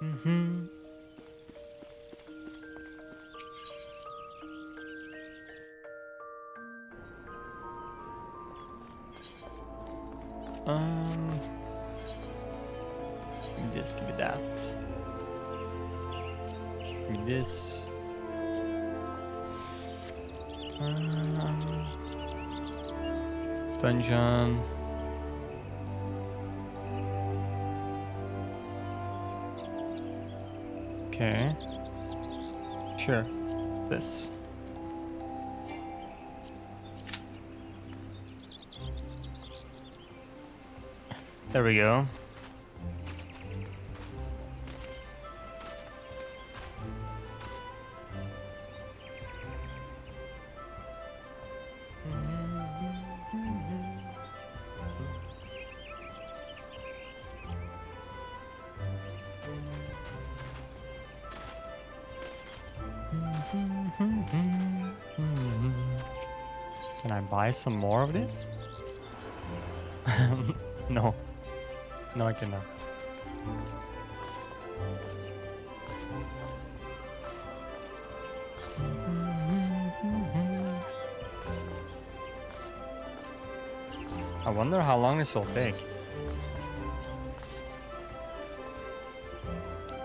Mm-hmm. Give me this, give me that. Give me this. Dungeon. Okay. Sure. This. There we go. Can I buy some more of this? No. No, I cannot. I wonder how long this will take.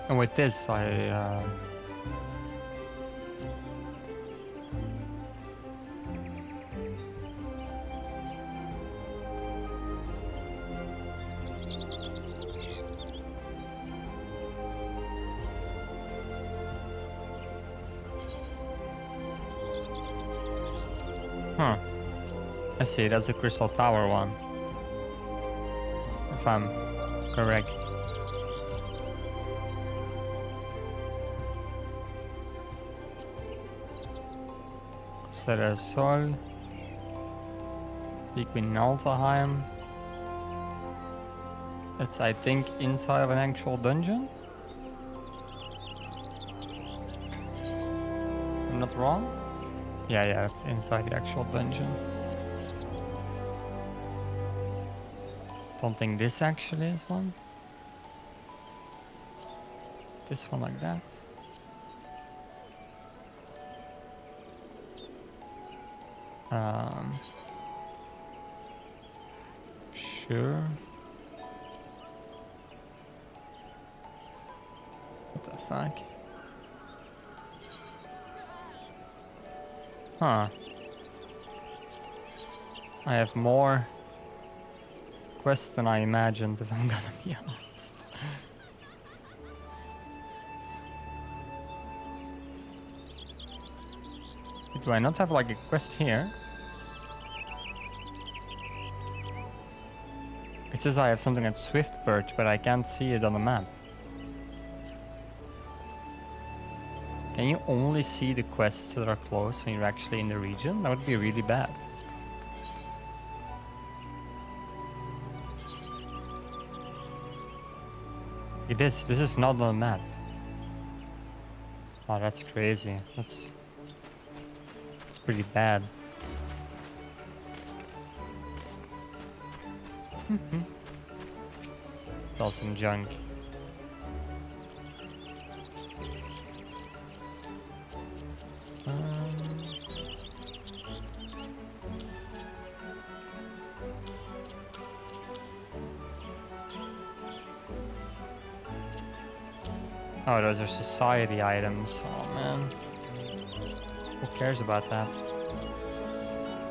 And with this, I see, that's a Crystal Tower one. If I'm correct. Costa Sol. Liquid Naltaheim. That's, I think, inside of an actual dungeon. I'm not wrong? Yeah, it's inside the actual dungeon. Don't think this actually is one. This one like that. Sure. What the fuck? Huh. I have more quests than I imagined, if I'm gonna be honest. Do I not have like a quest here? It says I have something at Swift Perch, but I can't see it on the map. Can you only see the quests that are close when you're actually in the region? That would be really bad. This is not on the map. Oh, that's crazy. That's pretty bad. It's all some junk. Oh, those are society items. Oh man. Who cares about that?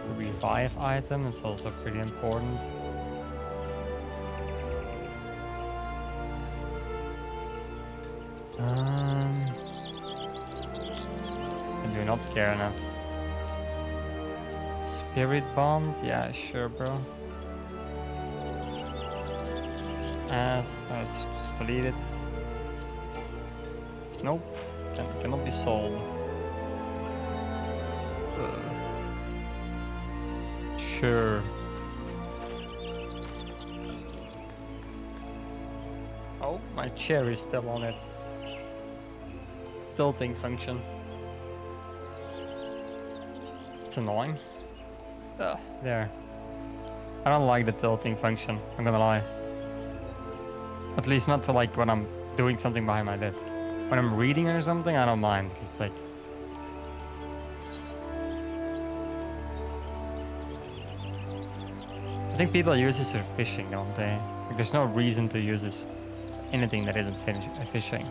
The revive item, it's also pretty important. I do not care enough. Spirit Bond? Yeah, sure, bro. Let's just delete it. Nope, cannot be sold. Sure. Oh, my chair is still on its tilting function. It's annoying. There. I don't like the tilting function, I'm gonna lie. At least not to like when I'm doing something behind my desk. When I'm reading or something, I don't mind. It's like... I think people use this for fishing, don't they? Like, there's no reason to use this anything that isn't fishing.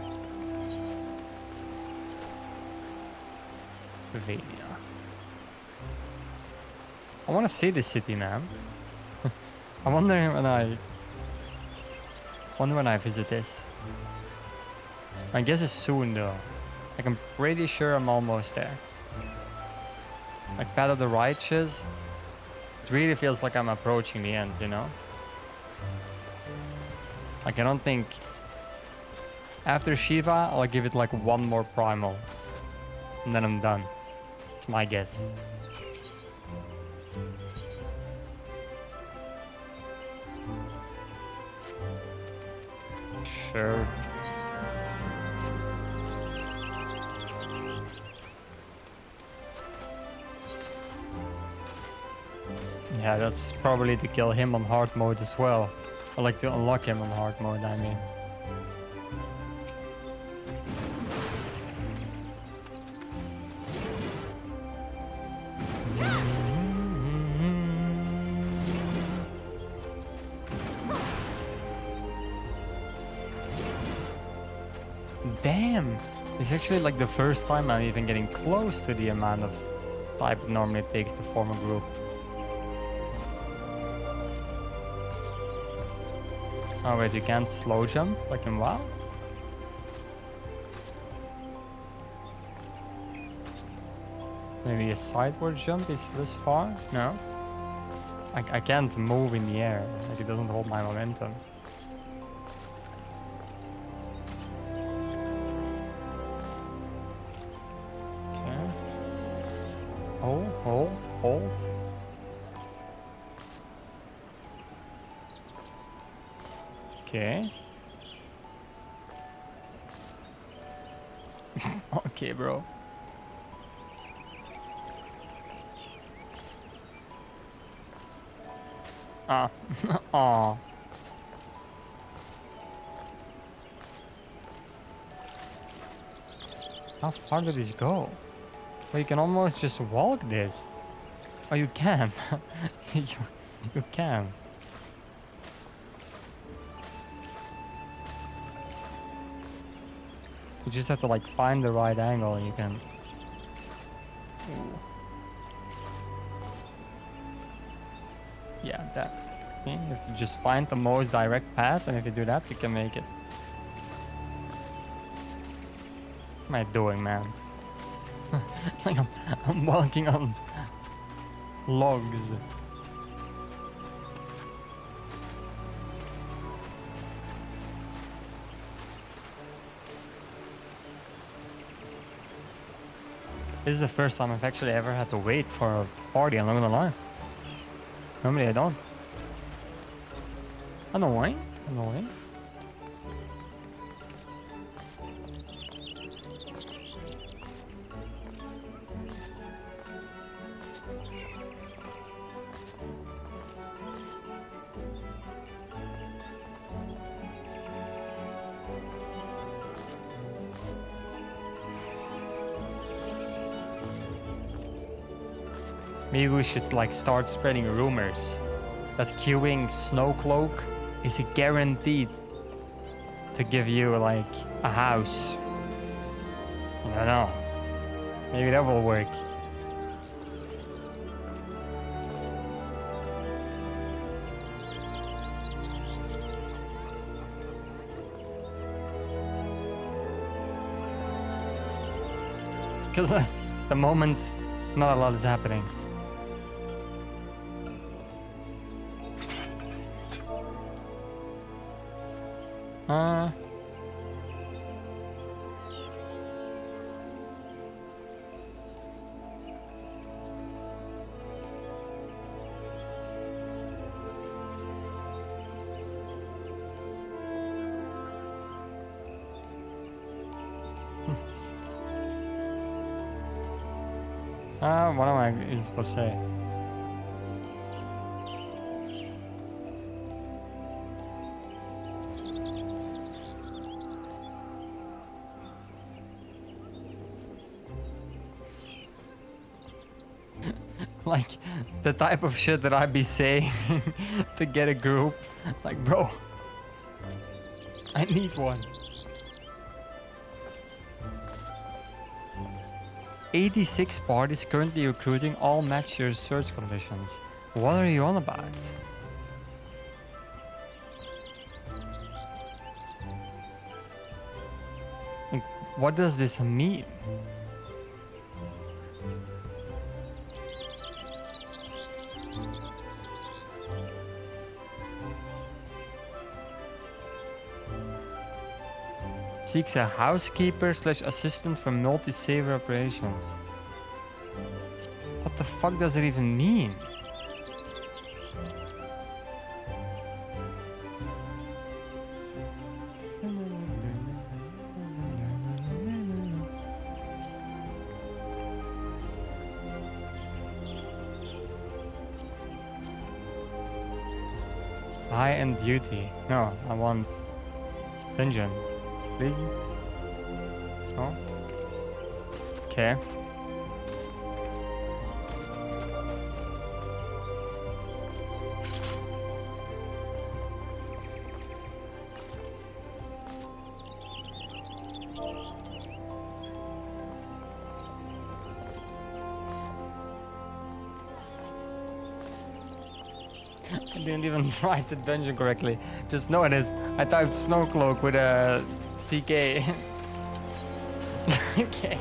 Bavaria. I want to see this city, man. I wonder when I visit this. I guess it's soon though. Like, I'm pretty sure I'm almost there. Like, Path of the Righteous. It really feels like I'm approaching the end, you know? Like, I don't think... After Shiva, I'll give it like one more primal. And then I'm done. It's my guess. Sure. Yeah, that's probably to kill him on hard mode as well. Or like to unlock him on hard mode, I mean. Damn! It's actually like the first time I'm even getting close to the amount of type it normally takes to form a group. Oh wait, you can't slow jump like in WoW? Maybe a sideward jump is this far? No? I can't move in the air, like it doesn't hold my momentum. Okay. Oh, hold. Okay. Okay, bro. Ah. Aw. How far did this go? Well, you can almost just walk this. Oh, you can. you can. You just have to like find the right angle and you can... Ooh. Yeah, that. Okay, you have to just find the most direct path, and if you do that, you can make it. What am I doing, man? Like I'm walking on logs. This is the first time I've actually ever had to wait for a party, I'm not gonna lie. Normally I don't. Annoying. Maybe we should like start spreading rumors that queuing Snowcloak is guaranteed to give you like a house. I don't know. Maybe that will work. Because at the moment, not a lot is happening. What am I supposed to say? Like, the type of shit that I'd be saying to get a group. Like, bro, I need one. 86 parties currently recruiting, all match your search conditions. What are you on about? Like, what does this mean? Seeks a housekeeper / assistant for multi-saver operations. What the fuck does it even mean? High-end duty. No, I want dungeon. Please? Oh. Okay. I didn't even write the dungeon correctly. Just noticed I typed Snowcloak with a CK. Okay,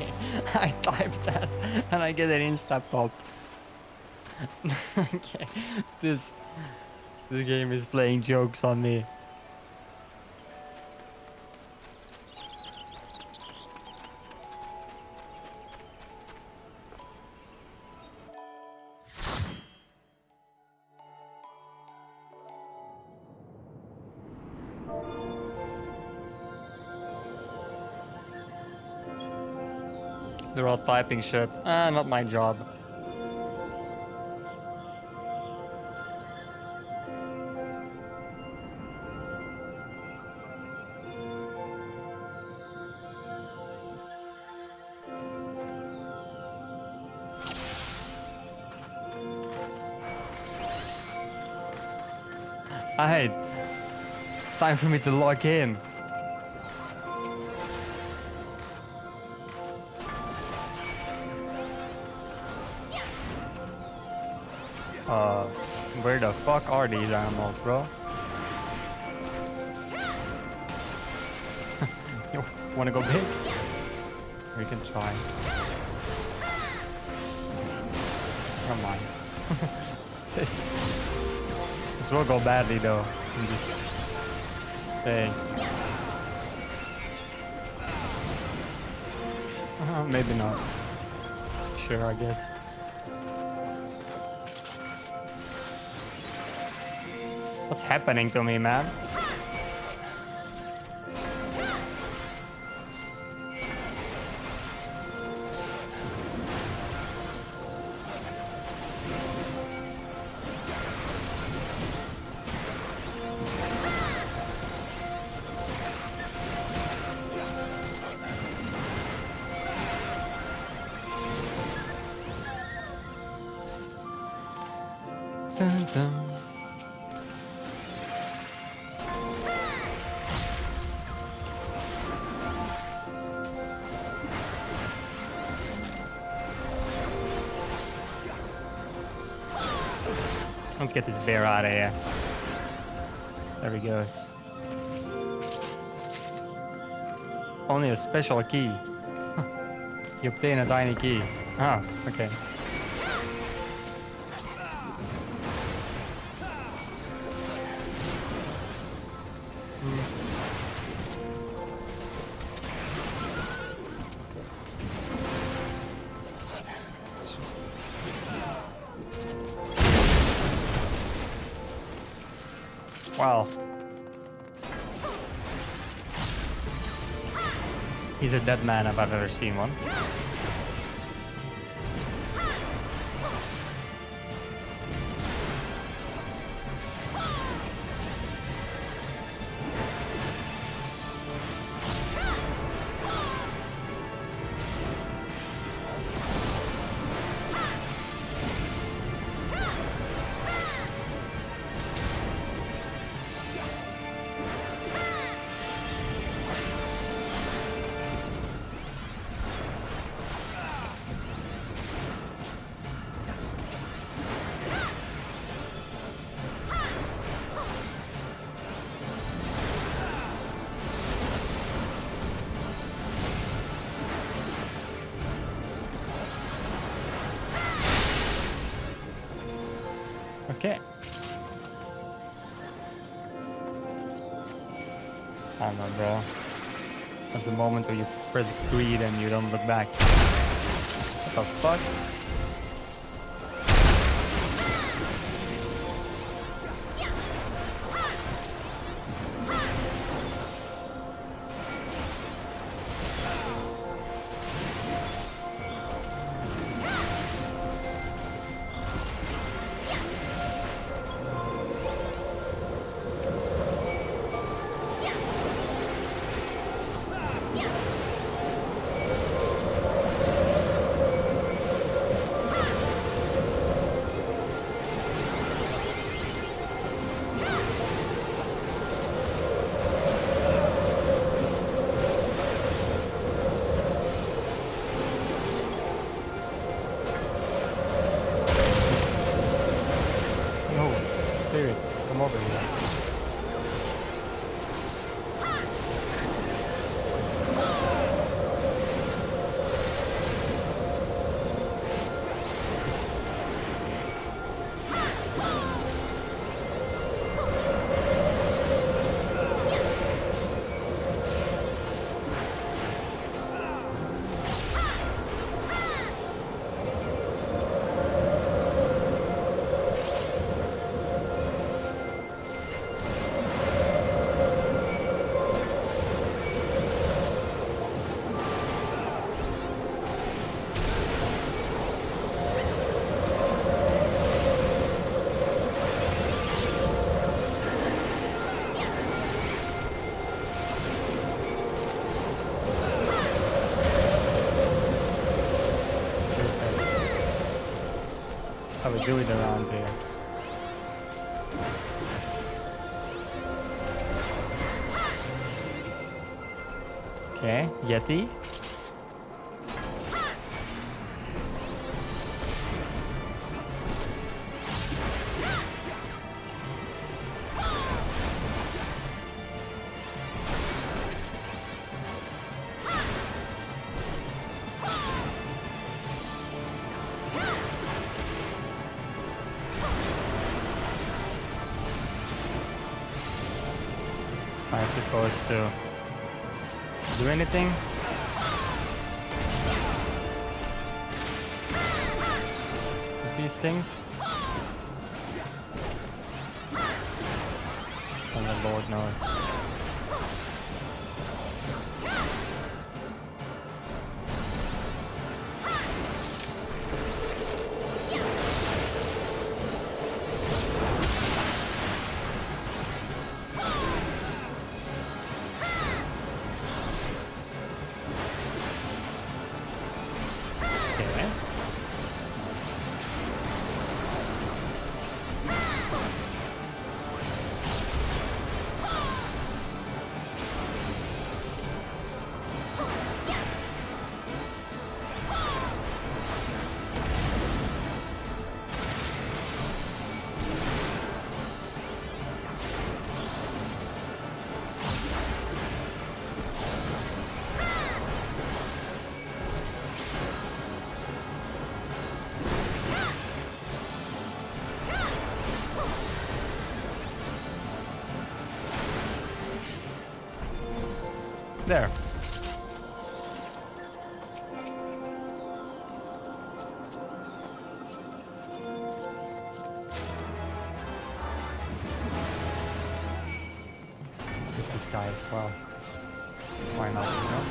I typed that and I get an insta pop. Okay, this game is playing jokes on me. They're all typing shit. Ah, not my job. Alright. It's time for me to log in. Where the fuck are these animals, bro? You wanna go big? We can try. Come on. This will go badly though. I'm just saying. Maybe not. Sure, I guess. What's happening to me, man? Dun, dun. Let's get this bear out of here. There he goes. Only a special key. You obtain a tiny key. Oh, okay. Wow. He's a dead man if I've ever seen one. Okay. I don't know, bro. That's the moment where you press greed and you don't look back. What the fuck? Spirits, come over here. How we do it around here. Okay, Yeti. Am I supposed to do anything? With these things? Only the Lord knows. There. Get this guy as well. Why not, you know?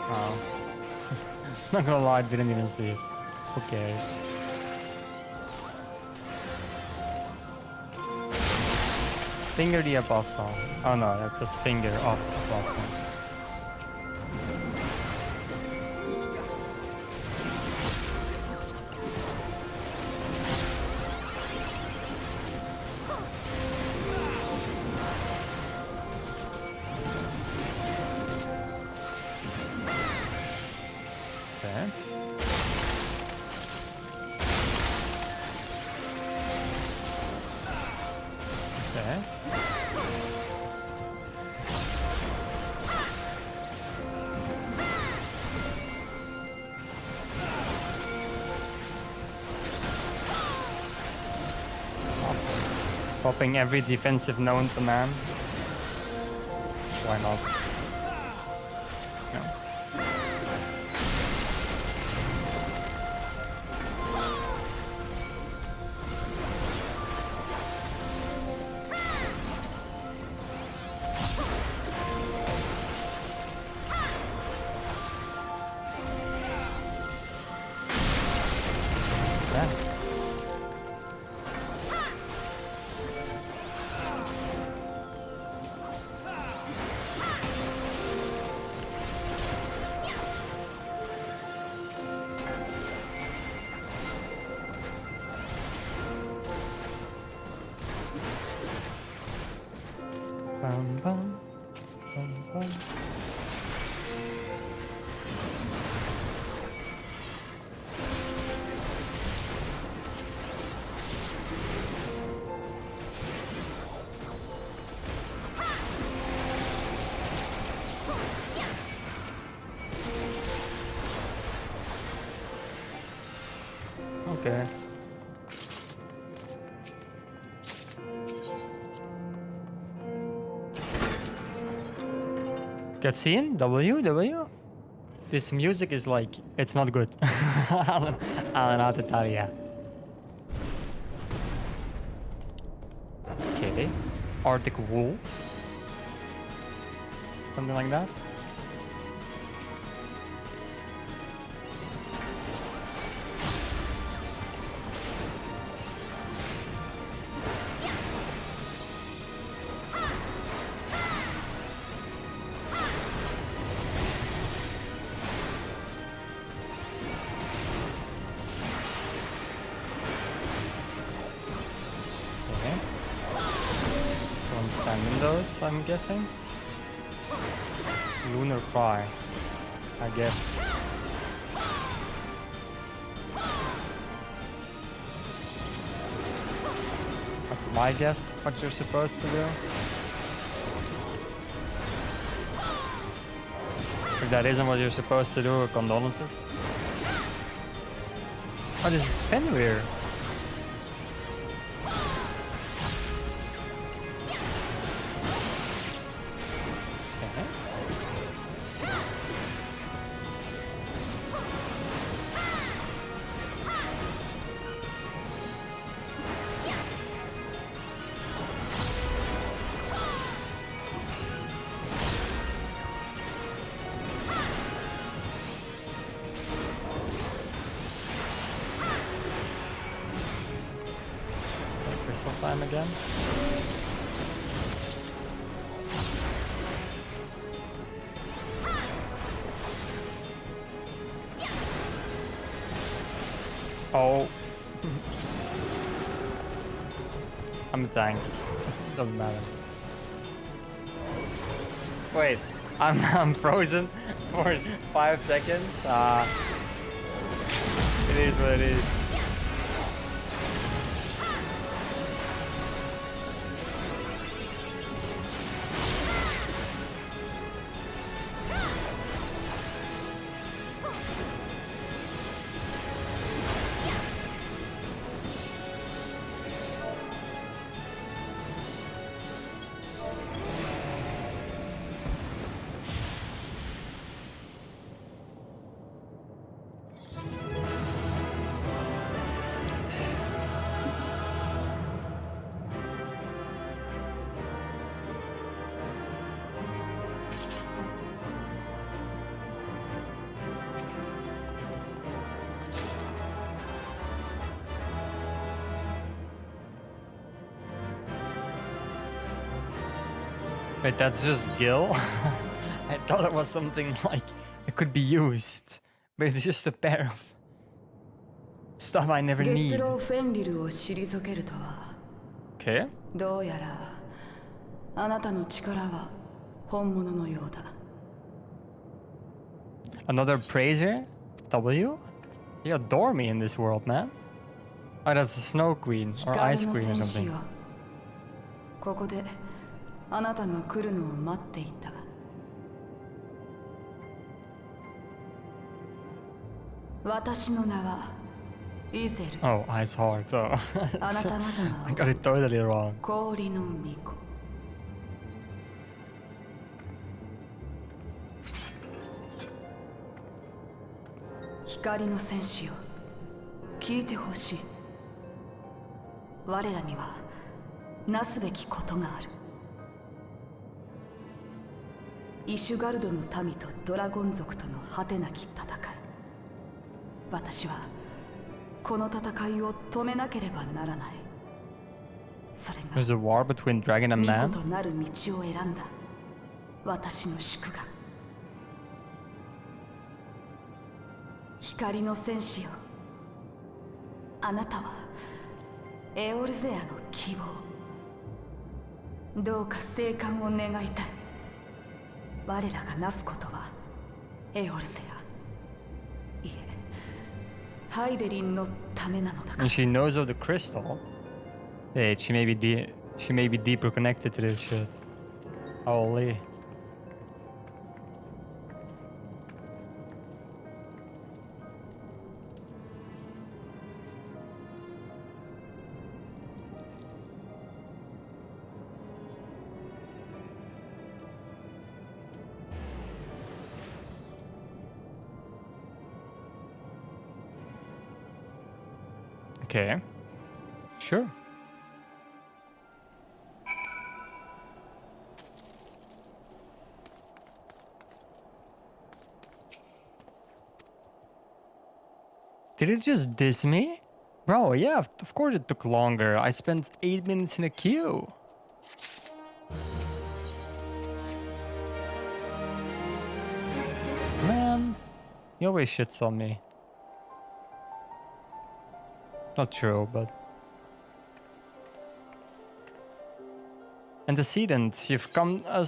Oh. Not gonna lie, I didn't even see it. Who cares? Finger the apostle. Oh no, that's just finger of apostle. Okay. Okay. Popping every defensive known to man. Why not? No. Yeah. Bum, bum, bum, bum. Okay. Cutscene? W? This music is like, it's not good. I don't know how to tell ya. Okay. Arctic Wolf. Something like that. Those, I'm guessing. Lunar Cry, I guess. That's my guess, what you're supposed to do. If that isn't what you're supposed to do, condolences. Oh, this is Fenrir. Time again. Oh. I'm a tank. Doesn't matter. Wait, I'm frozen for 5 seconds. It is what it is. Wait, that's just Gil? I thought it was something like it could be used, but it's just a pair of stuff I never need. Okay. Another praiser? W? You adore me in this world, man. Oh, that's a snow queen or ice queen or something. ここであなたが来るのを待っていた。私の名はイゼル。 Oh, Ice Heart. Oh. あなた方 I が got it totally wrong. 氷の巫女。光の戦士よ、聞いてほしい。我らにはなすべきことがある。イシュガルドの民とドラゴン族との果てなき戦い。私はこの戦いを止めなければならない。それが There's a war between dragon and 巫 man. 女となる道を選んだ私の祝賀。光の戦士よ、あなたはエオルゼアの希望。どうか生還を願いたい。我らがなすことはエオルゼア、いえ、ハイデリンのためなのだから。 And she knows of the crystal. Hey, she may be deeper connected to this shit. Holy. Okay. Sure. Did it just diss me? Bro, yeah, of course it took longer. I spent 8 minutes in a queue. Man, he always shits on me. Not true, but... Antecedent, you've come to a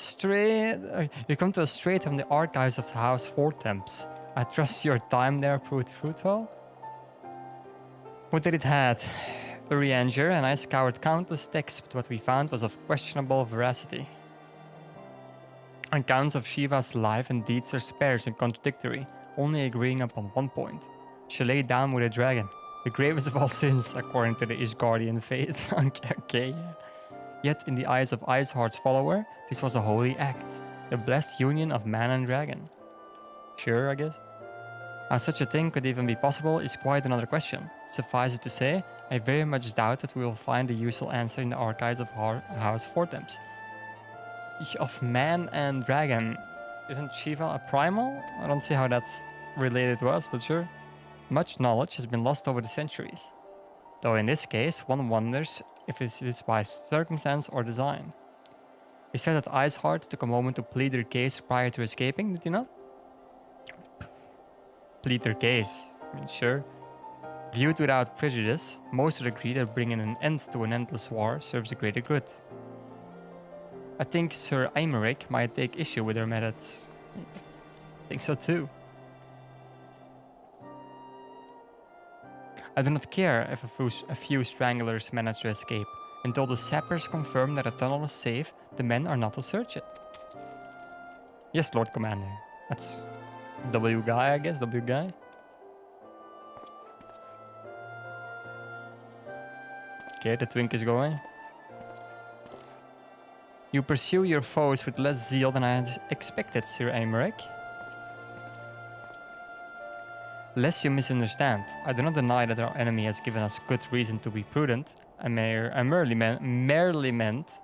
straight from the archives of the House Fortemps. I trust your time there proved fruitful. What did it had? Urianger and I scoured countless texts, but what we found was of questionable veracity. Accounts of Shiva's life and deeds are sparse and contradictory, only agreeing upon one point. She lay down with a dragon, the gravest of all sins, according to the Ishgardian faith. Okay. Yet, in the eyes of Iceheart's follower, this was a holy act, the blessed union of man and dragon. Sure, I guess. How such a thing could even be possible is quite another question. Suffice it to say, I very much doubt that we will find a useful answer in the archives of House Fortemps. Of man and dragon, isn't Shiva a primal? I don't see how that's related to us, but sure. Much knowledge has been lost over the centuries. Though in this case, one wonders if it is by circumstance or design. You said that Iceheart took a moment to plead their case prior to escaping, did you not? Plead their case. I mean, sure. Viewed without prejudice, most would agree that bringing an end to an endless war serves the greater good. I think Sir Aymeric might take issue with her methods. I think so too. I do not care if a few stranglers manage to escape. Until the sappers confirm that a tunnel is safe, the men are not to search it. Yes, Lord Commander. That's W guy, I guess. W guy. Okay, the twink is going. You pursue your foes with less zeal than I had expected, Sir Aymeric. Lest you misunderstand, I do not deny that our enemy has given us good reason to be prudent. I merely meant,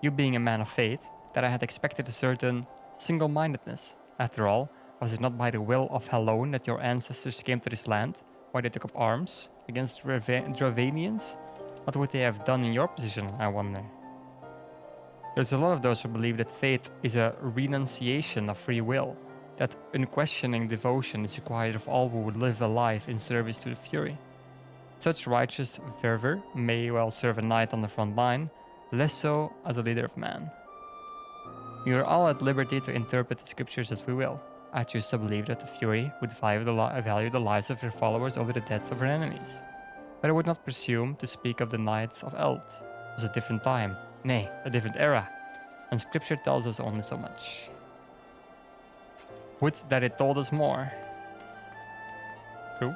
you being a man of faith, that I had expected a certain single-mindedness. After all, was it not by the will of Helone that your ancestors came to this land, why they took up arms against Dravanians? What would they have done in your position, I wonder? There's a lot of those who believe that faith is a renunciation of free will, that unquestioning devotion is required of all who would live a life in service to the Fury. Such righteous fervor may well serve a knight on the front line, less so as a leader of man. We are all at liberty to interpret the scriptures as we will. I choose to believe that the Fury would value the lives of her followers over the deaths of her enemies. But I would not presume to speak of the Knights of Eld. It was a different time, Nay, a different era. And scripture tells us only so much. Would that it told us more. True.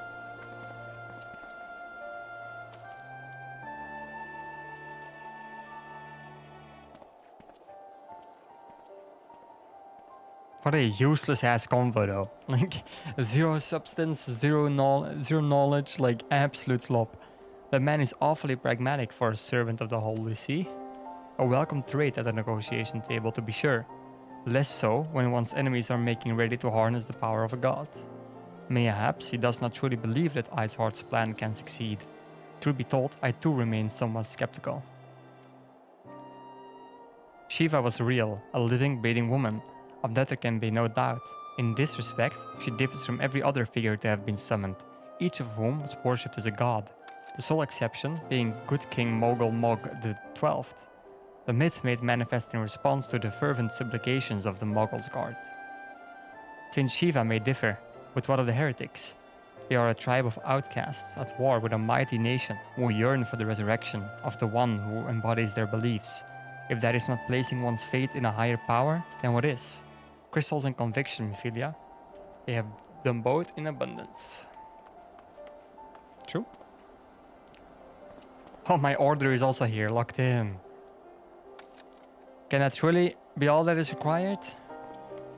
What a useless ass convo though. Like, zero substance, zero knowledge, like absolute slop. The man is awfully pragmatic for a servant of the Holy See. A welcome trait at the negotiation table, to be sure. Less so when one's enemies are making ready to harness the power of a god. Mayhaps he does not truly believe that Iceheart's plan can succeed. Truth be told, I too remain somewhat skeptical. Shiva was real, a living, breathing woman. Of that there can be no doubt. In this respect, she differs from every other figure to have been summoned, each of whom was worshipped as a god, the sole exception being Good King Mogul Mog the 12th. The myth made manifest in response to the fervent supplications of the Mogul's guard. Saint Shiva may differ, but what of the heretics? They are a tribe of outcasts at war with a mighty nation who yearn for the resurrection of the one who embodies their beliefs. If that is not placing one's faith in a higher power, then what is? Crystals and conviction, Ophelia. They have them both in abundance. True. Oh, my order is also here, locked in. Can that truly be all that is required?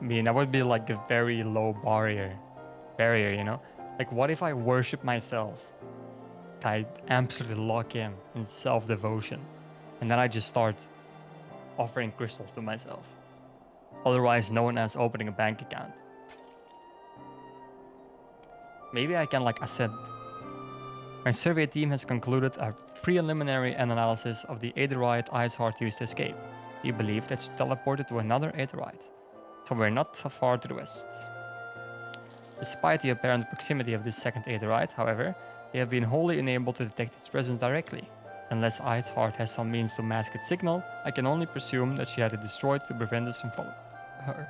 I mean, that would be like a very low barrier, you know? Like, what if I worship myself? I absolutely lock in self-devotion. And then I just start offering crystals to myself. Otherwise known as opening a bank account. Maybe I can like ascend. My survey team has concluded a preliminary analysis of the Aetheryte Iceheart used to escape. We believe that she teleported to another Aetheryte, so we're not so far to the west. Despite the apparent proximity of this second Aetheryte, however, they have been wholly unable to detect its presence directly. Unless Iceheart has some means to mask its signal, I can only presume that she had it destroyed to prevent us from following her.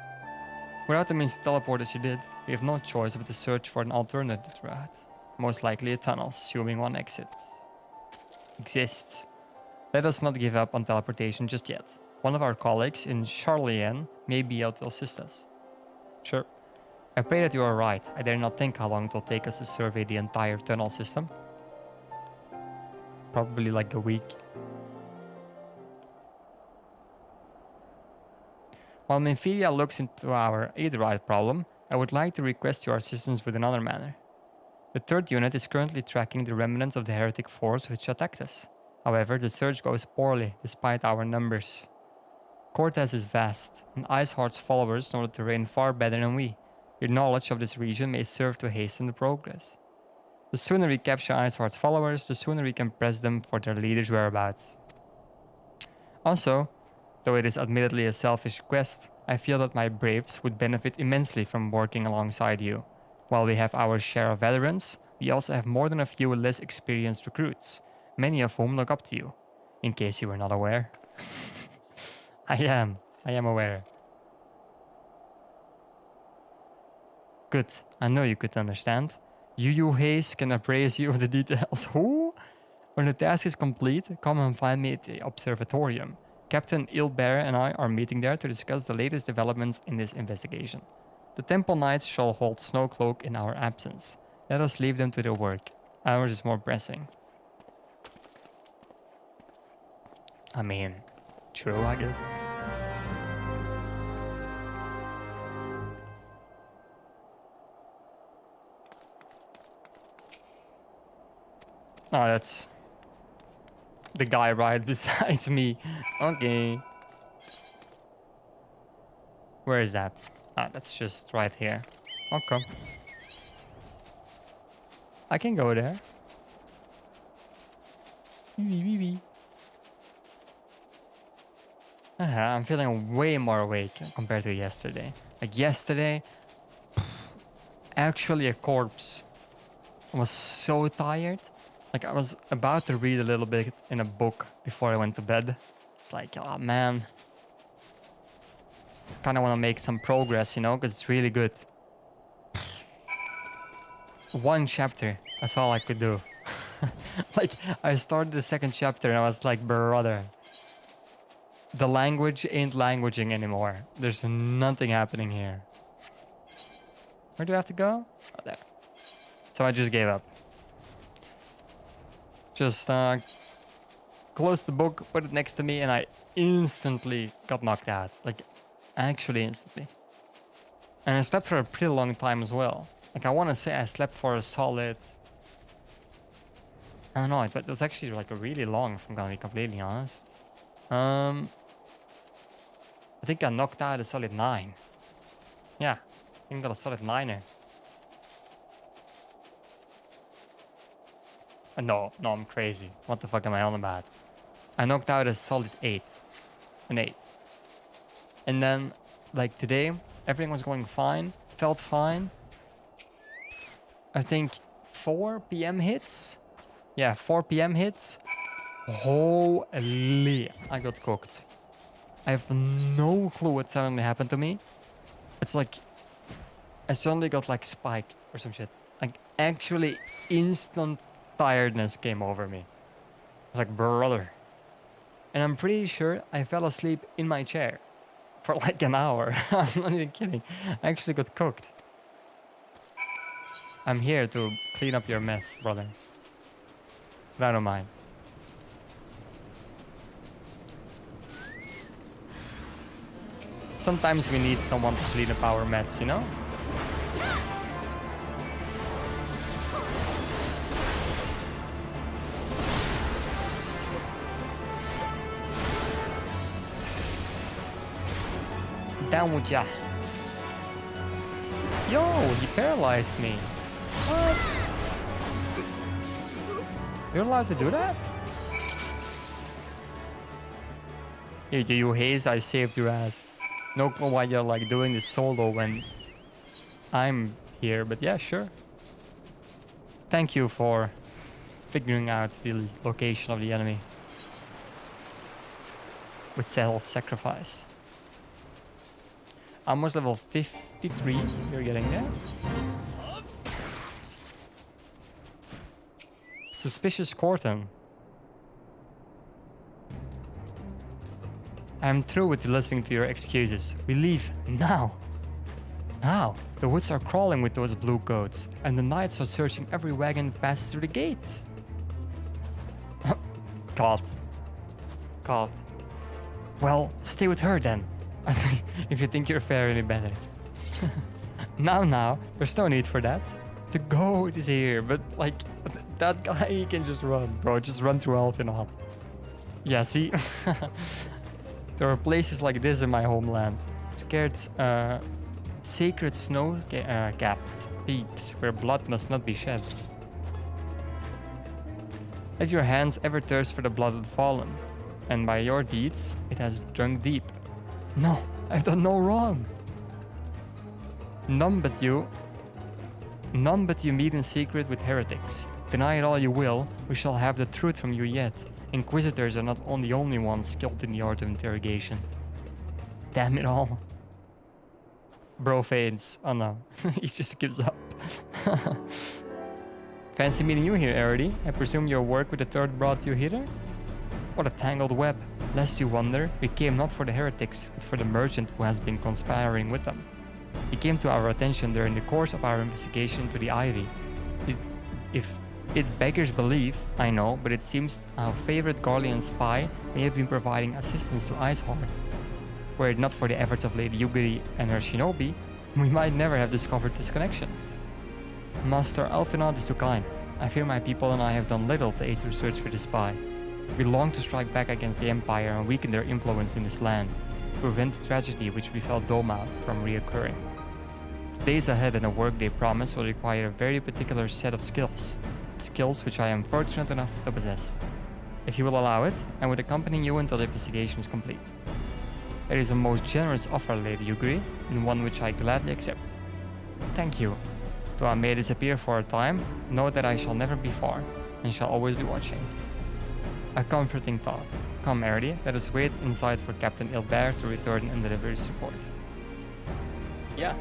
Without the means to teleport as she did, we have no choice but to search for an alternative route. Most likely a tunnel, assuming one exit exists. Let us not give up on teleportation just yet. One of our colleagues in Charlian may be able to assist us. Sure. I pray that you are right. I dare not think how long it will take us to survey the entire tunnel system. Probably like a week. While Nymphelia looks into our Aetheryte problem, I would like to request your assistance with another matter. The third unit is currently tracking the remnants of the heretic force which attacked us. However, the search goes poorly despite our numbers. Cortez is vast, and Iceheart's followers know the terrain far better than we. Your knowledge of this region may serve to hasten the progress. The sooner we capture Iceheart's followers, the sooner we can press them for their leader's whereabouts. Also, though it is admittedly a selfish request, I feel that my braves would benefit immensely from working alongside you. While we have our share of veterans, we also have more than a few less experienced recruits, many of whom look up to you, in case you were not aware. I am aware. Good, I know you could understand. Yu Hayes can appraise you of the details. Who? When the task is complete, come and find me at the observatorium. Captain Ilbear and I are meeting there to discuss the latest developments in this investigation. The Temple Knights shall hold Snowcloak in our absence. Let us leave them to their work. Ours is more pressing. I mean, true, I guess. Oh, that's the guy right beside me. Okay. Where is that? Ah, that's just right here. Okay. I can go there. I'm feeling way more awake compared to yesterday. Like yesterday, actually a corpse. I was so tired. Like I was about to read a little bit in a book before I went to bed. It's like, oh man. Kind of want to make some progress, you know, because it's really good. One chapter, that's all I could do. Like, I started the second chapter and I was like, brother, The language ain't languaging anymore. There's nothing happening here. Where do I have to go? Oh, there. So I just gave up. Just closed the book, put it next to me, and I instantly got knocked out. Like, actually instantly. And I slept for a pretty long time as well. Like, I want to say I slept for a solid... I don't know, it was actually like a really long, if I'm gonna be completely honest. I think I knocked out a solid 9. Yeah, I think I got a solid 9er. No, I'm crazy. What the fuck am I on about? I knocked out a solid 8. An 8. And then, like today, everything was going fine. Felt fine. I think 4 p.m. hits. Yeah, 4 p.m. hits. Holy, I got cooked. I have no clue what suddenly happened to me. It's like I suddenly got like spiked or some shit. Like actually instant tiredness came over me. I was like, brother. And I'm pretty sure I fell asleep in my chair for like an hour. I'm not even kidding. I actually got cooked. I'm here to clean up your mess, brother. But I don't mind. Sometimes we need someone to clean up our mess, you know? Down with ya. Yo, he paralyzed me. What? You're allowed to do that? You haze, I saved your ass. No clue why you're like doing this solo when I'm here, but yeah, sure. Thank you for figuring out the location of the enemy. With self-sacrifice. Almost level 53, you're getting there. Suspicious Corton. I'm through with listening to your excuses. We leave now. Now, the woods are crawling with those blue coats, and the knights are searching every wagon that passes through the gates. God. Well, stay with her then. If you think you're fair any better. Now, there's no need for that. The goat is here, but like, that guy, he can just run, bro. Just run through Alphenot. Yeah, see? There are places like this in my homeland. Scared, sacred snow-capped peaks where blood must not be shed. Let your hands ever thirst for the blood of the fallen, and by your deeds, it has drunk deep. No, I've done no wrong. None but you meet in secret with heretics. Deny it all you will, we shall have the truth from you yet. Inquisitors are not the only ones skilled in the art of interrogation. Damn it all. Bro fades. Oh no, he just gives up. Fancy meeting you here, Arity. I presume your work with the third brought you hither? What a tangled web. Lest you wonder, we came not for the heretics, but for the merchant who has been conspiring with them. He came to our attention during the course of our investigation into the Ivy. If it beggars belief, I know, but it seems our favorite Garlean spy may have been providing assistance to Iceheart. Were it not for the efforts of Lady Yugiri and her shinobi, we might never have discovered this connection. Master Alphenot is too kind. I fear my people and I have done little to aid your search for the spy. We long to strike back against the Empire and weaken their influence in this land, to prevent the tragedy which befell Doma from reoccurring. The days ahead and the work they promise will require a very particular set of skills which I am fortunate enough to possess. If you will allow it, I would accompany you until the investigation is complete. It is a most generous offer, Lady Yugiri, and one which I gladly accept. Thank you. Though I may disappear for a time, know that I shall never be far, and shall always be watching. A comforting thought. Come, Arity, let us wait inside for Captain Ilbert to return and deliver his report. Yeah.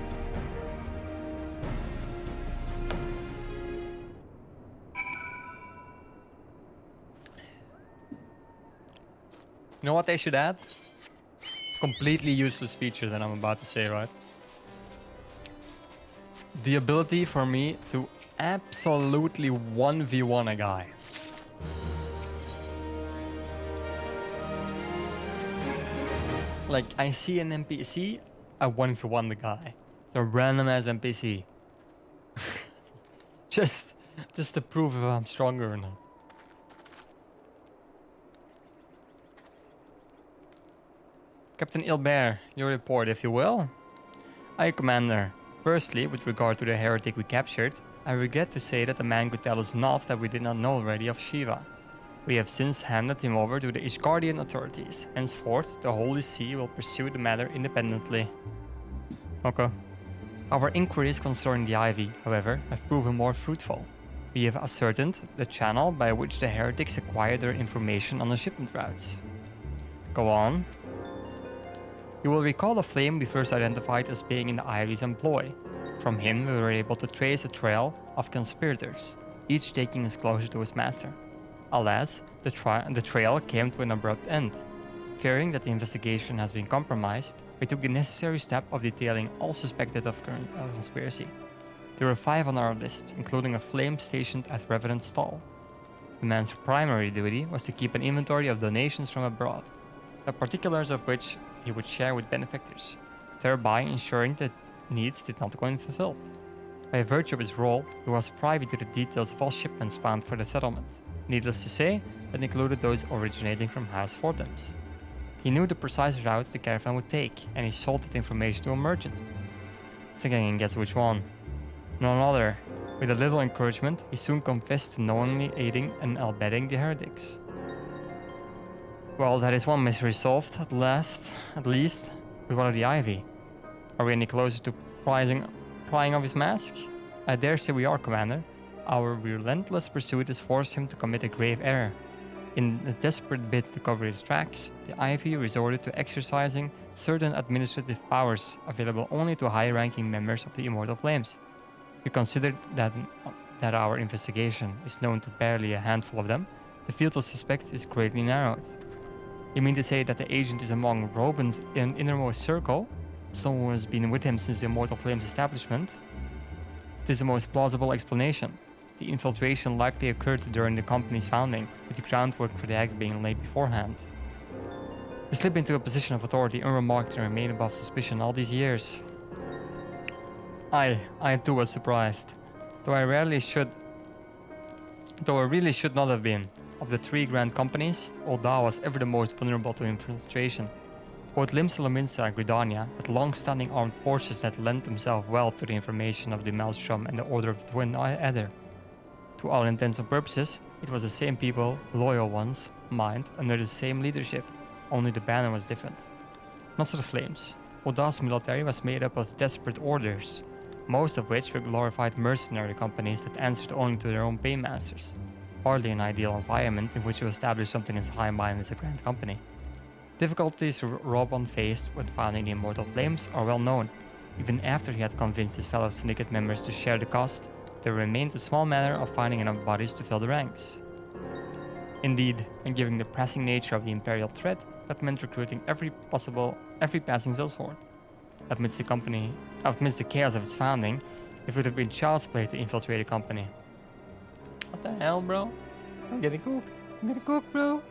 You know what they should add? completely useless feature that I'm about to say, right? The ability for me to absolutely 1v1 a guy. Like, I see an NPC, I 1v1 the guy. It's a random ass NPC. just to prove if I'm stronger or not. Captain Ilbert, your report, if you will. Aye, Commander. Firstly, with regard to the heretic we captured, I regret to say that the man could tell us naught that we did not know already of Shiva. We have since handed him over to the Ishgardian authorities. Henceforth, the Holy See will pursue the matter independently. Okay. Our inquiries concerning the Ivy, however, have proven more fruitful. We have ascertained the channel by which the heretics acquired their information on the shipment routes. Go on. You will recall the flame we first identified as being in the Ivy's employ. From him we were able to trace a trail of conspirators, each taking us closer to his master. Alas, the trail came to an abrupt end. Fearing that the investigation has been compromised, we took the necessary step of detailing all suspected of conspiracy. There were 5 on our list, including a flame stationed at Revenant Stall. The man's primary duty was to keep an inventory of donations from abroad, the particulars of which he would share with benefactors, thereby ensuring that needs did not go unfulfilled. By virtue of his role, he was privy to the details of all shipments bound for the settlement. Needless to say, that included those originating from House Fortams. He knew the precise route the caravan would take, and he sold that information to a merchant. I think I can guess which one. None other. With a little encouragement, he soon confessed to knowingly aiding and abetting the heretics. Well, that is one mystery solved, at least, with one of the Ivy. Are we any closer to prying off his mask? I dare say we are, Commander. Our relentless pursuit has forced him to commit a grave error. In a desperate bid to cover his tracks, the Ivy resorted to exercising certain administrative powers available only to high-ranking members of the Immortal Flames. We considered that our investigation is known to barely a handful of them. The field of suspects is greatly narrowed. You mean to say that the agent is among Robin's innermost circle? Someone who has been with him since the Immortal Flames establishment? It is the most plausible explanation. The infiltration likely occurred during the company's founding, with the groundwork for the act being laid beforehand. To slip into a position of authority unremarked and remain above suspicion all these years. I too was surprised, though I really should not have been. Of the 3 grand companies, Ul'dah was ever the most vulnerable to infiltration. Both Limsa Lominsa and Gridania had long-standing armed forces that lent themselves well to the information of the Maelstrom and the Order of the Twin Adder. To all intents and purposes, it was the same people, loyal ones, mined under the same leadership, only the banner was different. Not so the Flames. Ul'dah's military was made up of desperate orders, most of which were glorified mercenary companies that answered only to their own paymasters. Hardly an ideal environment in which to establish something as high-minded as a grand company. Difficulties Robon faced when founding the Immortal Flames are well known. Even after he had convinced his fellow syndicate members to share the cost, there remained a small matter of finding enough bodies to fill the ranks. Indeed, and given the pressing nature of the Imperial threat, that meant recruiting every passing Zellshorn. Amidst the chaos of its founding, it would have been child's play to infiltrate a company. What the hell, bro? I'm getting cooked, bro.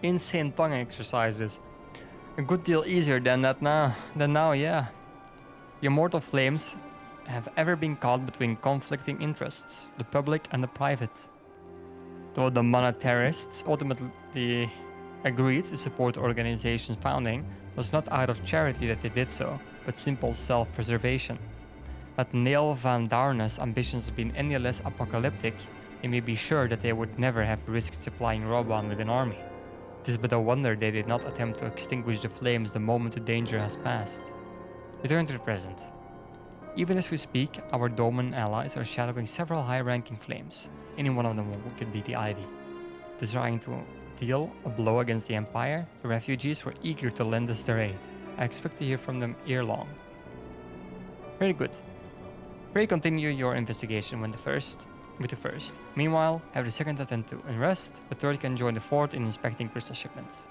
Insane tongue exercises. A good deal easier than now, yeah. The Immortal Flames have ever been caught between conflicting interests, the public and the private. Though the monetarists ultimately agreed to support the organization's founding, it was not out of charity that they did so, but simple self-preservation. Had Neil van Darn's ambitions been any less apocalyptic, you may be sure that they would never have risked supplying Robon with an army. It is but a wonder they did not attempt to extinguish the flames the moment the danger has passed. Return to the present. Even as we speak, our Doman allies are shadowing several high-ranking flames. Any one of them could be the Ivy. Desiring to deal a blow against the Empire, the refugees were eager to lend us their aid. I expect to hear from them ere long. Very good. Pray continue your investigation with the first. Meanwhile, have the second attend to, and rest, the third can join the fourth in inspecting crystal shipments.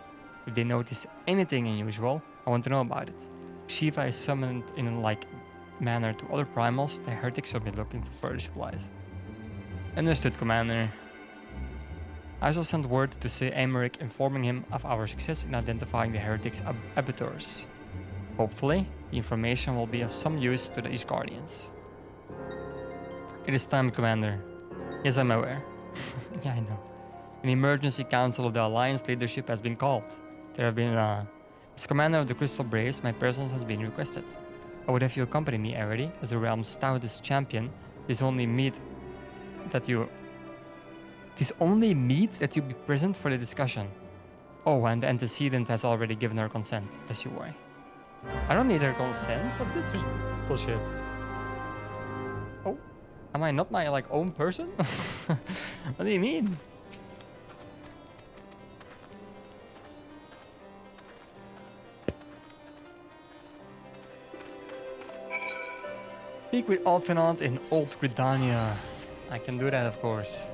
If they notice anything unusual, I want to know about it. If Shiva is summoned in a like manner to other primals, the heretics will be looking for further supplies. Understood, Commander. I shall send word to Sir Aymeric informing him of our success in identifying the heretics' abettors. Hopefully, the information will be of some use to these guardians. It is time, Commander. Yes, I'm aware. Yeah, I know. An emergency council of the Alliance leadership has been called. There have been, as commander of the Crystal Braves, my presence has been requested. I would have you accompany me, Arity, as the realm's stoutest champion. This only means that you be present for the discussion. Oh, and the antecedent has already given her consent. Bless you, why? I don't need her consent. What's this for bullshit? Oh, am I not my like own person? What do you mean? Speak with Alfinant in Old Gridania. I can do that, of course.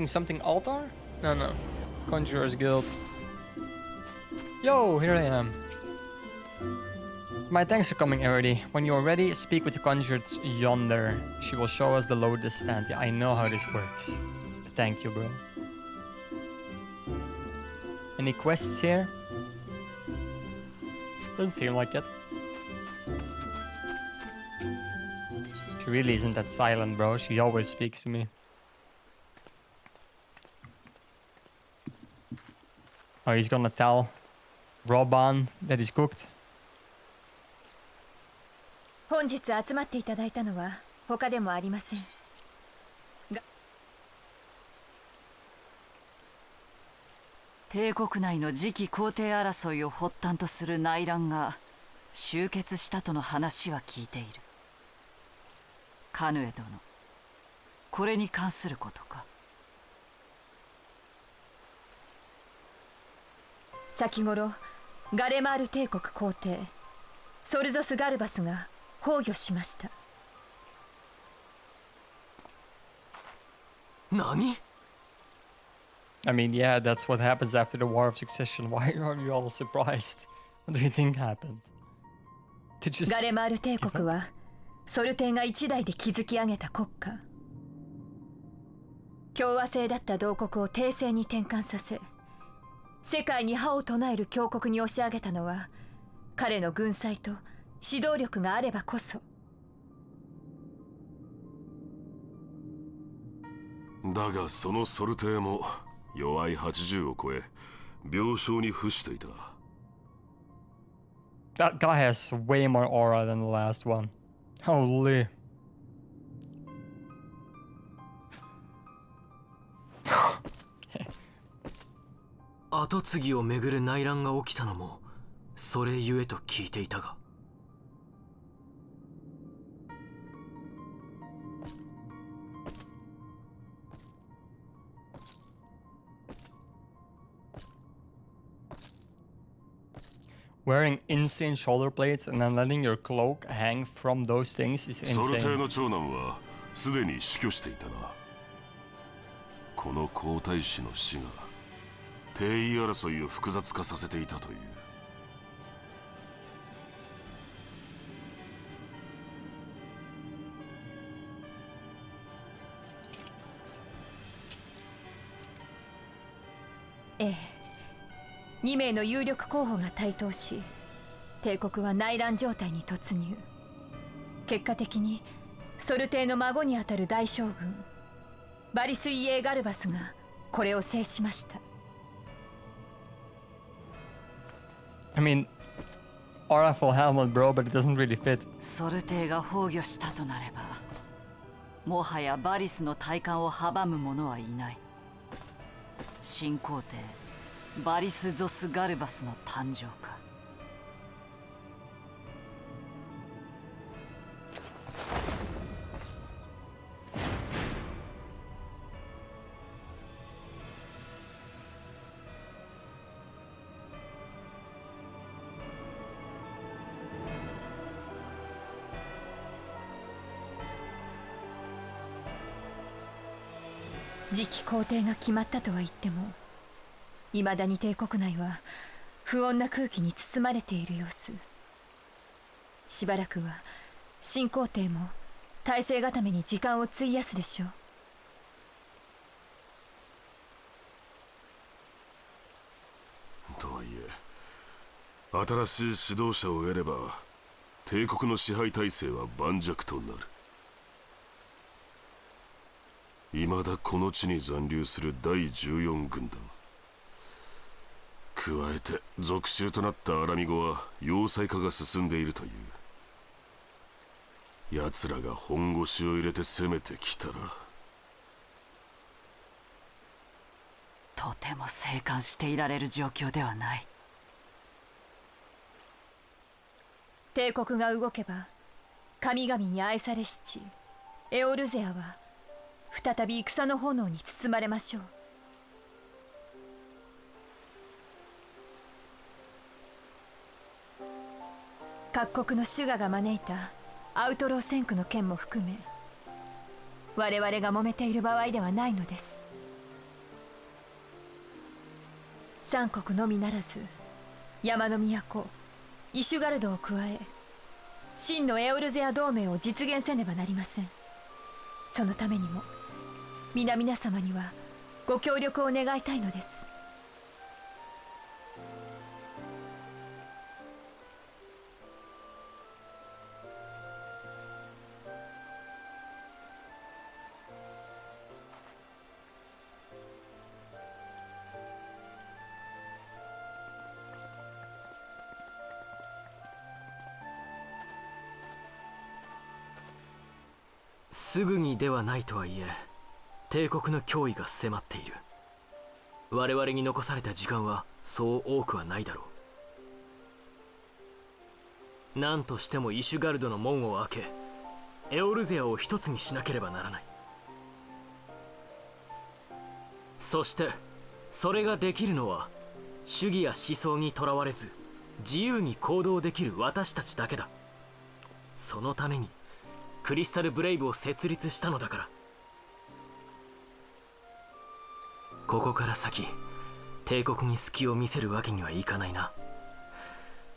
Something altar? No. Conjurer's Guild. Yo, here I am. My thanks for coming, Arity. When you are ready, speak with the conjurers yonder. She will show us the Lotus stand. Yeah, I know how this works. Thank you, bro. Any quests here? Doesn't seem like it. She really isn't that silent, bro. She always speaks to me. Oh, he's gonna tell Robban that he's cooked. 本日集まっていただいたのは他でもありません。帝国内の次期皇帝争いを発端とする内乱が終結したとの話は聞いている。カヌエ殿、これに関することか。先頃ガレマール帝国皇帝ソルゾス・ガルバスが崩御しました。何？ I mean, yeah, that's what happens after the War of Succession. Why are you all surprised? What do you think happened? ガレマール帝国はソル帝が一代で築き上げた国家。共和制だった同国を帝政に転換させ、世界に覇を唱える強国に押し上げたのは彼の軍隊と指導力があればこそ。だがそのソル帝も弱い80を超え病床に伏していた。That guy has way more aura than the last one. Holy. 跡継ぎをめぐる内乱が起きたのもそれゆえと聞いていたが。Wearing insane shoulder blades and then letting your cloak hang from those things is ソル帝 insane. の長男はすでに死去していたな。この皇太子の死が帝位争いを複雑化させていたという。ええ、2名の有力候補が台頭し、帝国は内乱状態に突入。結果的にソル帝の孫にあたる大将軍バリスイエー・ガルバスがこれを制しました。I mean, aura full helmet, bro, but it doesn't really fit. ソル帝が崩御したとなれば、もはやバリスの体感を阻む者はいない。新皇帝バリス・ゾス・ガルバスの誕生か。次期皇帝が決まったとは言っても、未だに帝国内は不穏な空気に包まれている様子。しばらくは新皇帝も体制固めに時間を費やすでしょう。とはいえ、新しい指導者を得れば帝国の支配体制は盤石となる。未だこの地に残留する第14軍団、加えて属州となったアラミゴは要塞化が進んでいるという。奴らが本腰を入れて攻めてきたら、とても静観していられる状況ではない。帝国が動けば神々に愛されし地エオルゼアは再び戦の炎に包まれましょう。各国の主雅が招いたアウトロー戦区の件も含め、我々が揉めている場合ではないのです。三国のみならず山の都イシュガルドを加え、真のエオルゼア同盟を実現せねばなりません。そのためにも皆々様にはご協力を願いたいのです。すぐにではないとはいえ、帝国の脅威が迫っている。我々に残された時間はそう多くはないだろう。何としてもイシュガルドの門を開け、エオルゼアを一つにしなければならない。そしてそれができるのは主義や思想にとらわれず自由に行動できる私たちだけだ。そのためにクリスタルブレイブを設立したのだから。ここから先帝国に隙を見せるわけにはいかないな。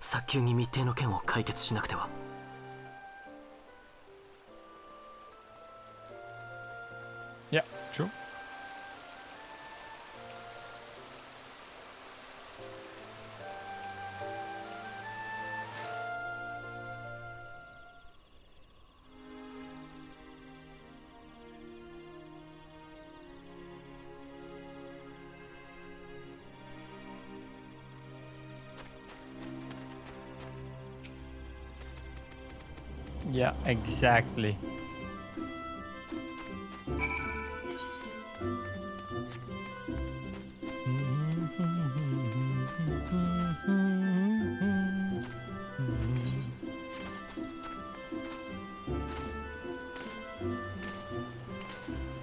早急に密偵の件を解決しなくては。Yeah, true. Yeah, exactly.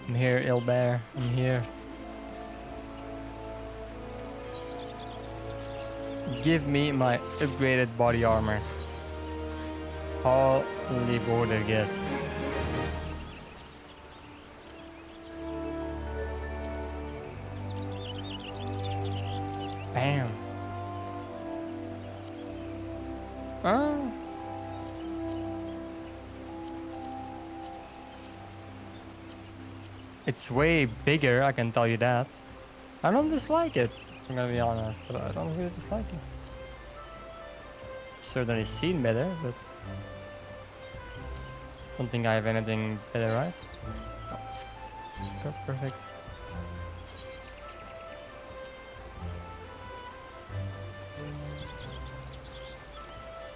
I'm here, Ilbear. I'm here. Give me my upgraded body armor. Holy border guest. Bam. Oh. It's way bigger, I can tell you that. I don't dislike it, I'm gonna be honest, but I don't really dislike it. Certainly seen better, but don't think I have anything better, right? Oh. Perfect.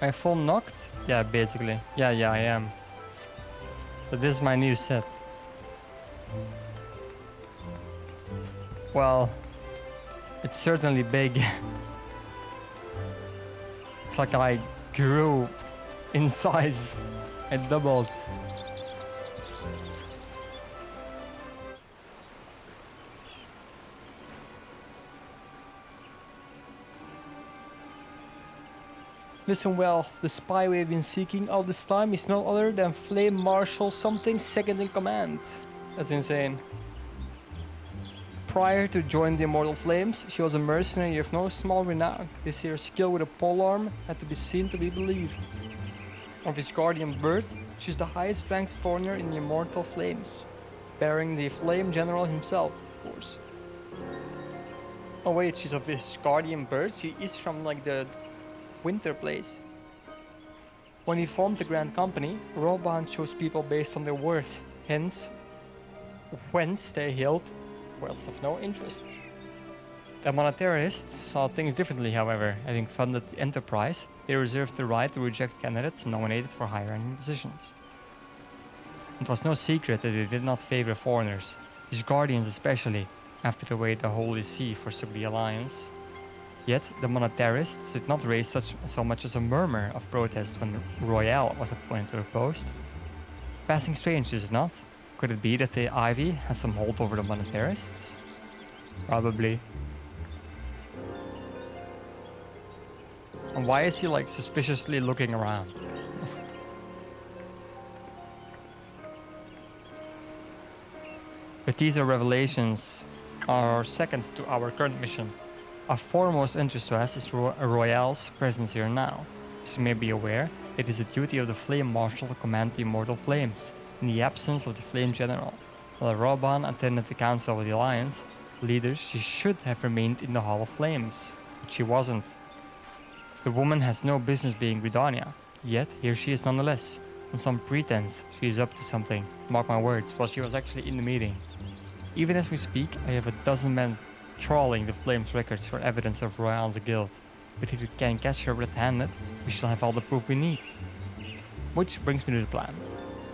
Am I full knocked? Yeah, basically. Yeah, I am. But this is my new set. Well, it's certainly big. It's like I grew in size. I doubled. Listen well, the spy we've been seeking all this time is no other than Flame Marshal something second in command. That's insane. Prior to joining the Immortal Flames, she was a mercenary of no small renown. This here skill with a polearm had to be seen to be believed. Of his guardian birth, she's the highest ranked foreigner in the Immortal Flames, bearing the Flame General himself, of course. Oh wait, she's of his guardian birth? She is from like the winter place. When he formed the Grand Company, Roban chose people based on their worth, hence whence they hailed was of no interest. The monetarists saw things differently, however. Having funded the enterprise, they reserved the right to reject candidates nominated for high-ranking positions. It was no secret that they did not favor foreigners, his guardians especially, after the way the Holy See forsook the alliance. Yet, the monetarists did not raise so much as a murmur of protest when Royale was appointed to the post. Passing strange, is it not? Could it be that the Ivy has some hold over the monetarists? Probably. And why is he like suspiciously looking around? But these are revelations are second to our current mission. Of foremost interest to us is Royale's presence here now. As you may be aware, it is the duty of the Flame Marshal to command the Immortal Flames, in the absence of the Flame General. While Roban attended the Council of the Alliance leaders, she should have remained in the Hall of Flames, but she wasn't. The woman has no business being Gridania, yet here she is nonetheless. On some pretense, she is up to something. Mark my words, while she was actually in the meeting. Even as we speak, I have a dozen men trawling the Flames records for evidence of Royale's guilt. But if we can catch her red-handed, we shall have all the proof we need. Which brings me to the plan.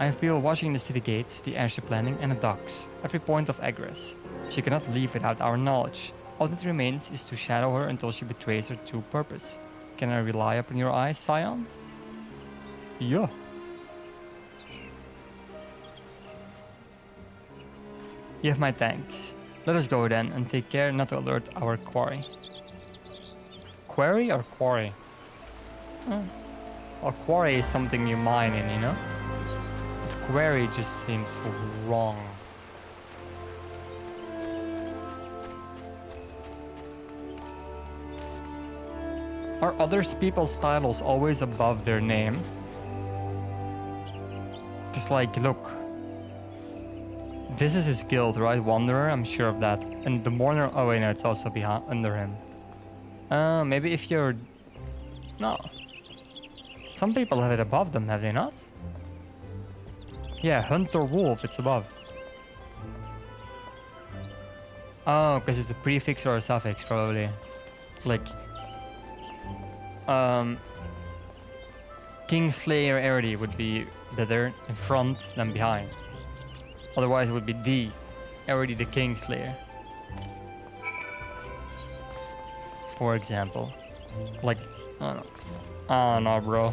I have people watching the city gates, the airship landing and the docks, every point of egress. She cannot leave without our knowledge. All that remains is to shadow her until she betrays her true purpose. Can I rely upon your eyes, Scion? Yeah. You have my thanks. Let us go then and take care not to alert our quarry. Quarry or quarry? A quarry is something you mine in, you know? But quarry just seems wrong. Are other people's titles always above their name? Just like, look. This is his guild, right? Wanderer, I'm sure of that. And the Mourner, oh wait, no, it's also behind, under him. Maybe if you're... No. Some people have it above them, have they not? Yeah, Hunter Wolf, it's above. Oh, because it's a prefix or a suffix, probably. Like... Kingslayer Eredy would be better in front than behind. Otherwise it would be D. Eredy the Kingslayer. For example. Like, I don't know. I don't know, bro.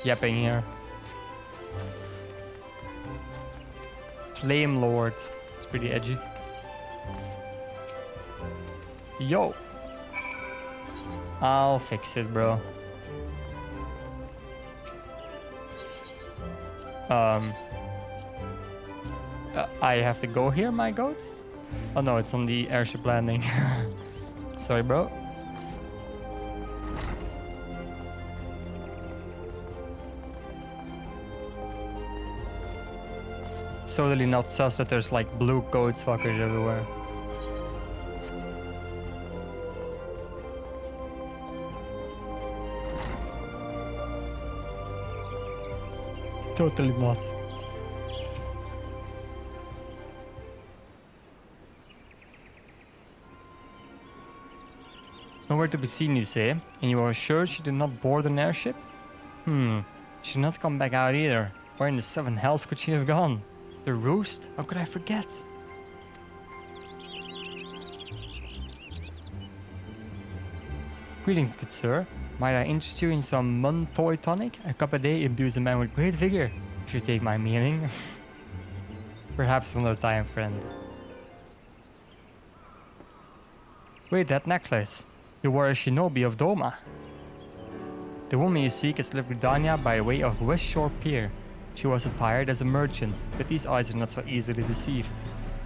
Yapping here. Flame Lord. It's pretty edgy. Yo. I'll fix it, bro. I have to go here, my goat? Oh no, it's on the airship landing. Sorry, bro. Totally not sus that there's like blue coats fuckers everywhere. Totally not. Nowhere to be seen, you say? And you are sure she did not board an airship? She did not come back out either. Where in the seven hells could she have gone? The Roost? How could I forget? Greetings, good sir. Might I interest you in some Muntoy tonic? A cup a day imbues a man with great vigor, if you take my meaning. Perhaps another time, friend. Wait, that necklace. You were a shinobi of Doma. The woman you seek has left Gridania by way of West Shore Pier. She was attired as a merchant, but these eyes are not so easily deceived.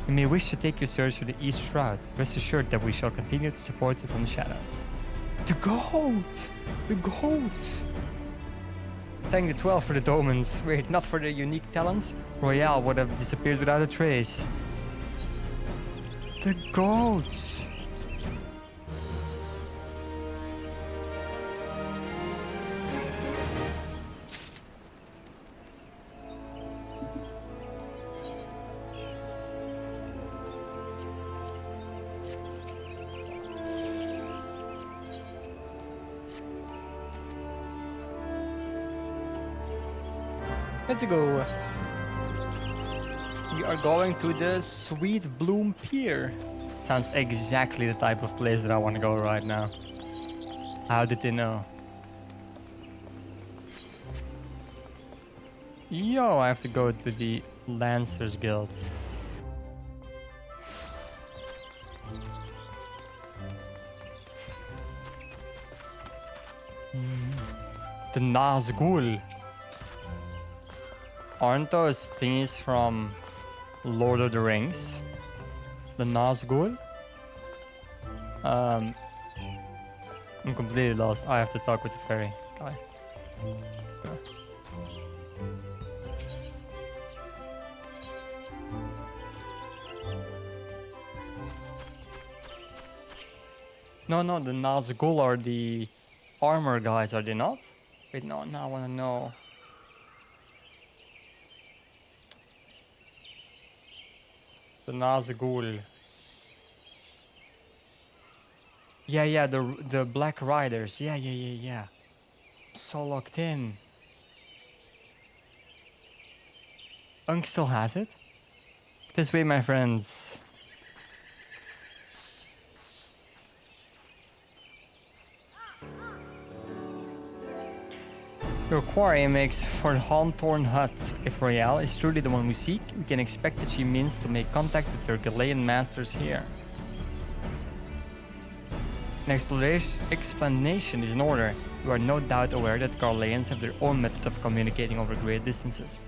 You may wish to take your search to the east route. Rest assured that we shall continue to support you from the shadows. The goat! The goat! Thank the 12 for the domens. Were it not for their unique talents, Royale would have disappeared without a trace. The goats! Let's go. We are going to the Sweet Bloom Pier. Sounds exactly the type of place that I want to go right now. How did they know? Yo, I have to go to the Lancers Guild. The Nazgul. Aren't those thingies from Lord of the Rings? The Nazgul? I'm completely lost. I have to talk with the fairy guy. No, the Nazgul are the armor guys, are they not? Wait, no, now I wanna know. The Nazgul. Yeah, the Black Riders. Yeah. So locked in. Unk still has it? This way, my friends. Your quarry makes for the Hawthorne Hut. If Royale is truly the one we seek, we can expect that she means to make contact with her Galean masters here. An explanation is in order. You are no doubt aware that Garleans have their own method of communicating over great distances.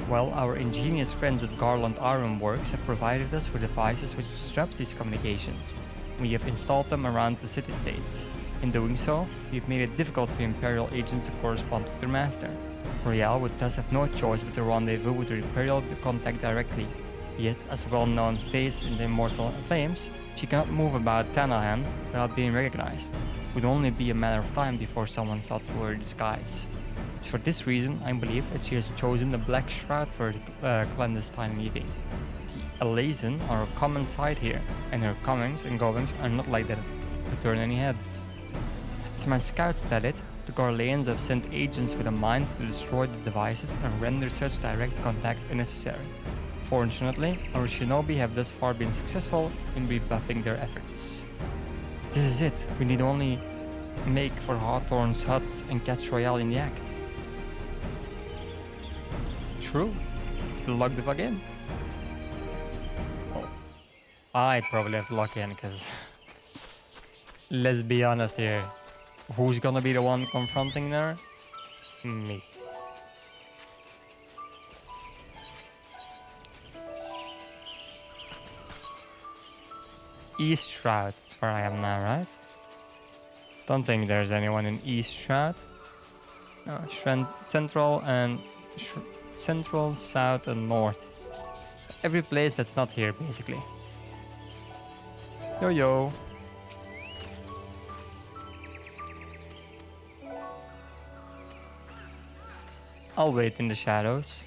Well, our ingenious friends at Garland Iron Works have provided us with devices which disrupt these communications. We have installed them around the city-states. In doing so, we've made it difficult for Imperial agents to correspond with their master. Royale would thus have no choice but to rendezvous with the Imperial contact directly. Yet, as a well-known face in the Immortal Flames, she cannot move about Tanahan without being recognized. It would only be a matter of time before someone saw through her disguise. It's for this reason, I believe, that she has chosen the Black Shroud for the clandestine meeting. The Alazen are a common sight here, and her comings and goings are not like that to turn any heads. As my scouts tell it, the Garleans have sent agents with a mind to destroy the devices and render such direct contact unnecessary. Fortunately, our shinobi have thus far been successful in rebuffing their efforts. This is it. We need only make for Hawthorne's hut and catch Royale in the act. True. To log the fuck in. Oh. I probably have to log in because let's be honest here. Who's gonna be the one confronting her? Me. East Shroud is where I am now, right? Don't think there's anyone in East Shroud. No, Central and Central, South and North. Every place that's not here, basically. Yo. I'll wait in the shadows.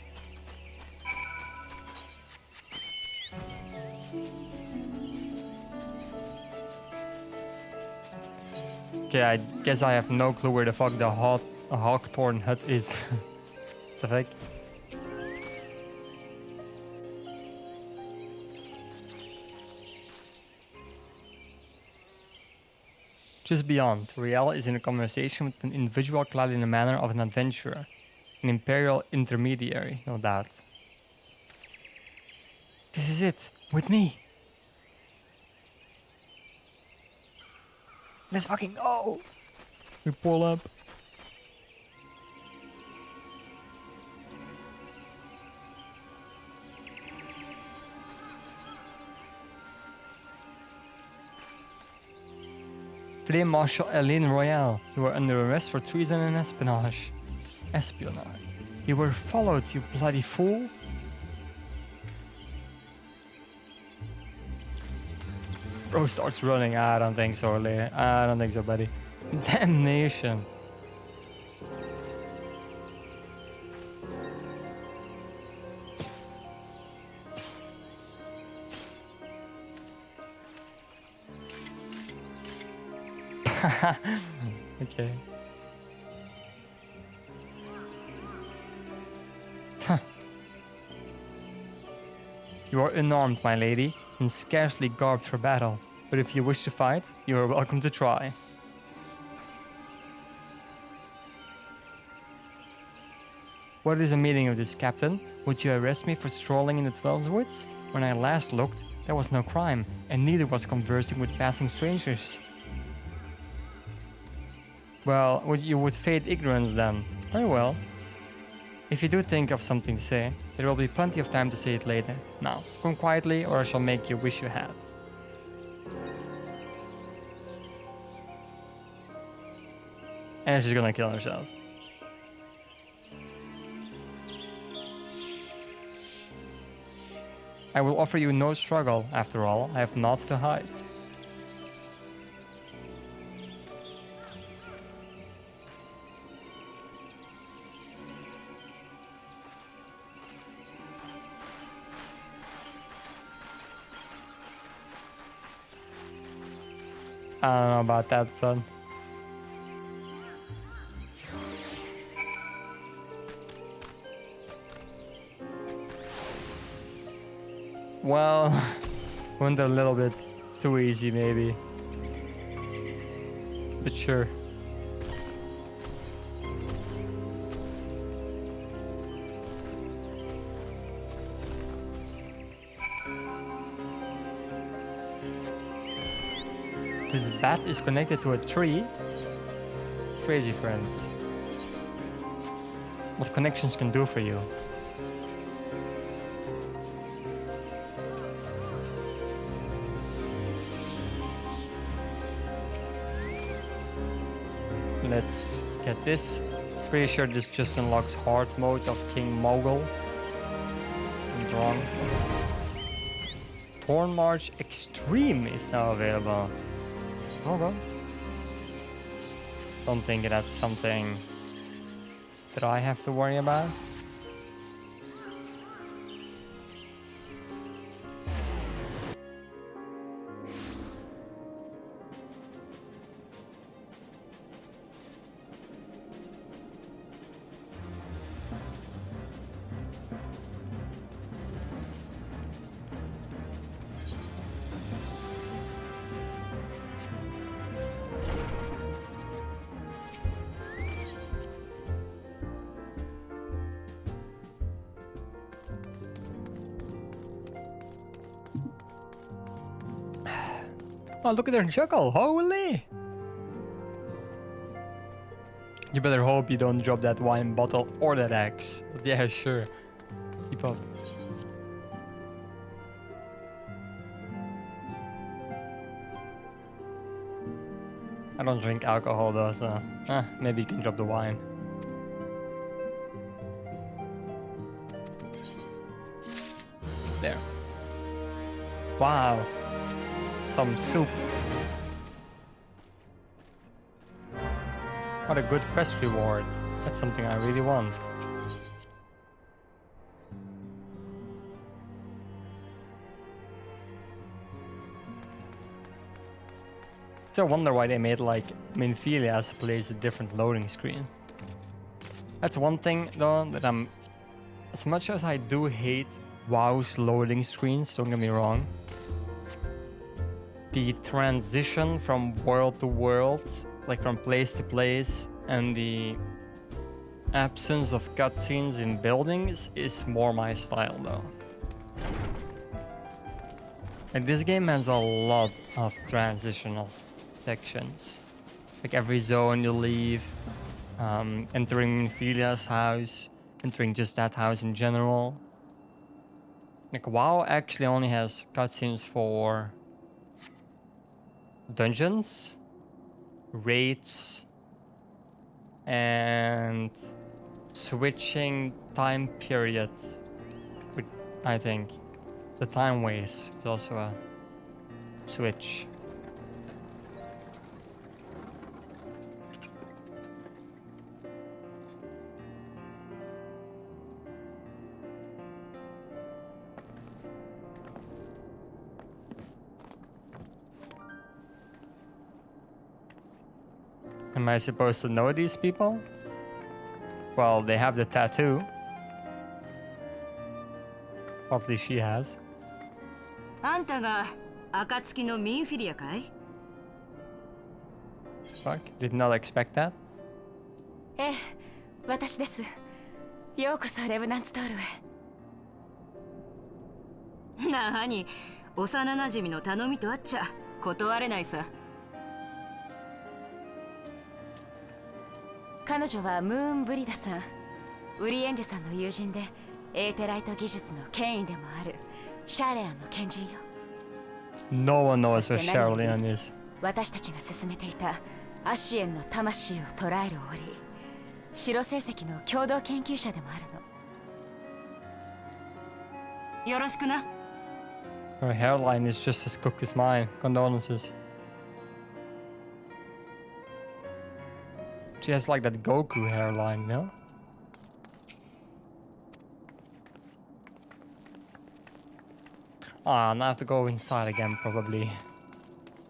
Okay, I guess I have no clue where the fuck the Hawthorne Hut is. The fuck? Just beyond, Royale is in a conversation with an individual clad in the manner of an adventurer. An Imperial intermediary, no doubt. This is it, with me. Let's fucking go! We pull up. Field Marshal Eileen Royale, you were under arrest for treason and espionage. You were followed, you bloody fool. Bro starts running. I don't think so, Lee. I don't think so, buddy. Damnation. Okay. You are unarmed, my lady, and scarcely garbed for battle. But if you wish to fight, you are welcome to try. What is the meaning of this, Captain? Would you arrest me for strolling in the Twelves Woods? When I last looked, there was no crime, and neither was conversing with passing strangers. Well, you would feign ignorance then. Very well. If you do think of something to say, there will be plenty of time to say it later. Now, come quietly or I shall make you wish you had. And she's gonna kill herself. I will offer you no struggle, after all, I have naught to hide. I don't know about that, son. Well, went a little bit too easy, maybe. But sure. This bat is connected to a tree. Crazy, friends. What connections can do for you. Let's get this. Pretty sure this just unlocks hard mode of King Mogul. I'm wrong. Torn March Extreme is now available. Okay. Don't think that's something that I have to worry about. Oh, look at their juggle, holy! You better hope you don't drop that wine bottle or that axe. But yeah, sure. Keep up. I don't drink alcohol though, so maybe you can drop the wine. There. Wow. Some soup. What a good quest reward. That's something I really want. So I wonder why they made like Minphilia's plays a different loading screen. That's one thing though that I'm, as much as I do hate WoW's loading screens, don't get me wrong. The transition from world to world, like from place to place, and the absence of cutscenes in buildings is more my style though. Like this game has a lot of transitional sections. Like every zone you leave, entering Minphilia's house, entering just that house in general. Like WoW actually only has cutscenes for dungeons, rates and switching time period. I think the time ways is also a switch. Am I supposed to know these people? Well, they have the tattoo. Hopefully she has. あんたが暁のミンフィリアかい？ Fuck, did not expect that. ええ、私です。ようこそレブナンツトールへ。なに、幼なじみの頼みとあっちゃ断れないさ。彼女はムーンブリダさん、ウリエンジェさんの友人でエーテライト技術の権威でもあるシャーレアンの賢人よ。No one knows what Charlene is. 私たちが進めていたアシエンの魂を捉える折、白成績の共同研究者でもあるの。よろしくな。Her hairline is just as cooked as mine. Condolences. She has like that Goku hairline, no? Ah, now I have to go inside again, probably.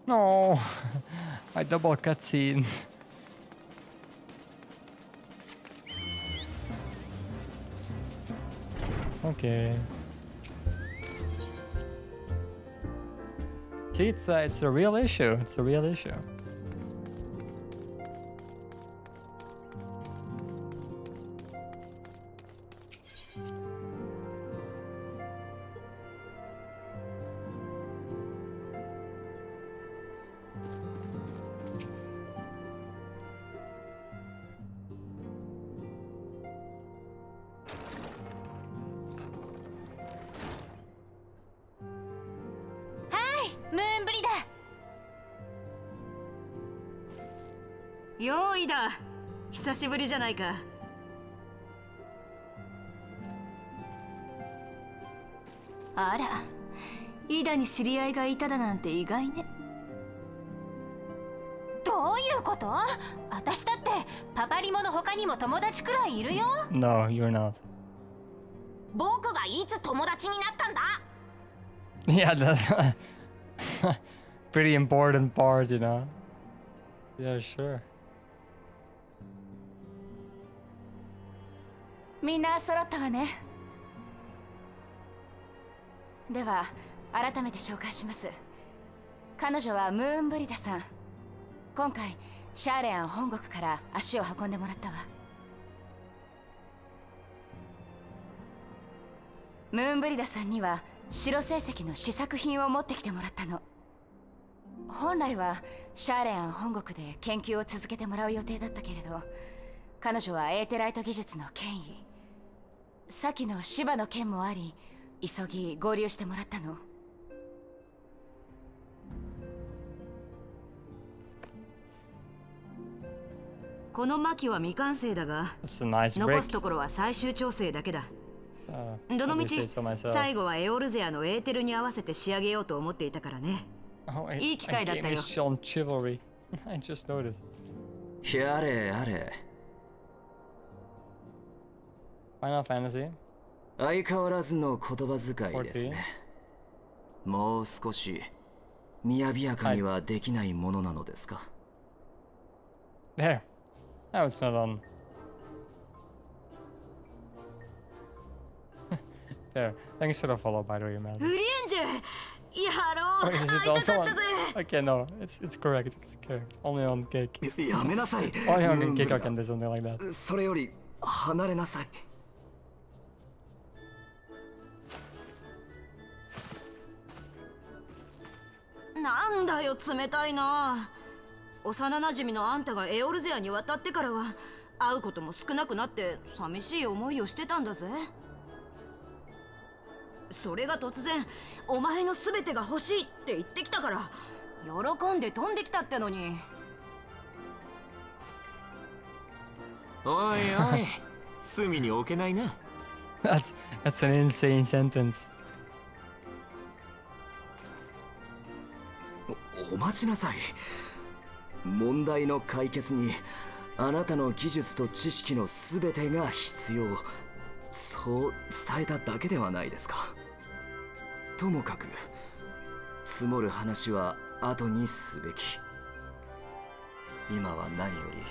No, my double cutscene. Okay. See, it's a real issue. It's a real issue. Moonbreeder! よーいだ。久しぶりじゃないか。あら、イダに知り合いがいただなんて意外ね。どういうこと？私だってパパリモの他にも友達くらいいるよ。No, you're not. 僕がいつ友達になったんだ？ Yeah, that's pretty important part, you know. Yeah, sure. みんな揃ったわね。では改めて紹介します。彼女はムーンブリダさん。今回シャーレアン本国から足を運んでもらったわ。ムーンブリダさんには白成績の試作品を持ってきてもらったの。本来はシャーレアン本国で研究を続けてもらう予定だったけれど、彼女はエーテライト技術の権威、先の芝の件もあり、急ぎ合流してもらったの。この巻は未完成だが、 That's a nice 残 break. すところは最終調整だけだ。どの Let み me ち say so myself. 最後はエオルゼアのエーテルに合わせて仕上げようと思っていたからね。Oh, いい機会だったよ。 game is on chivalry. I just noticed. やれやれ。 Final Fantasy. 相変わらずの言葉遣いですね。もう少し雅やかにはできないものなのですか。There. Now it's not on. There. Thanks for the follow, by the way, man. フリエンジェ、やろう。 Wait, is it 会い also たかっ on? たぜ。 Okay, no, it's correct. It's correct. Only on cake. やめなさい。 Only on cake I can do something like that. それより離れなさい。なんだよ冷たいな。幼なじみのあんたがエオルゼアに渡ってからは会うことも少なくなって寂しい思いをしてたんだぜ。それが突然お前の全てが欲しいって言ってきたから喜んで飛んできたってのに。おいおい、隅に置けないな。That's an insane sentence. お待ちなさい。問題の解決にあなたの技術と知識のすべてが必要、そう伝えただけではないですか。ともかく積もる話は後にすべき。今は何より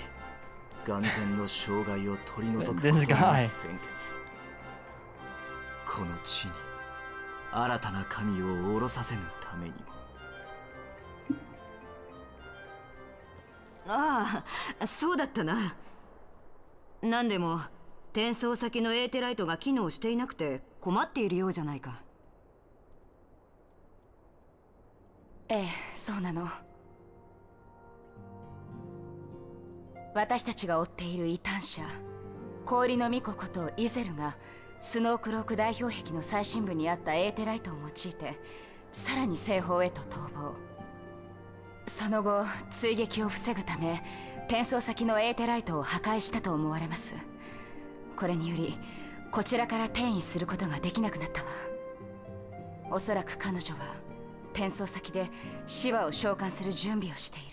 眼前の障害を取り除くことが先決。この地に新たな神を下ろさせぬためにも。ああ、そうだったな。何でも転送先のエーテライトが機能していなくて困っているようじゃないか。ええ、そうなの。私たちが追っている異端者氷の巫女ことイゼルがスノークローク代表壁の最深部にあったエーテライトを用いてさらに西方へと逃亡。その後追撃を防ぐため転送先のエーテライトを破壊したと思われます。これによりこちらから転移することができなくなったわ。おそらく彼女は転送先でシワを召喚する準備をしている。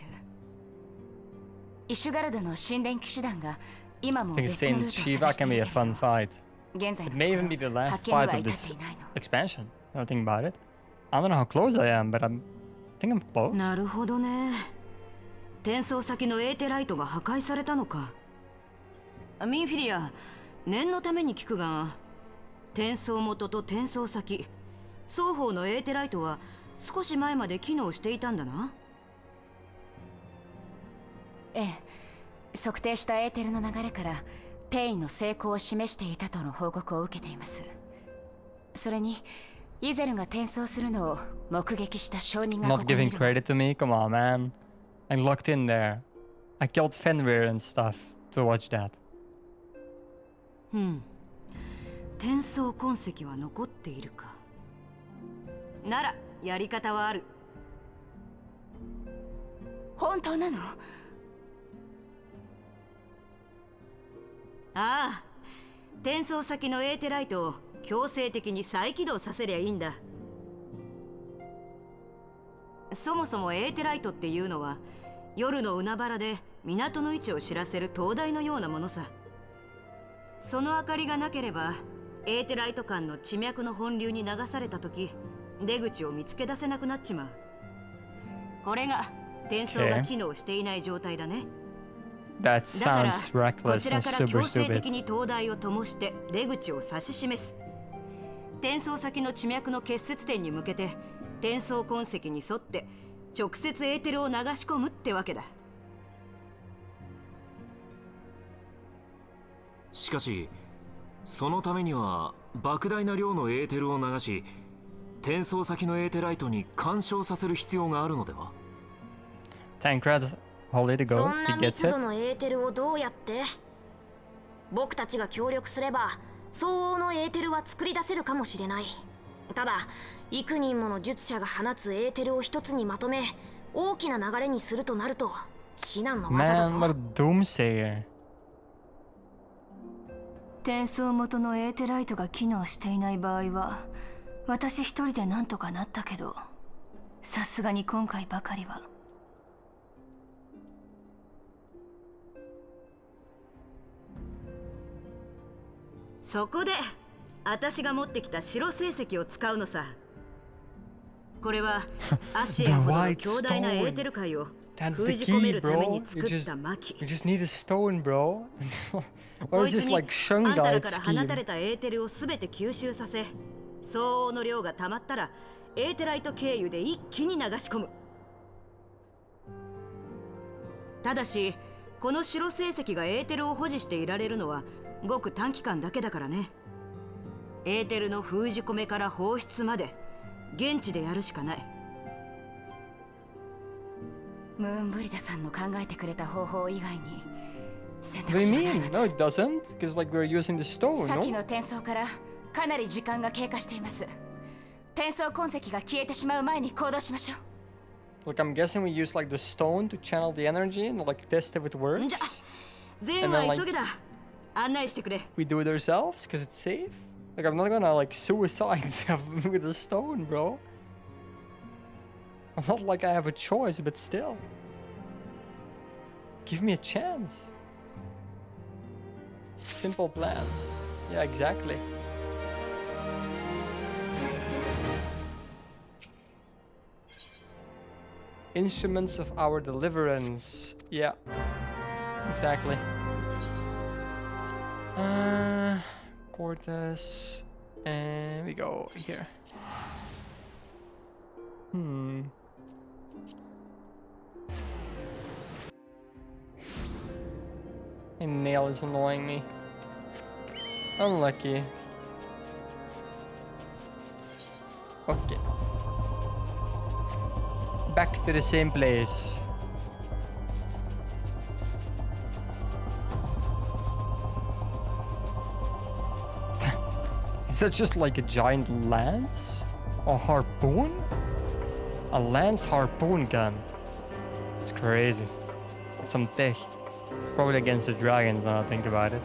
イシュガルドの神殿騎士団が今も別のルートを探しているけれど、現在 It may even be the last fight of this expansion. I don't think about it. I don't know how close I am, but I think I'm close. なるほどね。転送先のエーテライトが破壊されたのか。ミンフィリア、念のために聞くが、転送元と転送先双方のエーテライトは少し前まで機能していたんだな。ええ、測定したエーテルの流れから転移の成功を示していたとの報告を受けています。それにイゼルが転送するのを目撃した証人がこ Not こに giving いる。 credit to me? Come on, man. I locked in there. I killed Fenrir and stuff to watch that. 転送痕跡は残っているか。ならやり方はある。本当なの？ああ、転送先のエーテライトを強制的に再起動させりゃいいんだ。そもそもエーテライトっていうのは夜の海原で港の位置を知らせる灯台のようなものさ。その明かりがなければエーテライト間の地脈の本流に流された時出口を見つけ出せなくなっちまう。これが転送が機能していない状態だね。That だから sounds こ reckless ちら and から super 強制 stupid. 的に灯台を灯して出口を指し示す。転送先の地脈の結節点に向けて転送痕跡に沿って直接エーテルを流し込むってわけだ。しかしそのためには莫大な量のエーテルを流し転送先のエーテライトに干渉させる必要があるのでは。 Tancred, hold it to そ go. ん He な gets 密度 it. のエーテルをどうやって？僕たちが協力すれば相応のエーテルは作り出せるかもしれない。ただ幾人もの術者が放つエーテルを一つにまとめ大きな流れにするとなると至難の技だ Man, what ぞ。 a doomsayer. 転送元のエーテライトが機能していない場合は私一人で何とかなったけど、さすがに今回ばかりは。そこで私が持ってきた白成績を使うのさ。これはアシエンほどの強大なエーテル界を That's 封 the じ込め key, るため bro. に You 作った巻。 just need a stone, bro. こ Or い is つ this に like あんたら Shungite から放たれ scheme? たエーテルをすべて吸収させ、相応の量がたまったらエーテライト経由で一気に流し込む。ただしこの白成績がエーテルを保持していられるのはごく短期間だけだからね。エーテルの封じ込めから放出まで現地でやるしかない。ムーンブリダさんの考えてくれた方法以外に選 What 択 do 肢 you はない mean? No, it doesn't. Because like we're using the stone, さっき no? の転送からかなり時間が経過しています。転送痕跡が消えてしまう前に行動しましょう。 Like I'm guessing we use like the stone to channel the energy and like test if it じゃ works. 全 And は then like 急げだ。案内してくれ。 We do it ourselves because it's safe? Like, I'm not gonna, like, suicide with a stone, bro. Not like I have a choice, but still. Give me a chance. Simple plan. Yeah, exactly. Instruments of our deliverance. Yeah. Exactly. Cortes. And we go here. A nail is annoying me. Unlucky. Okay. Back to the same place. Is that just like a giant lance? A harpoon? A lance harpoon gun. It's crazy. It's some tech. Probably against the dragons now I think about it.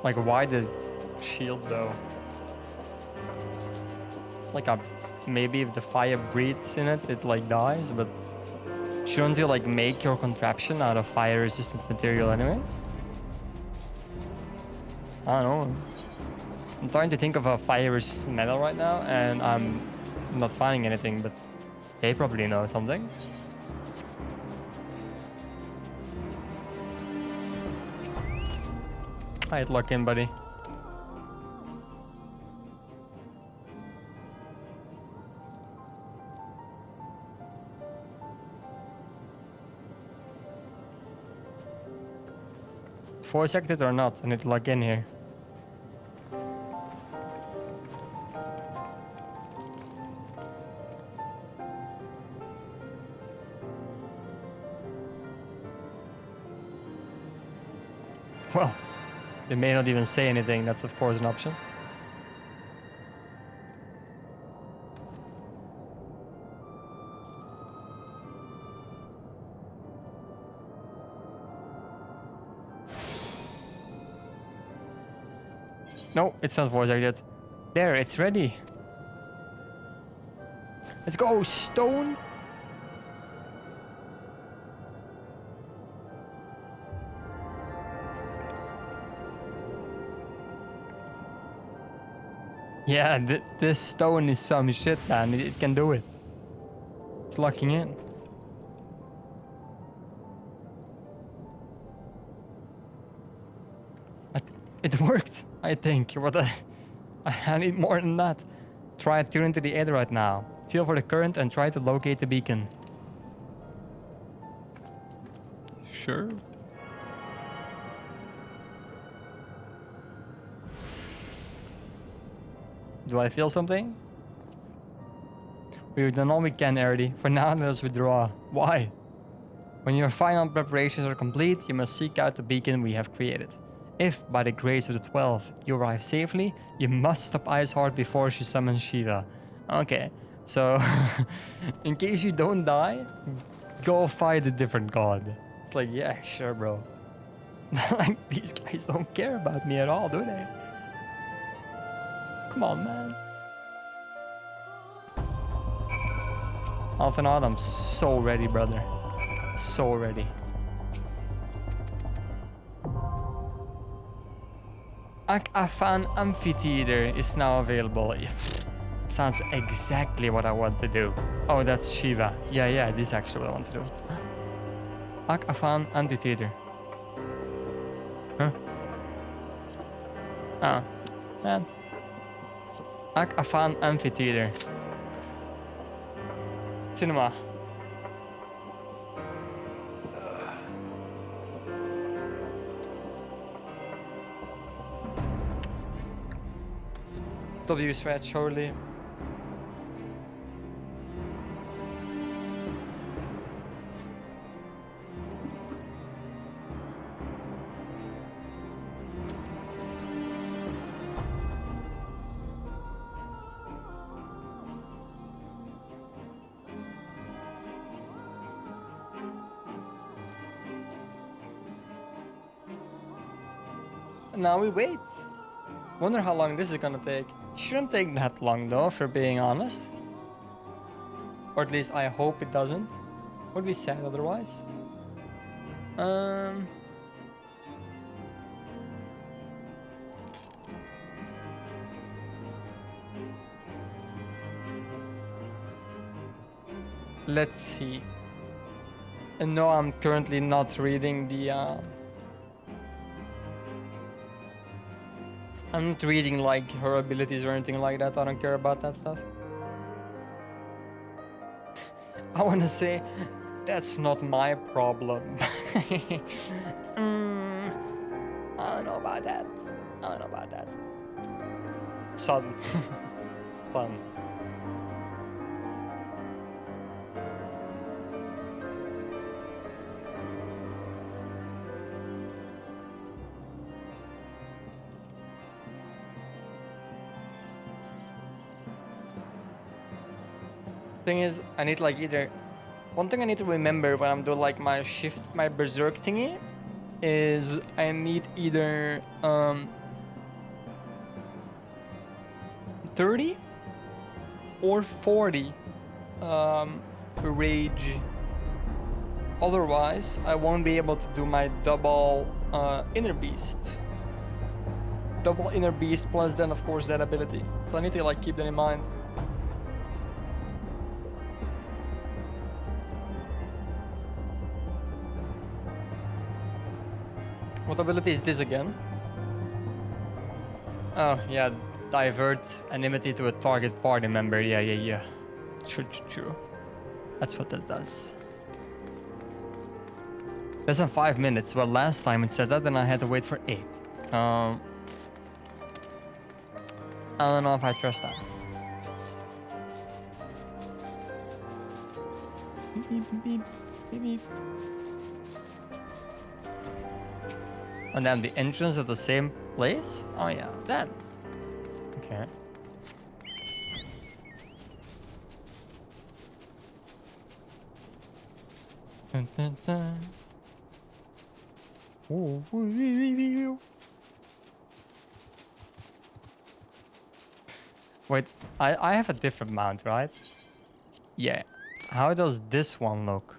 Like, why the shield though? Like, maybe if the fire breathes in it, it like dies, but shouldn't you like make your contraption out of fire resistant material anyway? I don't know. I'm trying to think of a fire resistant metal right now and I'm not finding anything, but they probably know something. Alright, lock in, buddy. It's voice acted or not? I need to log in here. Well, they may not even say anything. That's of course an option. No, it's not voice acted. There, it's ready. Let's go, stone. Yeah, this stone is some shit, man. It can do it. It's locking in. It worked, I think. What I need more than that. Try to tune into the air right now. Feel for the current and try to locate the beacon. Sure. Do I feel something? We've done all we can, Erdy. For now, let us withdraw. Why? When your final preparations are complete, you must seek out the beacon we have created. If, by the grace of the 12, you arrive safely, you must stop Iceheart before she summons Shiva. Okay, so in case you don't die, go fight a different god. It's like, yeah, sure, bro. Like, these guys don't care about me at all, do they? Come on, man. Alphanod, I'm so ready, brother. So ready. Ak-Afan Amphitheater is now available. Sounds exactly what I want to do. Oh, that's Shiva. Yeah, this is actually what I want to do. Ak-Afan Amphitheater. Huh? Ah, man. Ak-Afan Amphitheater. Cinema. W stretch surely. Now we wait. Wonder how long this is gonna take. Shouldn't take that long though, for being honest. Or at least I hope it doesn't. Would be sad otherwise. Let's see. And no, I'm currently not reading the I'm not reading like her abilities or anything like that. I don't care about that stuff. I want to say that's not my problem. I don't know about that. I don't know about that. Son. Son. Thing is, I need like either one thing I need to remember when I'm doing like my shift, my berserk thingy, is I need either 30 or 40 rage. Otherwise, I won't be able to do my double inner beast. Double inner beast plus then of course that ability. So I need to like keep that in mind. What ability is this again? Oh, yeah. Divert enmity to a target party member. Yeah. True. That's what that does. Less than 5 minutes. Well, last time it said that, and I had to wait for 8. So... I don't know if I trust that. Beep. And then the entrance at the same place? Oh yeah, then. Okay. Dun. Ooh. Wait, I have a different mount, right? Yeah. How does this one look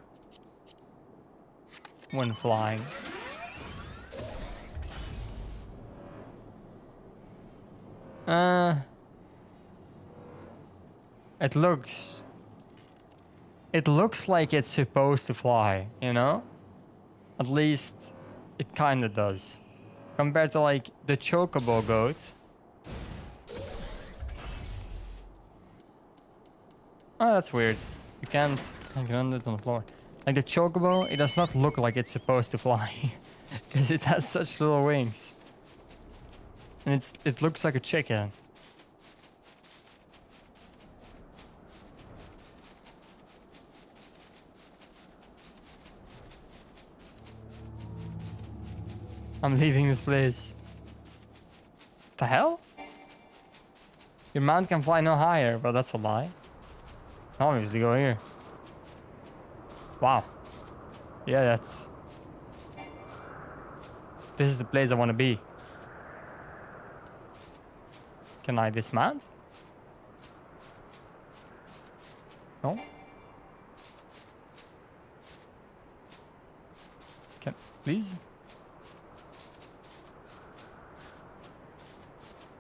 when flying? It looks like it's supposed to fly, you know? At least it kind of does. Compared to like the chocobo goat. Oh, that's weird. You can't do it on the floor. Like the chocobo, it does not look like it's supposed to fly. Because it has such little wings. And it looks like a chicken. I'm leaving this place. The hell? Your mount can fly no higher, but that's a lie. Obviously go here. Wow. Yeah, that's... This is the place I want to be. Can I dismount? No? Can... Please?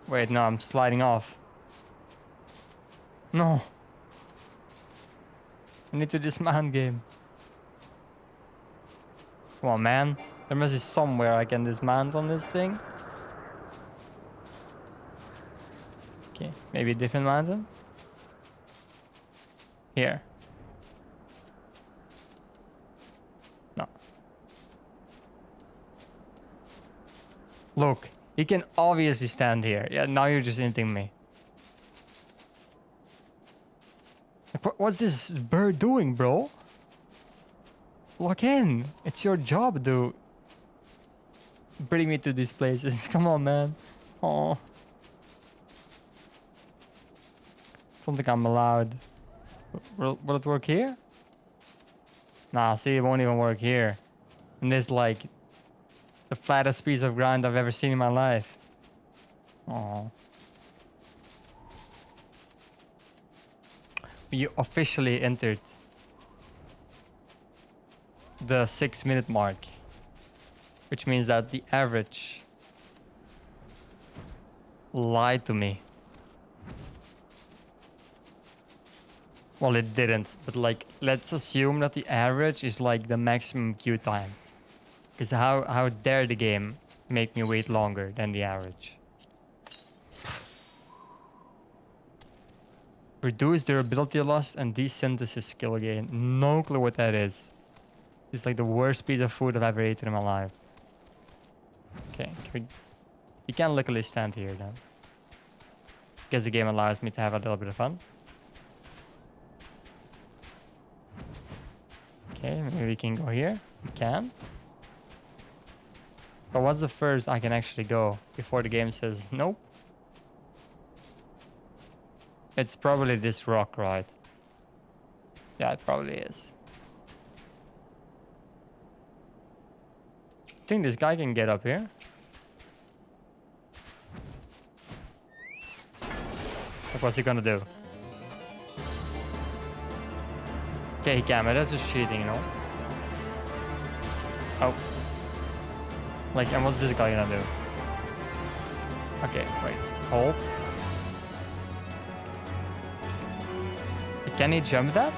Wait, no, I'm sliding off. No. I need to dismount game. Come on, man. There must be somewhere I can dismount on this thing. Okay, maybe a different mountain. Here. No. Look, he can obviously stand here. Yeah, now you're just hinting me. What's this bird doing, bro? Lock in. It's your job, dude. Bring me to these places. Come on, man. Oh. Don't think I'm allowed. Will it work here? Nah, see, it won't even work here. And this, like, The flattest piece of ground I've ever seen in my life. Oh. We officially entered the 6-minute mark, which means that the average lied to me. Well, it didn't, but like, let's assume that the average is like the maximum queue time. Because how dare the game make me wait longer than the average? Reduce durability loss and desynthesis skill gain. No clue what that is. It's like the worst piece of food I've ever eaten in my life. Okay, you can luckily stand here then. Guess the game allows me to have a little bit of fun. Okay, maybe we can go here. We can. But what's the first I can actually go before the game says nope? It's probably this rock, right? Yeah, it probably is. I think this guy can get up here. Like, what's he gonna do? Okay, he can, but that's just cheating, you know? Oh. Like, and what's this guy gonna do? Okay, wait. Hold. Can he jump that?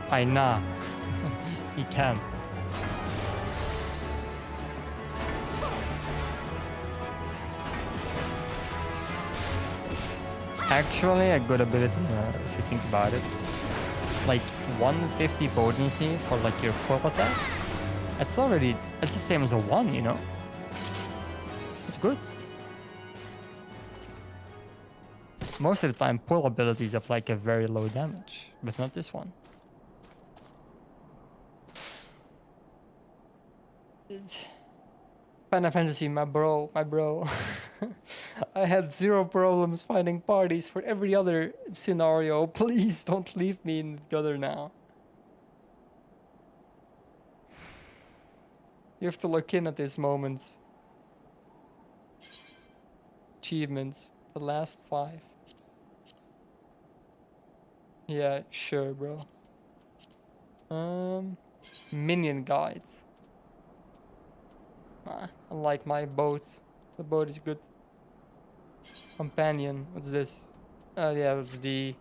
Nah. He can. Actually, a good ability if you think about it. Like 150 potency for like your core attack. It's the same as a 1, you know? It's good. Most of the time, pull abilities have like a very low damage, but not this one. Final Fantasy, my bro. I had 0 problems finding parties for every other scenario. Please don't leave me in the gutter now. You have to look in at this moment. Achievements, the last 5. Yeah, sure, bro. Minion guide. I like my boat. The boat is good. Companion. What's this? Yeah, that's the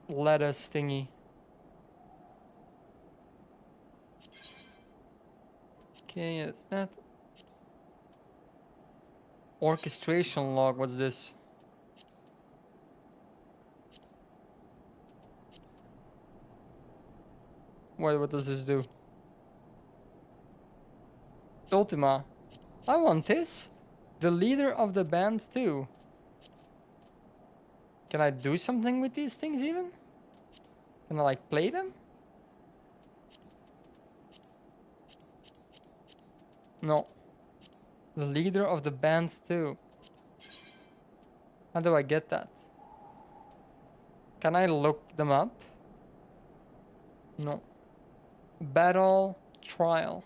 lettuce thingy. Okay, that's that. Orchestration log. What's this? Wait, what does this do? Ultima. I want this. The leader of the band too. Can I do something with these things even? Can I like play them? No. The leader of the band too. How do I get that? Can I look them up? No. Battle trial.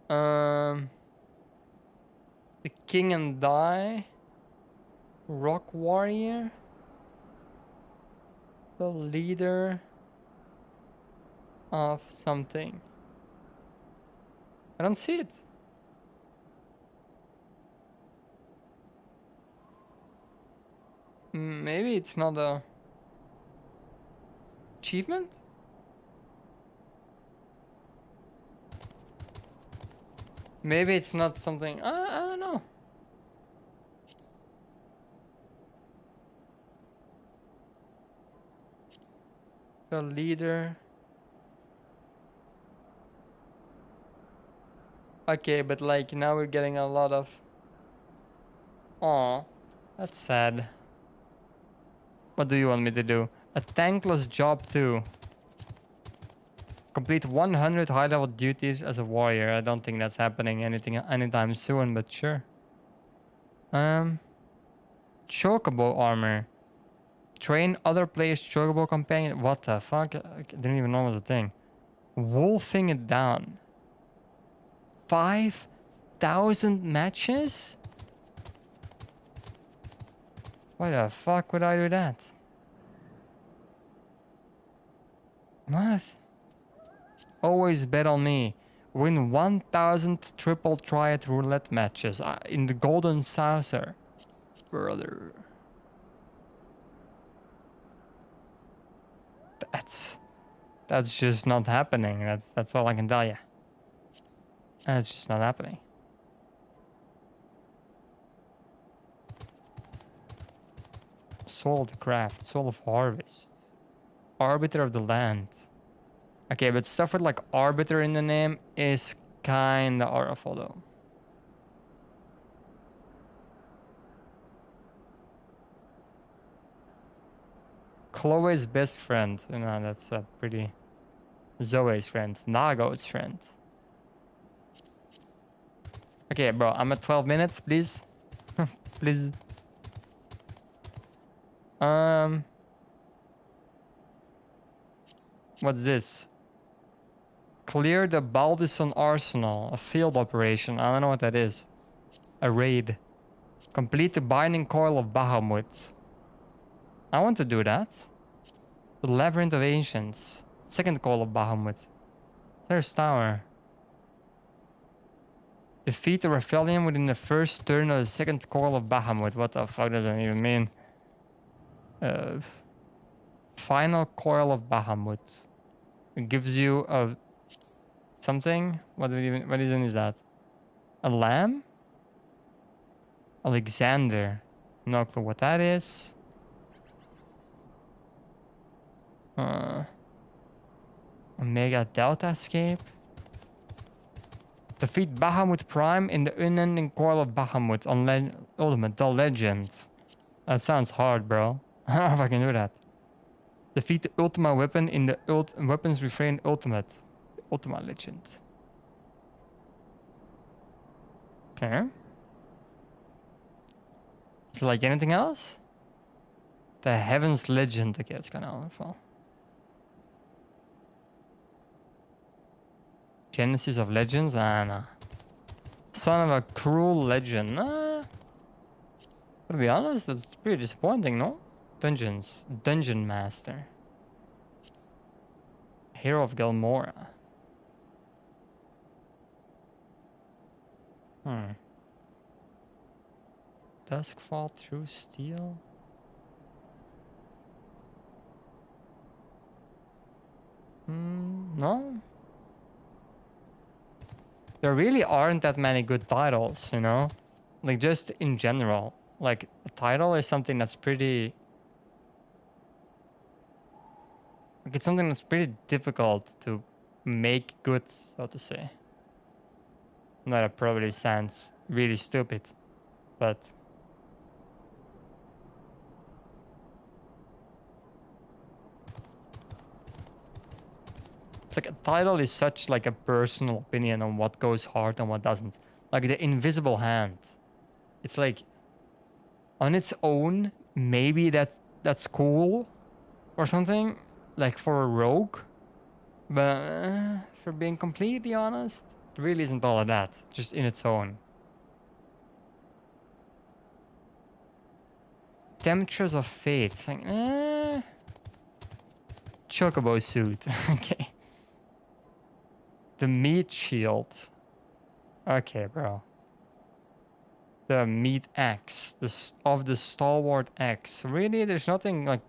The King and Die. Rock Warrior. The leader of something. I don't see it. Maybe it's not a achievement? Maybe it's not something. I don't know. The leader. Okay, but like now we're getting a lot of. Aw, that's sad. What do you want me to do? A thankless job too. Complete 100 high-level duties as a warrior. I don't think that's happening anytime soon, but sure. Chocobo armor. Train other players' chocobo companion. What the fuck? I didn't even know it was a thing. Wolfing it down. 5,000 matches? Why the fuck would I do that? What? Always bet on me. Win 1,000 triple triad roulette matches in the golden saucer. Brother. That's just not happening. That's all I can tell you. That's just not happening. Soul of the craft, soul of harvest, arbiter of the land. Okay, but stuff with like arbiter in the name is kinda awful though. Chloe's best friend. You know, that's a pretty... Zoe's friend. Nago's friend. Okay, bro, I'm at 12 minutes, please. Please. What's this? Clear the Baldison Arsenal. A field operation. I don't know what that is. A raid. Complete the binding coil of Bahamut. I want to do that. The Labyrinth of Ancients. Second coil of Bahamut. There's tower. Defeat the Raphelium within the first turn of the second coil of Bahamut. What the fuck does that even mean? Final coil of Bahamut. It gives you a... something? What even is that? A lamb? Alexander. No clue what that is. Omega Delta Escape. Defeat Bahamut Prime in the unending coil of Bahamut on Ultimate, the Legend. That sounds hard, bro. I don't know if I can do that. Defeat the Ultima weapon in the Weapons Refrain Ultimate. The Ultima Legend. Okay. Is there like anything else? The Heavens Legend. Okay, that's kind of awful. Genesis of Legends? Ah, nah. Son of a Cruel Legend. To be honest, that's pretty disappointing, no? Dungeons. Dungeon Master. Hero of Gelmora. Duskfall True Steel? No? There really aren't that many good titles, you know? Like, just in general. Like, a title is something that's pretty... like, it's something that's pretty difficult to make good, so to say. That probably sounds really stupid, but... it's like a title is such like a personal opinion on what goes hard and what doesn't. Like the Invisible Hand. It's like on its own, maybe that's cool or something, like for a rogue. But for being completely honest, it really isn't all of that, just in its own. Temptress of Fate. It's like, Chocobo suit. Okay. The Meat Shield. Okay, bro. The Meat Axe. Of the Stalwart Axe. Really? There's nothing like...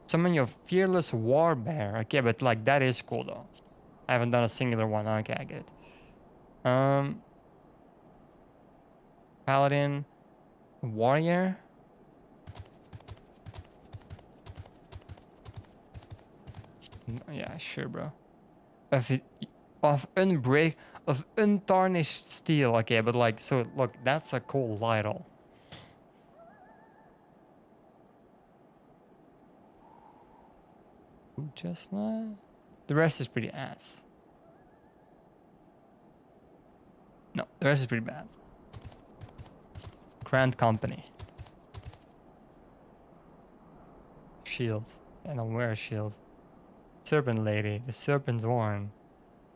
Summon your Fearless Warbear. Okay, but like that is cool though. I haven't done a singular one. Okay, I get it. Paladin. Warrior. Yeah, sure, bro. Of untarnished steel. Okay, but like, so look, that's a cool title. Just not. The rest is pretty ass. No, the rest is pretty bad. Grand Company. shield. I don't wear a shield. Serpent lady, the serpent's horn,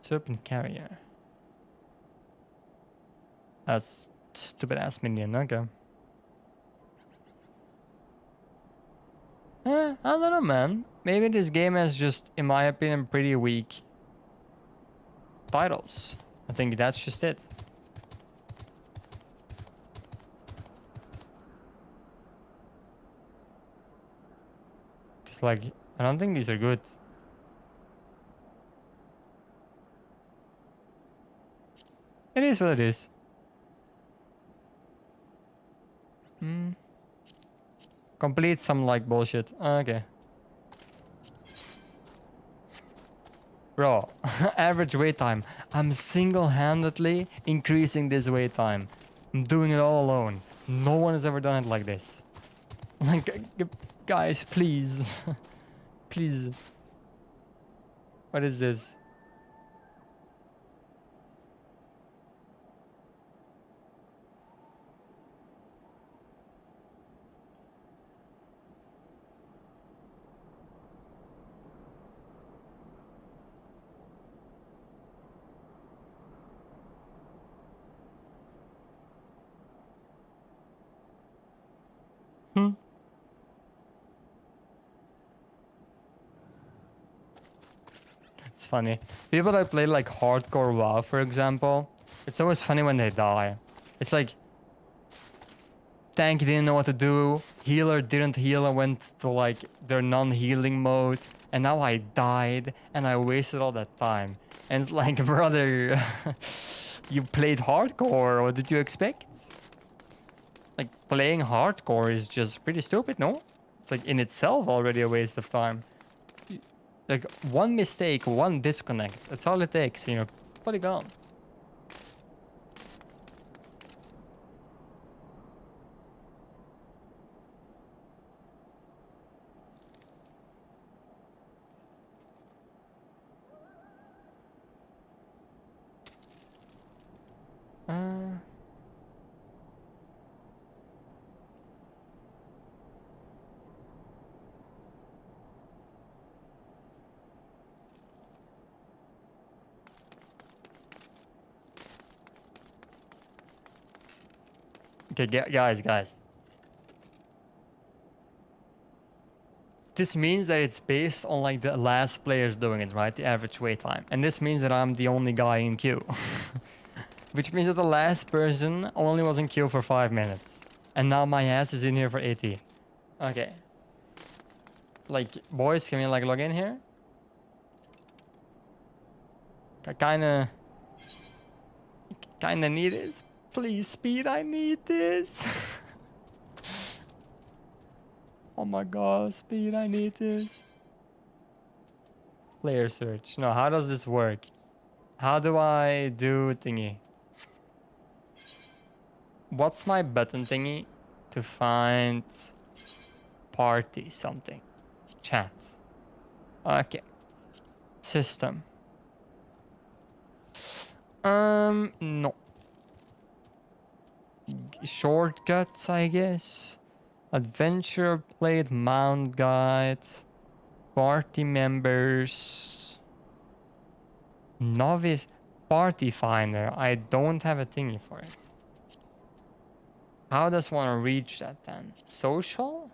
serpent carrier. That's stupid ass minion. Okay. I don't know, man. Maybe this game has just, in my opinion, pretty weak titles. I think that's just it. Just like, I don't think these are good. It is what it is. Complete some like bullshit. Okay. Bro, average wait time. I'm single-handedly increasing this wait time. I'm doing it all alone. No one has ever done it like this. Like, guys, please. Please. What is this? It's funny. People that play like hardcore WoW, for example, it's always funny when they die. It's like, tank didn't know what to do, healer didn't heal and went to like their non-healing mode, and now I died and I wasted all that time. And it's like, brother, you played hardcore, what did you expect? Like, playing hardcore is just pretty stupid, no? It's like in itself already a waste of time. Like, one mistake, one disconnect, that's all it takes, you know, fully gone. Okay, guys. This means that it's based on like the last players doing it, right? The average wait time. And this means that I'm the only guy in queue. Which means that the last person only was in queue for 5 minutes. And now my ass is in here for 80. Okay. Like, boys, can we like log in here? I kinda need it. Please, speed, I need this. Oh my god, speed, I need this. Player search. No, how does this work? How do I do thingy? What's my button thingy to find party something? Chat. Okay. System. No. Shortcuts, I guess. Adventure plate, mount guide, party members, novice, party finder. I don't have a thingy for it. How does one reach that then? Social?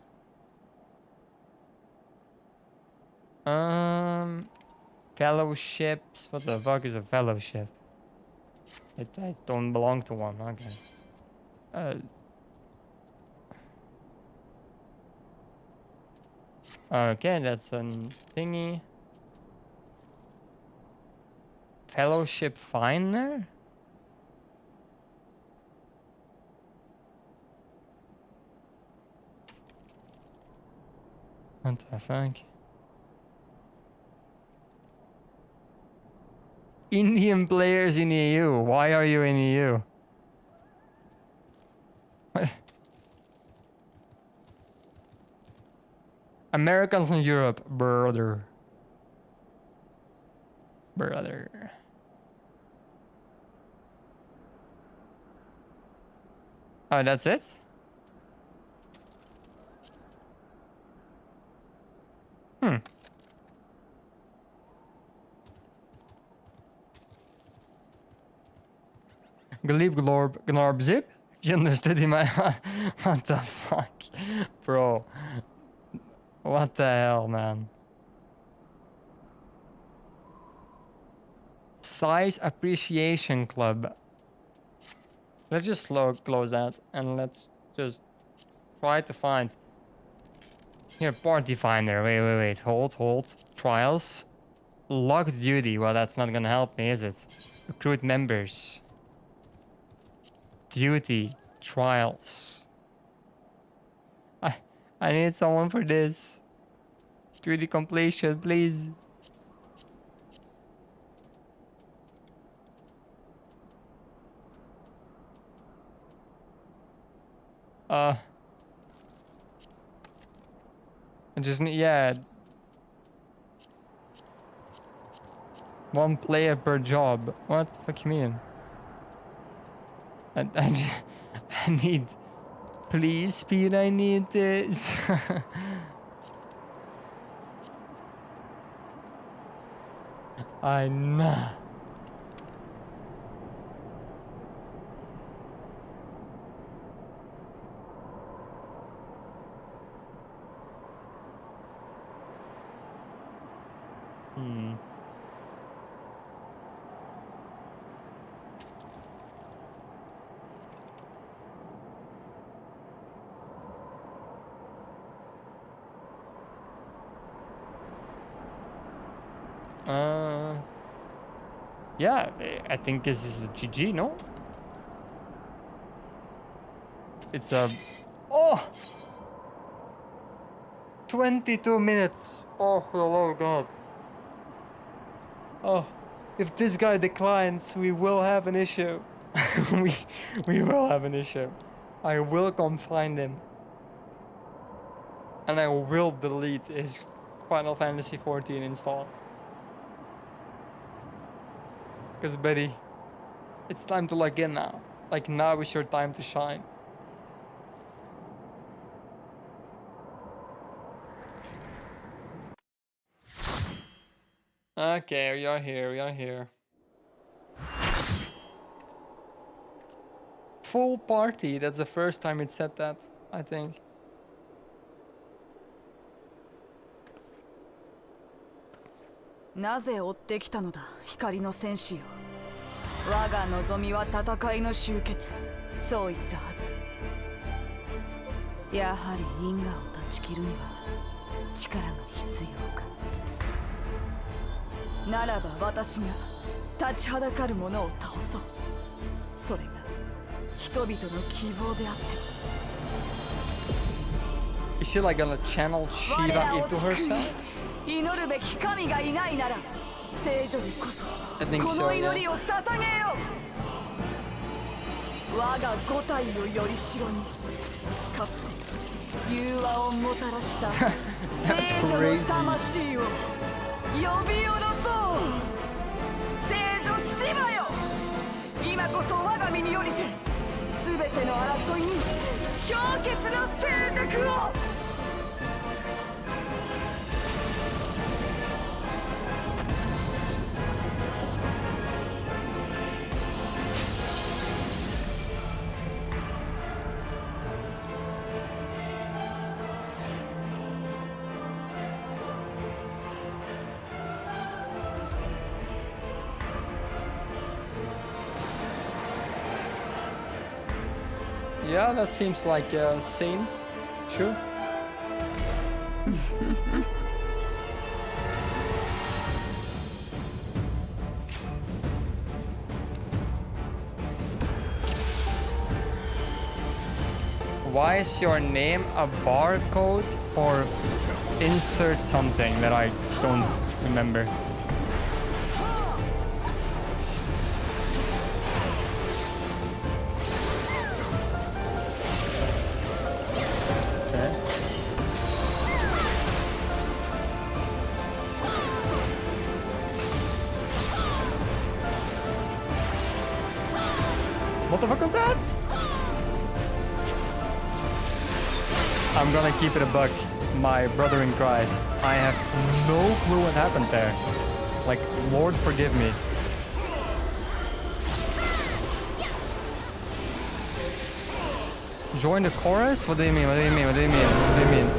Fellowships. What the fuck is a fellowship? I don't belong to one. Okay. Okay, that's a thingy. Fellowship finder? What the fuck? Indian players in EU. Why are you in EU? Americans in Europe, brother. Brother. Oh, that's it? Glib glorb gnorb zip? You understood him? What the fuck? Bro. What the hell, man? Size Appreciation Club. Let's just close that and let's just try to find. Here, party finder. Wait. Hold. Trials. Locked duty. Well, that's not gonna help me, is it? Recruit members. Duty. Trials. I need someone for this. Duty completion, please. I just need, yeah. One player per job. What the fuck you mean? I need, please, Speed, I need this. I know. Yeah, I think this is a GG, no? It's a... Oh! 22 minutes! Oh, hello, God. Oh, if this guy declines, we will have an issue. we will have an issue. I will come find him. And I will delete his Final Fantasy 14 install. Because, buddy, it's time to log in now. Like, now is your time to shine. Okay, we are here. Full party, that's the first time it said that, I think.なぜ追ってきたのだ、光の戦士よ。我が望みは戦いの終結。そう言ったはず。やはり因果を断ち切るには力が必要か。ならば私が立ちはだかる者を倒そう。それが人々の希望であって。Is she like gonna channel Shiva into herself? 祈るべき神がいないなら聖女にこそこの祈りを捧げよう。我が五体をよりしろにかつて融和をもたらした聖女の魂を呼び寄ろそう。聖女シバよ、今こそ我が身によりて全ての争いに氷結の静寂を。Yeah, that seems like a saint. Sure. Why is your name a barcode for insert something that I don't remember? What the fuck was that? I'm gonna keep it a buck. My brother in Christ. I have no clue what happened there. Like, Lord forgive me. Join the chorus? What do you mean? What do you mean? What do you mean? What do you mean?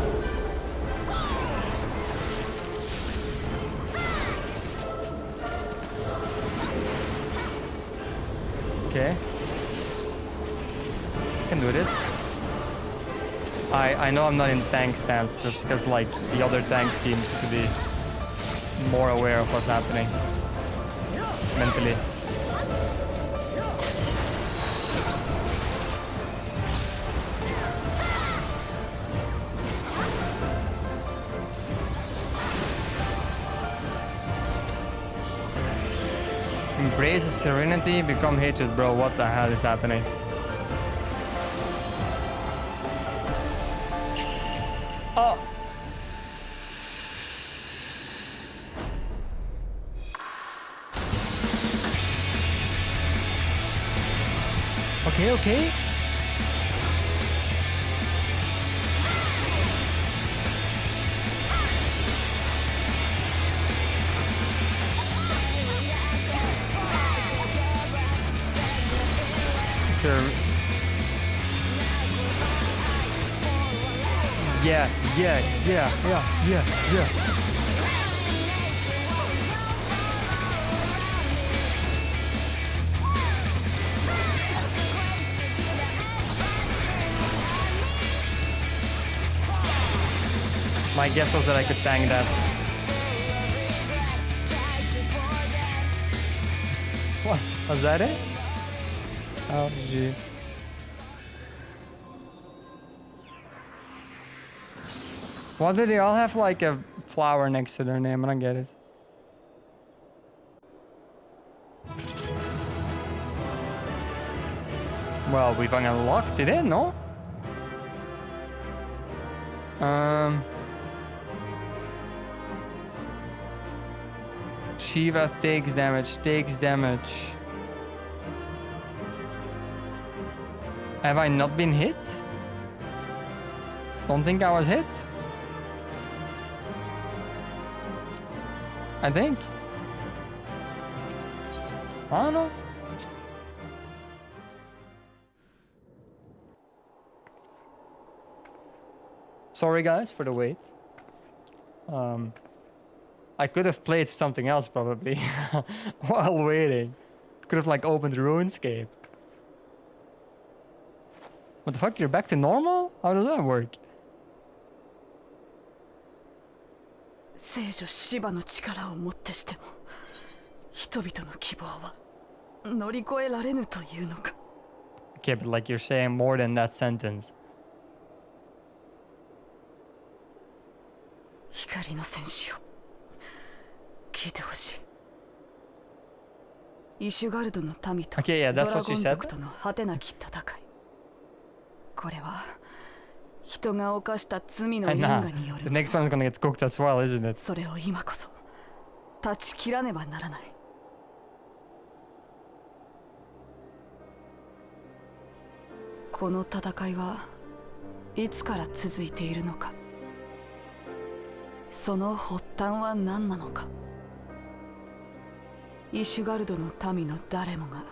Okay. I can do this. I know I'm not in tank stance. That's because like the other tank seems to be more aware of what's happening mentally. Embrace serenity, become hatred, bro. What the hell is happening? Oh. Okay, okay. Sure. Yeah. My guess was that I could tank that. What? Was that it? Oh, gee. Why do they all have like a flower next to their name? I don't get it. Well, we've unlocked it in, no? Shiva takes damage. Have I not been hit? Don't think I was hit. I think. I don't know. Sorry guys for the wait. I could have played something else probably while waiting. Could have like opened RuneScape. What the fuck? You're back to normal? How does that work? 聖女シバの力をもってしても人々の希望は乗り越えられぬというのか Okay, but like you're saying more than that sentence. 光の戦士よ聞いてほしいイシュガルドの民と Okay, yeah, ド that's ラ what ゴ you ン said. 族との果てなき戦いこれは人が犯した罪の And 因 nah, 果によ the る next one's gonna get cooked as well, isn't it? それを今こそ断ち切らねばならないこの戦いはいつから続いているのかその発端は何なのかイシュガルドの民の誰もが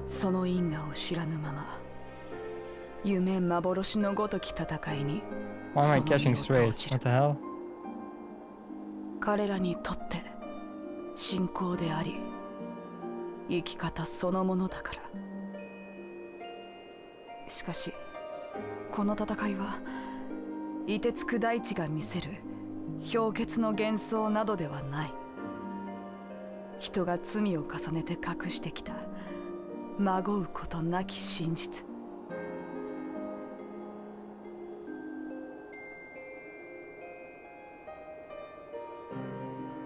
その因果を知らぬまま夢幻のごとき戦いに Why am I catching strays? What the hell? 彼らにとって信仰であり生き方そのものだからしかしこの戦いは凍てつく大地が見せる氷結の幻想などではない人が罪を重ねて隠してきたまごうことなき真実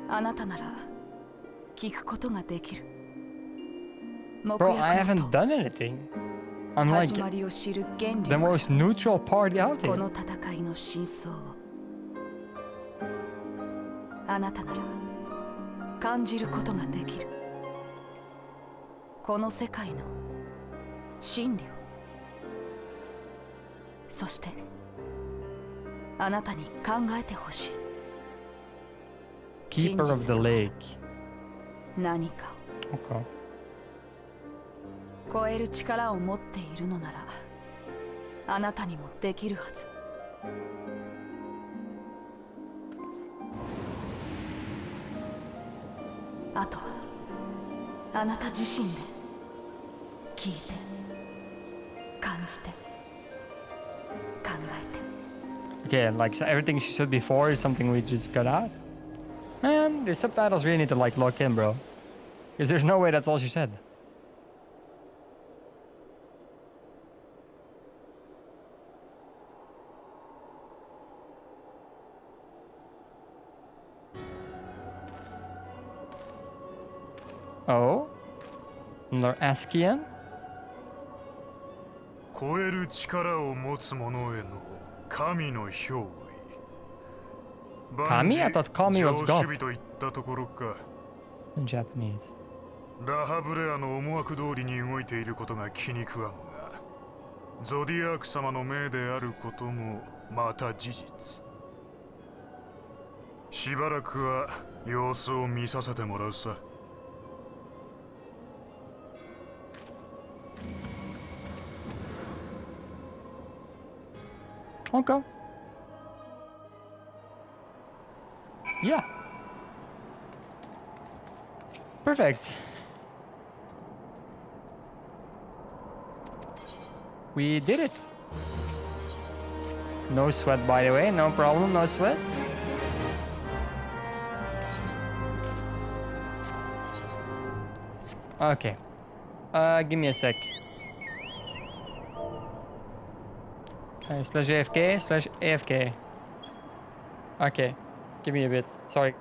あなたなら聞くことができる Bro, I haven't done anything. I'm like the most neutral party out こ here. の戦いの真相をあなたなら感じることができるこの世界の真理をそしてあなたに考えてほしい。 Keeper of the lake. 何か Okay. を超える力を持っているのならあなたにもできるはず。あとはあなた自身で聞いて感じて考えて。 Okay, like so everything she said before is something we just got out. Man, the subtitles really need to like lock in, bro. Because there's no way that's all she said. Oh? Another Askian? 超える力を持つ者への神の憑依。 Kami? I thought Kami was 上 God 守備といったところか。 in Japanese. ラハブレアの思惑通りに動いていることが気に食わんが、ゾディアーク様の命であることもまた事実。しばらくは様子を見させてもらうさ。 Okay. Yeah. Perfect. We did it. No sweat, by the way. No problem, no sweat. Okay. Give me a sec. Okay, slash AFK, slash AFK. Okay. Give me a bit. Sorry.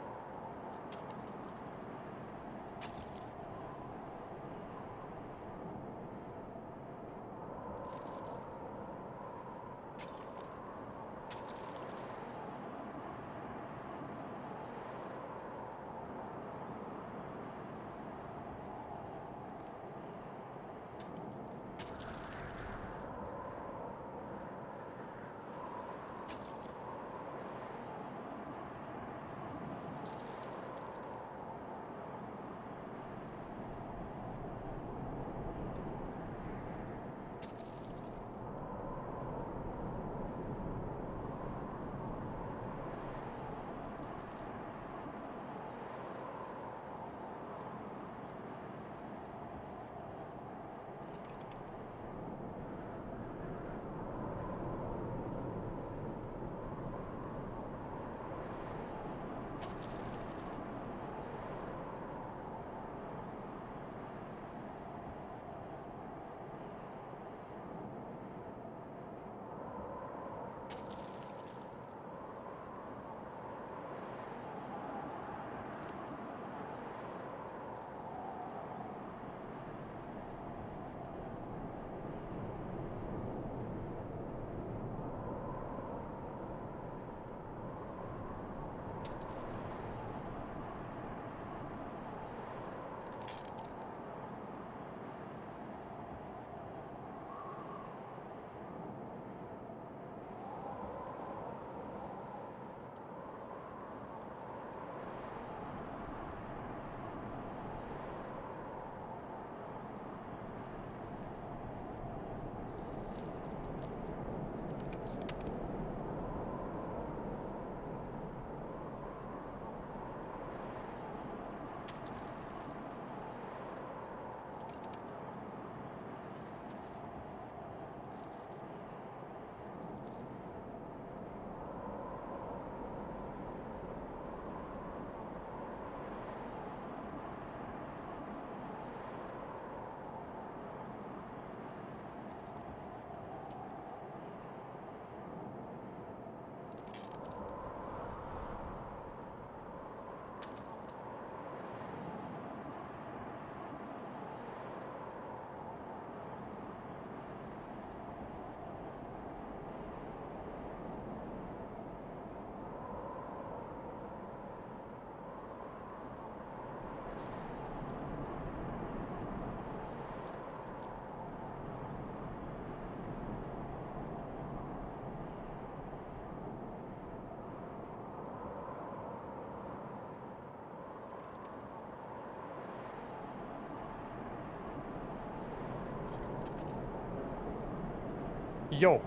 Yo,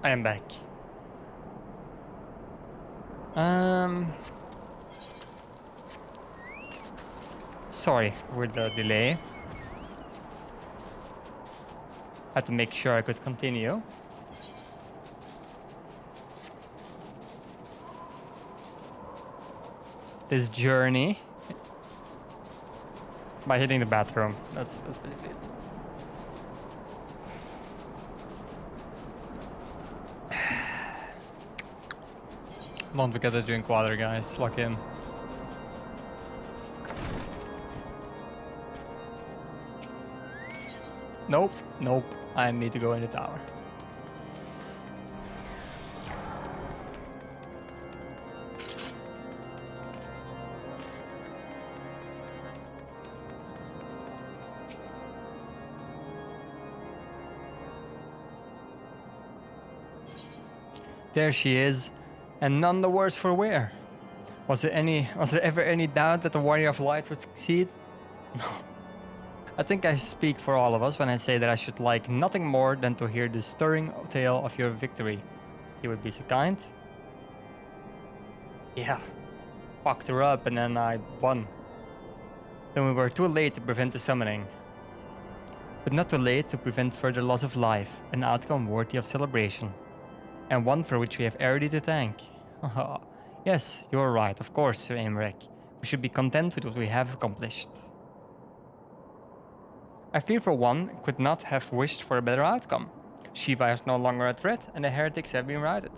I am back. Sorry for the delay. Had to make sure I could continue. This journey by hitting the bathroom. That's basically it. Don't forget to drink water, guys. Lock in. Nope, nope. I need to go in the tower. There she is, and none the worse for wear. Was there ever any doubt that the Warrior of Light would succeed? No. I think I speak for all of us when I say that I should like nothing more than to hear the stirring tale of your victory. He would be so kind. Yeah. Fucked her up and then I won. Then we were too late to prevent the summoning. But not too late to prevent further loss of life, an outcome worthy of celebration. And one for which we have Arity to thank. Yes, you are right, of course, Sir Aimeric. We should be content with what we have accomplished. I fear for one could not have wished for a better outcome. Shiva is no longer a threat, and the heretics have been routed.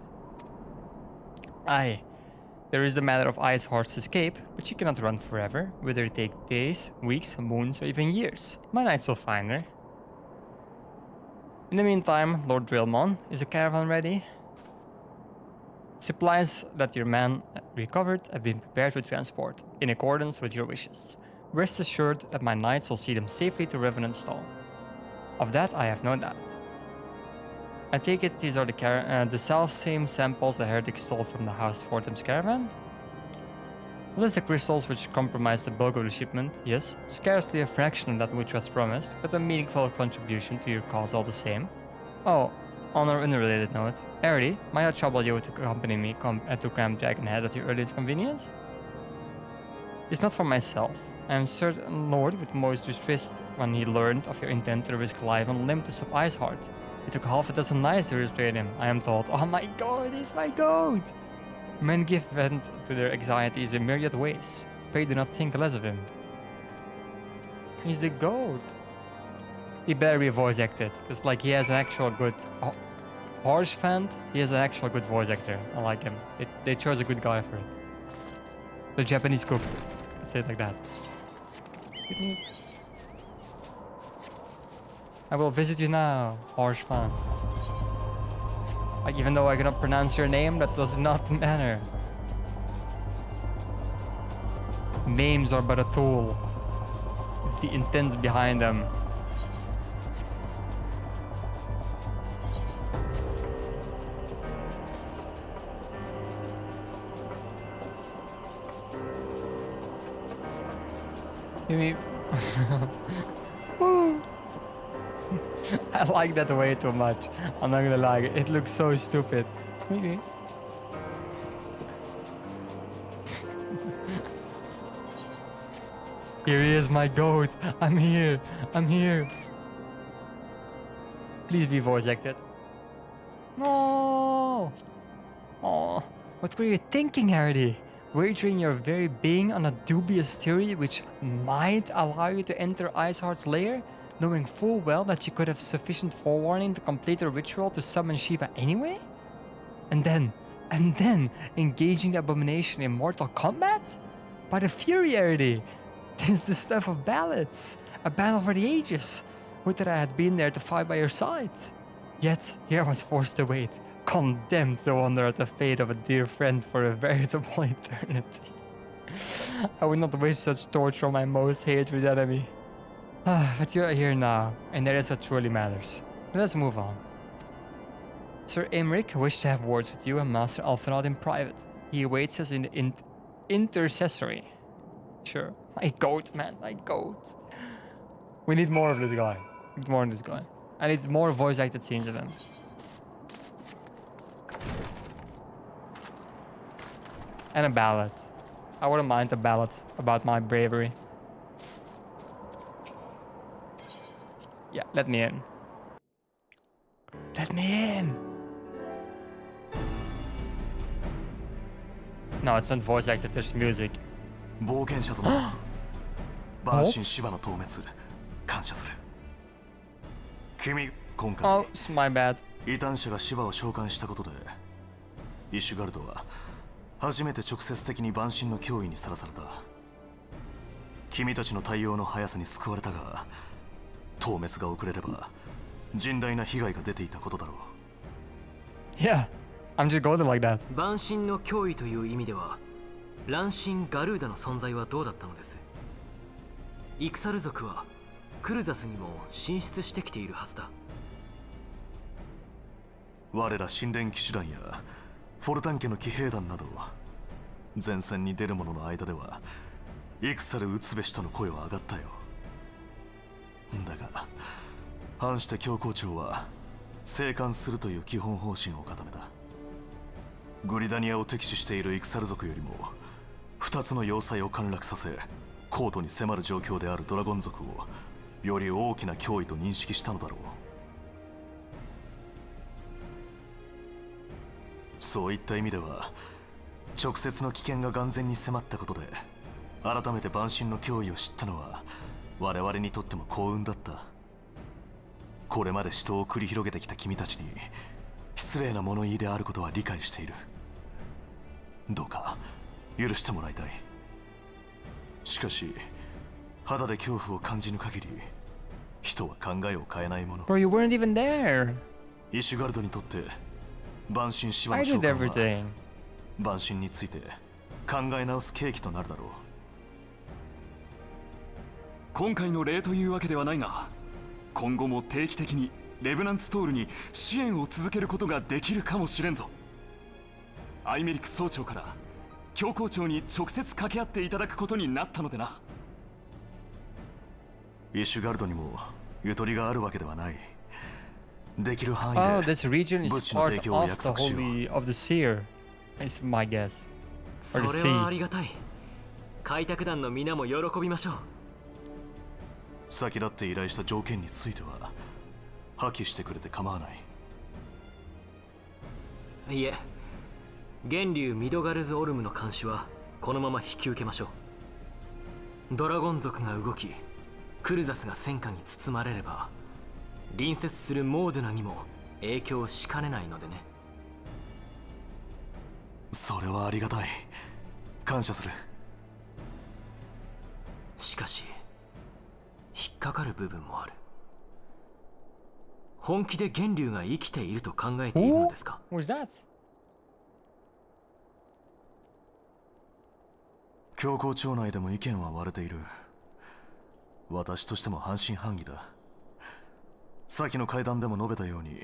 Aye, there is the matter of Iceheart's escape, but she cannot run forever, whether it take days, weeks, moons, or even years. My knights will find her. In the meantime, Lord Drillmon, is the caravan ready? Supplies that your man recovered have been prepared for transport, in accordance with your wishes. Rest assured that my knights will see them safely to Revenant Stall. Of that I have no doubt. I take it these are the self-same samples the heretics stole from the House Fortem's caravan? Well, it's the crystals which comprise the bulk of the shipment, yes. Scarcely a fraction of that which was promised, but a meaningful contribution to your cause all the same. Oh, on an unrelated note, Arity, might I trouble you to accompany me to Camp Dragonhead at your earliest convenience? It's not for myself. I am certain Lord would most distressed when he learned of your intent to risk life and limb to stop Iceheart. It took half a dozen knights to restrain him, I am told. Oh my god, he's my goat! Men give vent to their anxieties in myriad ways. Pray do not think less of him. He's the goat. He better be voice acted, because like he has an actual good... Harsh fan, he has an actual good voice actor. I like him. They chose a good guy for it. The Japanese cook. Let's say it like that. I will visit you now, harsh fan. Like, even though I cannot pronounce your name, that does not matter. Names are but a tool. It's the intent behind them. I like that way too much. I'm not gonna lie, it looks so stupid. Maybe. Here he is, my goat. I'm here. I'm here. Please be voice acted. No. Oh, what were you thinking, Arity? Wagering your very being on a dubious theory which might allow you to enter Iceheart's lair, knowing full well that you could have sufficient forewarning to complete the ritual to summon Shiva anyway? And then engaging the abomination in mortal combat? By the fury, Arity! This is the stuff of ballads, a battle for the ages. Would that I had been there to fight by your side. Yet here I was forced to wait, condemned to wonder at the fate of a dear friend for a veritable eternity. I would not wish such torture on my most hated enemy. But you are here now, and that is what truly matters. Let us move on. Sir Aimeric wished to have words with you and Master Alphinaud in private. He awaits us in the intercessory. Sure. My goat, man, my goat. We need more of this guy. We need more of this guy. I need more voice acted scenes of him. And a ballad. I wouldn't mind a ballad about my bravery. Yeah, let me in. Let me in! No, it's not voice acted, there's music. 冒険者との万神芝の透滅感謝する。君今回 Oh, it's my bad. 異端者が芝を召喚したことでイシュガルドは初めて直接的に万神の脅威にさらされた。君たちの対応の速さに救われたが、透滅が遅れれば甚大な被害が出ていたことだろう。 Yeah, I'm just golden like that. 万神の脅威という意味では乱神ガルーダの存在はどうだったのです。イクサル族はクルザスにも進出してきているはずだ。我ら神殿騎士団やフォルタン家の騎兵団など前線に出る者の間では戦る打つべしとの声は上がったよ。だが反して教皇庁は静観するという基本方針を固めた。グリダニアを敵視しているイクサル族よりも2つの要塞を陥落させコートに迫る状況であるドラゴン族をより大きな脅威と認識したのだろう。そういった意味では直接の危険が眼前に迫ったことで改めて万神の脅威を知ったのは我々にとっても幸運だった。これまで死闘を繰り広げてきた君たちに失礼な物言いであることは理解している。どうか許してもらいたい。しかし肌で恐怖を感じぬ限り人は考えを変えないもの。 Bro, you weren't even there. イシュガルドにとって万神芝 I の召 did 喚は everything. 万神について考え直す契機となるだろう。今回の例というわけではないが、今後も定期的にレブナンツトールに支援を続けることができるかもしれんぞ。アイメリク総長から教皇庁に直接掛け合っていただくことになったのでな。イシュガルドにもゆとりがあるわけではない。できる範 Oh, 囲で this region 物 is 資の part 提供を of 約 the 束しよう。 Holy of the Seer. It's my guess. それはありがたい。開拓団の皆も喜びましょう。先立って依頼した条件については破棄してくれて構わない。いえ、源流ミドガルズオルムの監視はこのまま引き受けましょう。ドラゴン族が動きクルザスが戦火に包まれれば隣接するモードゥナにも影響しかねないのでね。それはありがたい。感謝する。しかし引っかかる部分もある。本気で源流が生きていると考えているのですか？ Who's that? 教皇庁内でも意見は割れている。私としても半信半疑だ。先の会談でも述べたように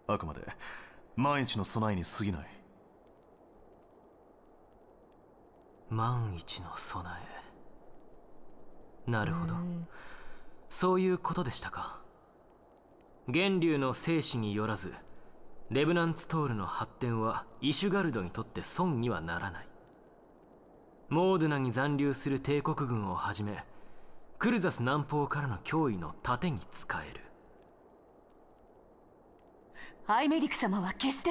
あくまで万一の備えに過ぎない。万一の備え。なるほど。そういうことでしたか。源流の生死によらずレブナンツトールの発展はイシュガルドにとって損にはならない。モードゥナに残留する帝国軍をはじめクルザス南方からの脅威の盾に使える。アイメリク様は決して。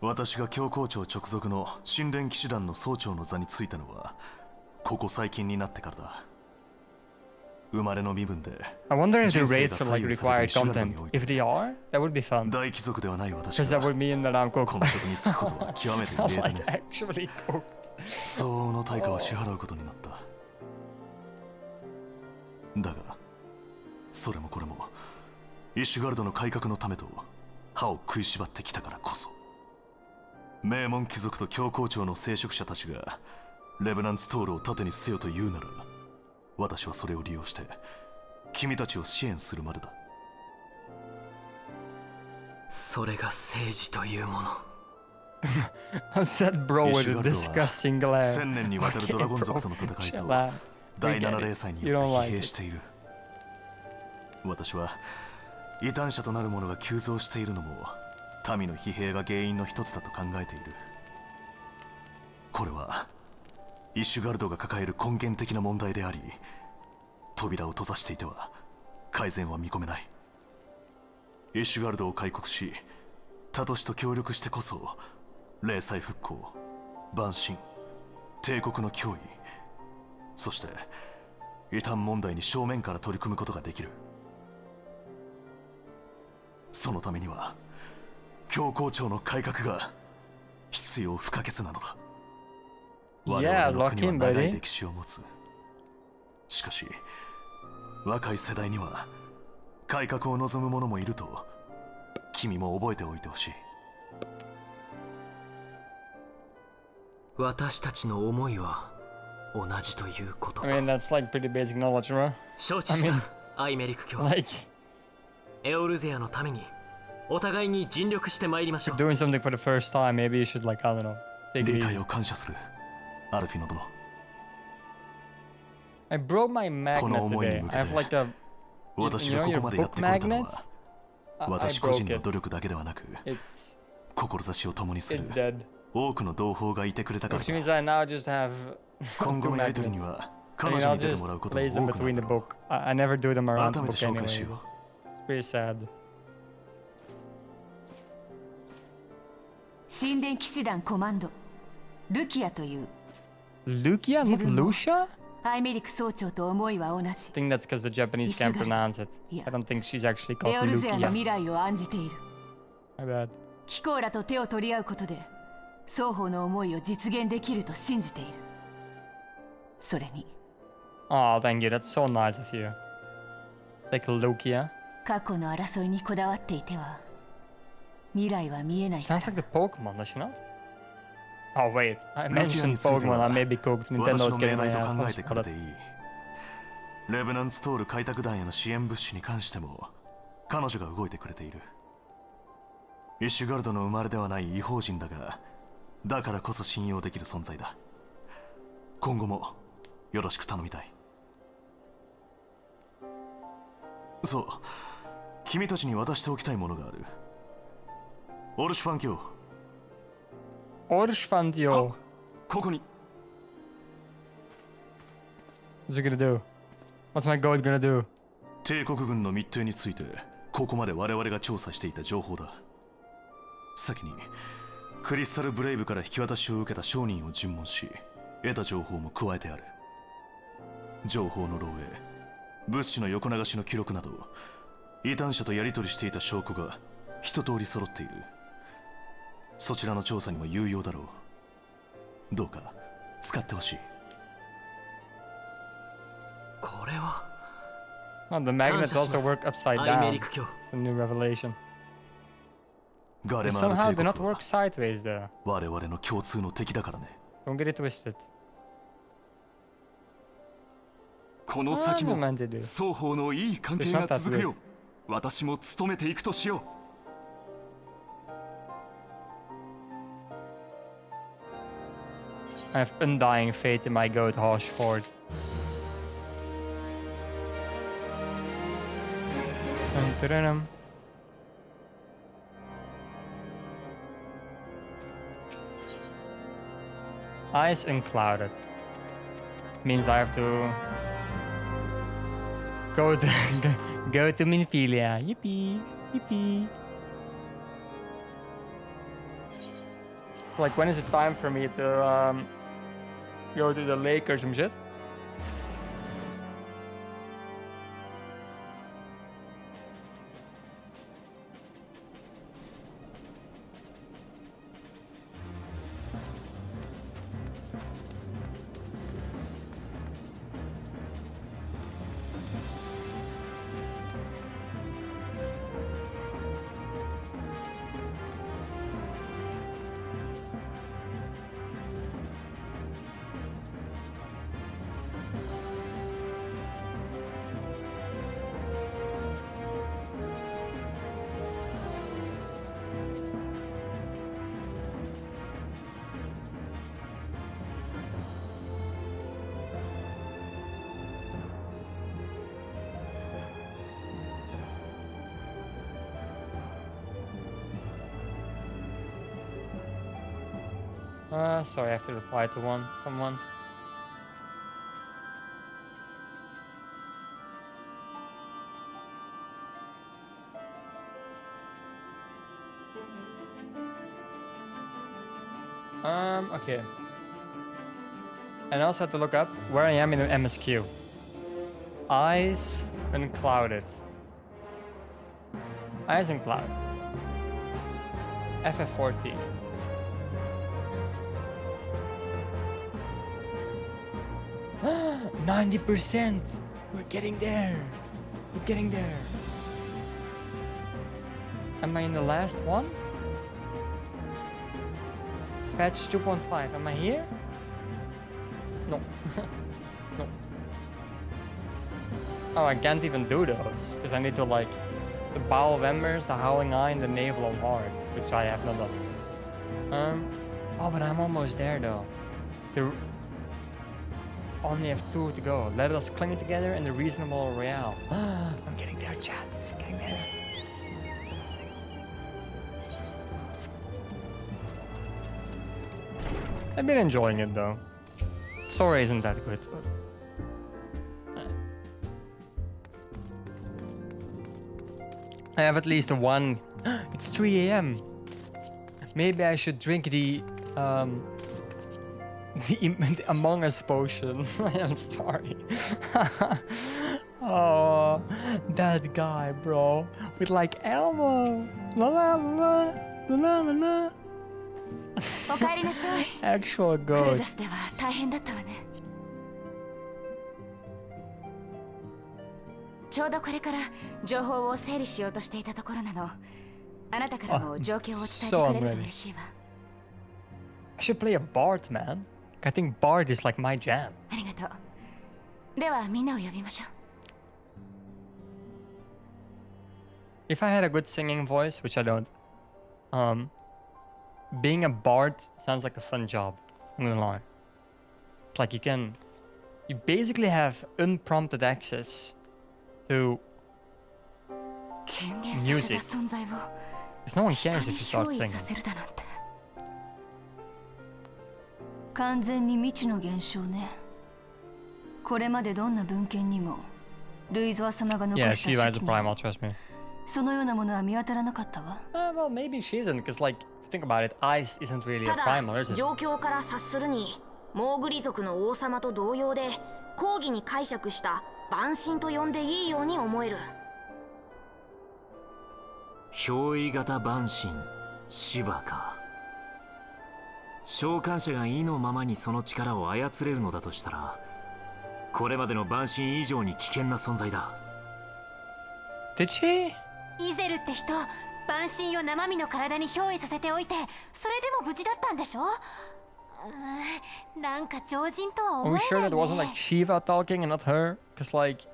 私が教皇庁直属の神殿騎士団の総長の座に就いたのはここ最近になってからだ。生まれの身分で I wonder if the 人生 raids が are 左 like 右され required たイシュガルド content. において If they are, that would be fun. 大貴族ではない私 Because that が would mean that I'm こ cooked. の職に就くことは極めて異例で like ね。 actually cooked. 相応の対価を支払うことになった。だがそれもこれもイシュガルドの改革のためと歯を食いしばってきたからこそ。名門貴族と教皇庁の聖職者たちがレブナンツトールを盾にせよと言うなら私はそれを利用して君たちを支援するまでだ。それが政治というもの。I said bro with a disgusting glare. 1000年にわたるドラゴン族との戦いと第7例祭によって疲弊している。私は異端者となる者が急増しているのも民の疲弊が原因の一つだと考えている。これはイシュガルドが抱える根源的な問題であり、扉を閉ざしていては改善は見込めない。イシュガルドを開国し、他都市と協力してこそ霊祭復興、万神、帝国の脅威、そして異端問題に正面から取り組むことができる。そのためには教皇庁の改革が必要不可欠なのだ。我々の国は長い歴史を持つ。しかし若い世代には改革を望む者もいると君も覚えておいてほしい。私たちの思いは同じということか。I mean, that's like pretty basic knowledge, bro. 承知した、アイメリック卿。エオルゼアのためにお互いに尽力してまいりましょう。Doing something for the first time, maybe you should like, I don't know, take it easy. 理解を感謝する、アルフィノ殿。I broke my magnet today. I have like a, 私がここまでやってこれたのは私個人の努力だけではなく、志を共にする多くの同胞がいてくれたからだ。今後のやり取りには彼女に出てもらうことも多くなるだろう。改めて紹介しよう。Pretty sad. 神殿騎士団コマンドルキアという。ルキア not Lucia? アイメリク総長と思いは同じ。I think that's because the Japanese can't pronounce it. I don't think she's actually called エオルゼアの Lucia. 未来を案じている。My bad. 貴公らと手を取り合うことで双方の思いを実現できると信じている。それに Oh, thank you. That's so nice of you. Like Lucia. 過去の争いにこだわっていては未来は見えない。 Sounds like the Pokemon, does she not? Oh wait, I mentioned Pokemon. I maybe cooked. Nintendo's getting my ass. 考えてくれていい。レブナンツトール開拓団への支援物資に関しても彼女が動いてくれている。イシュガルドの生まれではない異邦人だが、だからこそ信用できる存在だ。今後もよろしく頼みたい。そう、君たちに渡しておきたいものがある。オルシュファン卿。オルシュファン卿。ここに。What's it gonna do? What's my goat gonna do? 帝国軍の密偵についてここまで我々が調査していた情報だ。先にクリスタルブレイブから引き渡しを受けた商人を尋問し、得た情報も加えてある。情報の漏洩、物資の横流しの記録など異端者とやり取りしていた証拠が一通り揃っている。そちらの調査にも有用だろう。どうか使ってほしい。これは Oh, the magnets also work upside down. It's a new revelation. They somehow do not work sideways though. 我々の共通の敵だからね。Don't get it twisted. この先も双方のいい関係が続くよう私も努めていくとしよう。I have undying faith in my goat Hoshford. Eyes unclouded. Means I have to go to Minfilia. Yippee, yippee. Like, when is it time for me to go to the lake or some shit? Sorry, I have to reply to someone. Okay. And I also have to look up where I am in the MSQ. Eyes unclouded. Eyes unclouded. FF14. Ah, 90%! We're getting there! We're getting there! Am I in the last one? Patch 2.5. Am I here? No. No. Oh, I can't even do those. Because I need to like... The Bow of Embers, the Howling Eye, and the Navel of Heart. Which I have not done. Oh, but I'm almost there though. Only have 2 to go. Let us cling together in the reasonable royale. I'm getting there, chat. Getting there. I've been enjoying it though. Story isn't that good, but... I have at least one. It's 3 AM. Maybe I should drink the Among Us potion. I'm sorry. Oh, that guy, bro, with like Elmo. La la la la la la la. Actual goat. ちょうどこれから情報を整理しようとしていたところなの。あなたからも状況を伝えてくれると嬉しいわ。I should play a Bard, man. I think Bard is like my jam. ありがとう。ではみんなを呼びましょう。 If I had a good singing voice, which I don't, being a Bard sounds like a fun job. I'm gonna lie. It's like you basically have unprompted access to music. Because no one cares if you start singing. 完全に未知の現象ね。これまでどんな文献にもルイゾア様が残した式にそのようなものは見当たらなかったわ。Well, maybe she isn't, because like, think about it, ice isn't really a primal, is it? 状況から察するに、モーグリ族の王様と同様で、講義に解釈した万神と呼んでいいように思える。憑依型万神、シヴァか。召喚者が意のままにその力を操れるのだとしたら、これまでの万神以上に危険な存在だ。Did she? イゼルって人、万神を生身の体に憑依させておいて、それでも無事だったんでしょ？なんか超人とは思えないね。Are we sure that wasn't like Shiva talking and not her? Because like,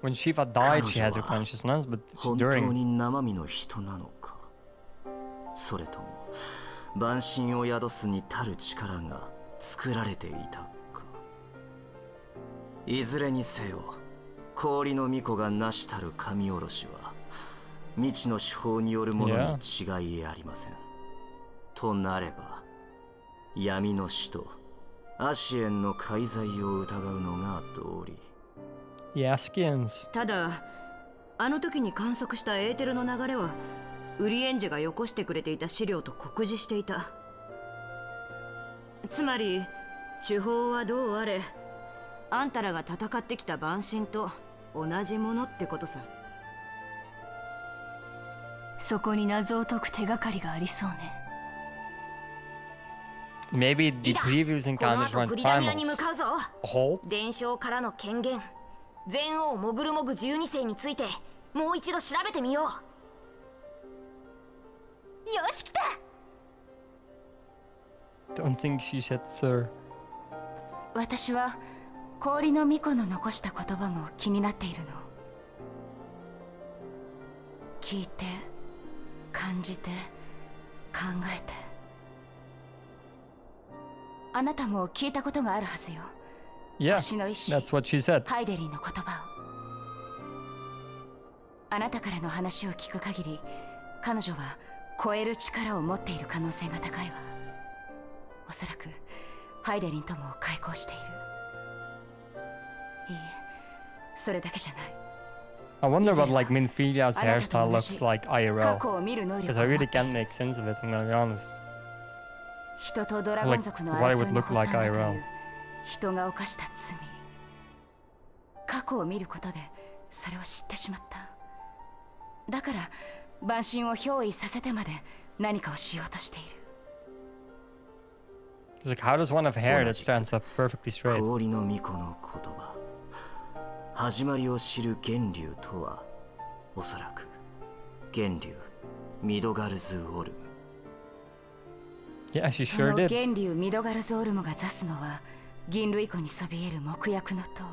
when Shiva died, she had her consciousness, but during... 本当に生身の人なのか、それとも万神を宿すに足る力が作られていたか。いずれにせよ、氷の巫女が成したる神おろしは未知の手法によるものに違いありません。となれば、闇の使徒アシエンの介在を疑うのが道理。ただ、あの時に観測したエーテルの流れはウリエンジェがよこしてくれていた資料と酷似していた。つまり手法はどうあれ、あんたらが戦ってきた万神と同じものってことさ。そこに謎を解く手がかりがありそうね。Maybe the previous encounters weren't primals. Hold? 伝承からの権限、全王モグルモグ12世についてもう一度調べてみよう。よし、来た。 Don't think she said sir. 私は氷の巫女の残した言葉も気になっているの。聞いて、感じて、考えて。あなたも聞いたことがあるはずよ。Yeah, 星の意志、 that's what she said. ハイデリーの言葉を。あなたからの話を聞く限り、彼女は超える力を持っている可能性が高いわ。おそらくハイデリンとも開口している。いいえ、それだけじゃない。 I wonder what like Minfilia's hairstyle looks like IRL. 過去を見る能力 Because I really can't make sense of it, I'm gonna be honest. 人とドラゴン族の What it 争 would いの look 発 like 端だとい IRL. う人が犯した罪。過去を見ることでそれを知ってしまった。だから万神を憑依させてまで何かをしようとしている。 It's like, how does one have hair that stands up perfectly straight? 氷の巫女の言葉、始まりを知る源流とは、おそらく源流ミドガルズオルム。 Yeah, she そ sure の did. 源流ミドガルズオルムが座すのは銀類湖にそびえる木薬の塔。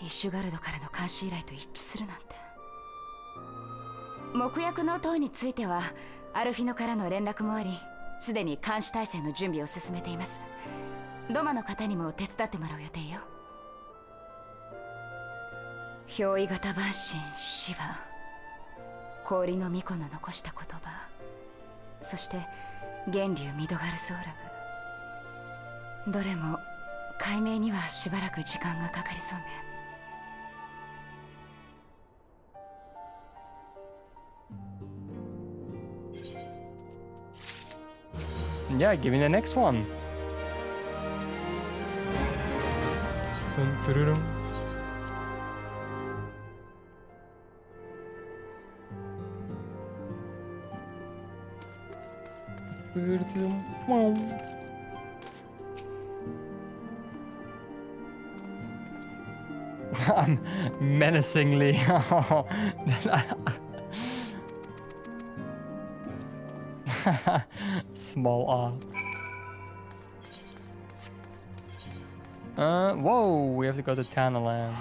イシュガルドからの監視依頼と一致するなんて。木薬の塔についてはアルフィノからの連絡もあり、すでに監視体制の準備を進めています。ドマの方にも手伝ってもらう予定よ。憑依型万神シヴァ、氷の巫女の残した言葉、そして源流ミドガルズオルム、どれも解明にはしばらく時間がかかりそうね。 Yeah, give me the next one. Dun, dun, dun. Wow. I'm menacingly. Small R. Whoa, we have to go to Tanaland.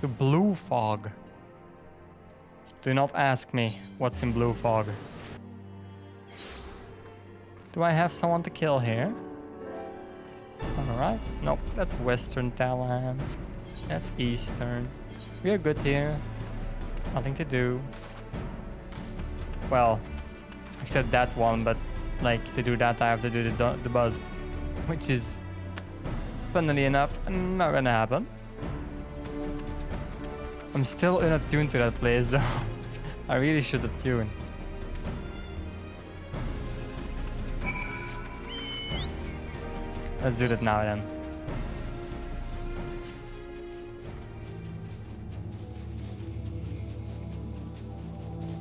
The Blue Fog. Do not ask me what's in Blue Fog. Do I have someone to kill here? Alright. Nope, that's Western Tanaland. That's Eastern. We are good here. Nothing to do. Well, except that one, but like to do that I have to do the buzz, which is, funnily enough, not gonna happen. I'm still unattuned to that place though. I really should attune. Let's do that now then.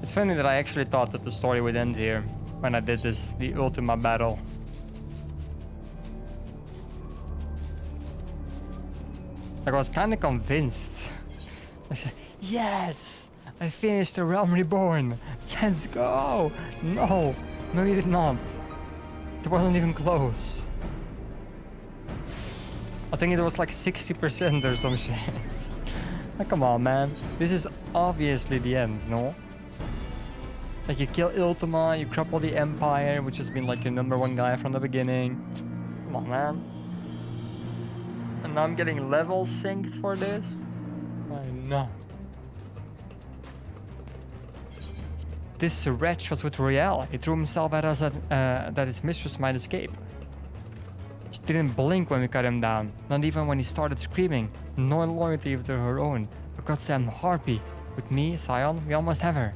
It's funny that I actually thought that the story would end here when I did the Ultima battle. Like, I was kind of convinced. I said, yes! I finished the Realm Reborn! Let's go! No! No, you did not. It wasn't even close. I think it was like 60% or some shit. Like, come on, man. This is obviously the end, no? Like, you kill Ultima, you cripple the Empire, which has been like your #1 guy from the beginning. Come on, man. And now I'm getting level synced for this? Why not? This wretch was with Royale. He threw himself at us that his mistress might escape. She didn't blink when we cut him down, not even when he started screaming. No loyalty to her own. A goddamn harpy. With me, Sion, we almost have her.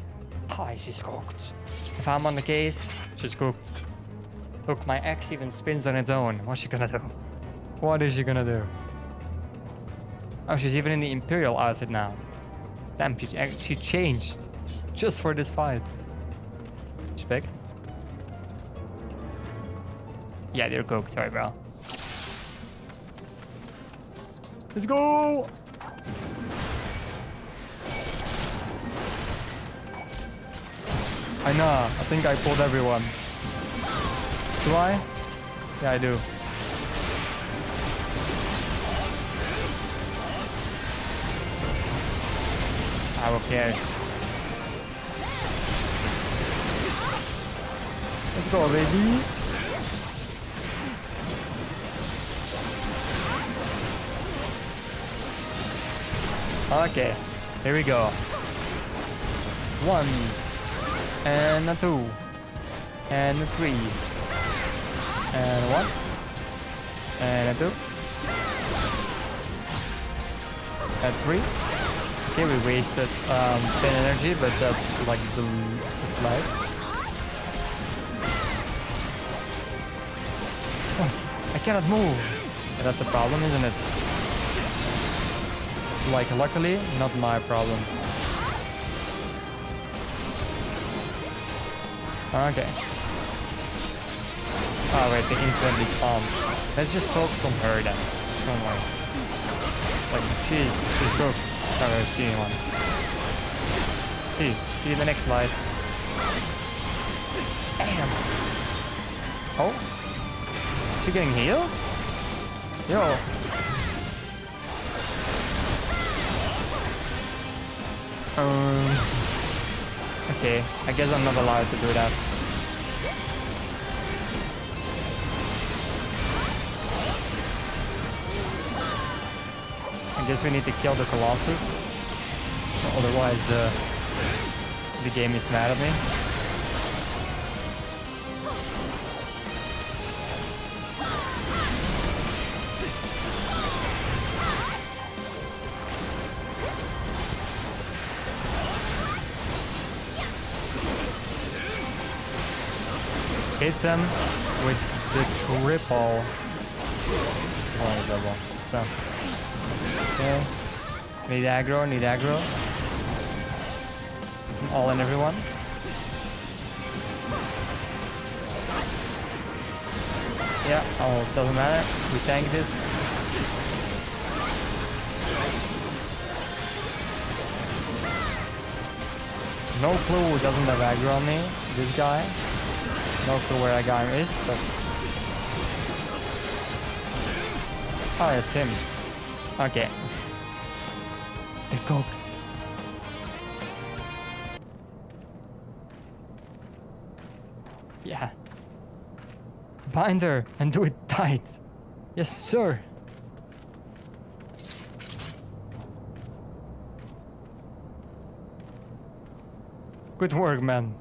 Ah, she's cooked. If I'm on the case, she's cooked. Look, my ex even spins on its own. What's she gonna do? What is she gonna do? Oh, she's even in the Imperial outfit now. Damn, she changed. Just for this fight. Respect. Yeah, they're cooked. Sorry, bro. Let's go! I know. I think I pulled everyone. Do I? Yeah, I do. Ah, who cares? Let's go, baby. Okay, here we go. 1 and a 2 and a 3 And a 1. And a 2. And 3. Okay, we wasted 10 energy, but that's like it's life. What? I cannot move. And that's a problem, isn't it? Like, luckily, not my problem. Okay. Oh wait, they instantly spawned. Let's just focus on her then. Don't worry. Like, she's cooked. Never seen one. See you in the next slide. Damn. Oh? She getting healed? Yo. Okay, I guess I'm not allowed to do that. I guess we need to kill the Colossus. Otherwise the game is mad at me. Hit them with the triple. Oh, double. So. Okay. Need aggro, need aggro. All in everyone. Yeah, oh, doesn't matter. We tank this. No clue who doesn't have aggro on me. This guy. No clue where that guy is, but... Oh, it's him. Okay. It cooked. Yeah. Bind her and do it tight. Yes, sir. Good work, man.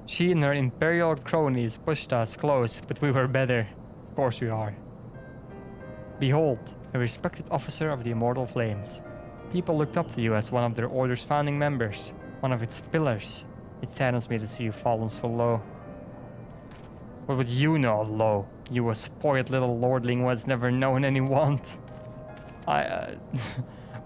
She and her imperial cronies pushed us close, but we were better. Of course we are. Behold, a respected officer of the Immortal Flames. People looked up to you as one of their order's founding members, one of its pillars. It saddens me to see you fallen so low. What would you know of low? You a spoiled little lordling who has never known any want.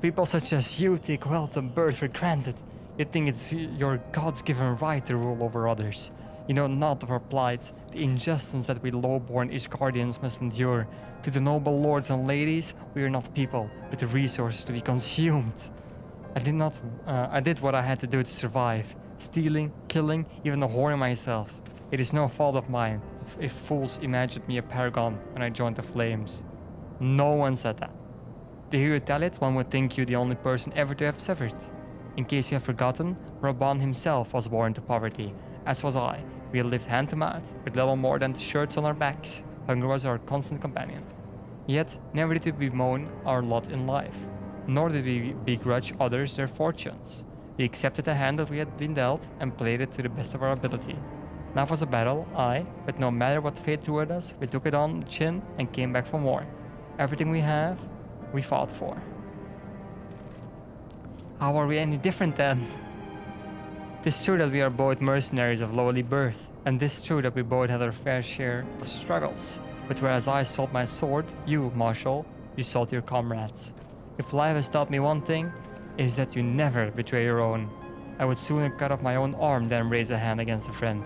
People such as you take wealth and birth for granted. You think it's your God's given right to rule over others. You know not of our plight, the injustice that we low-born Ishgardians must endure. To the noble lords and ladies, we are not people, but the resources to be consumed. I did what I had to do to survive. Stealing, killing, even whoring myself. It is no fault of mine if fools imagined me a paragon when I joined the Flames. No one said that. To hear you tell it, one would think you the only person ever to have suffered. In case you have forgotten, Raban himself was born to poverty, as was I. We had lived hand to mouth, with little more than the shirts on our backs. Hunger was our constant companion. Yet, never did we bemoan our lot in life, nor did we begrudge others their fortunes. We accepted the hand that we had been dealt, and played it to the best of our ability. Life was a battle, but no matter what fate threw at us, we took it on the chin and came back for more. Everything we have, we fought for. How are we any different then? Tis true that we are both mercenaries of lowly birth, and tis true that we both had our fair share of struggles. But whereas I sold my sword, you, Marshal, you sold your comrades. If life has taught me one thing, it is that you never betray your own. I would sooner cut off my own arm than raise a hand against a friend.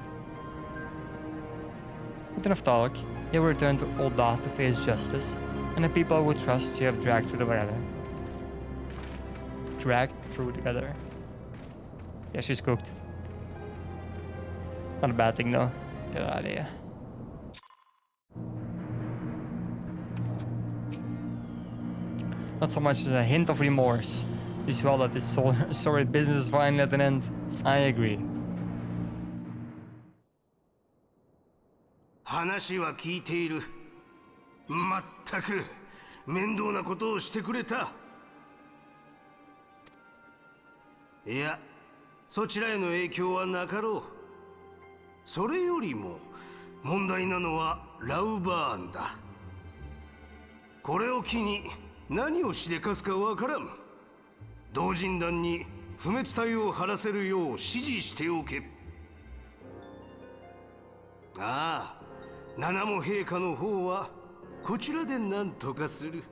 With enough talk, you will return to Ul'dah to face justice, and the people I would trust you have dragged through the weather. Dragged through together. Yeah, she's cooked. Not a bad thing though. Get out of here. Not so much as a hint of remorse. It is well that this sordid business is finally at an end. I agree. 話は聞いている。まったく面倒なことをしてくれた。いや、そちらへの影響はなかろう。それよりも問題なのはラウバーンだ。これを機に何をしでかすかわからん。同人団に不滅体を張らせるよう指示しておけ。ああ、七も陛下の方はこちらで何とかする。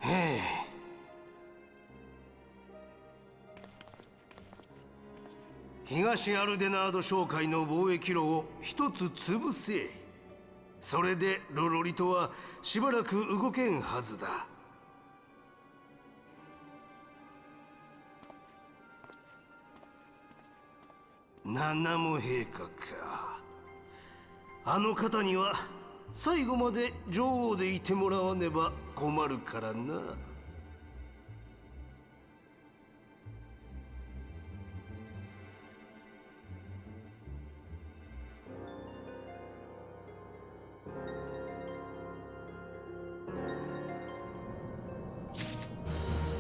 へえ。東アルデナード商会の貿易路を一つ潰せ。それでロロリとはしばらく動けんはずだ。七も陛下か。あの方には最後まで女王でいてもらわねば困るからな。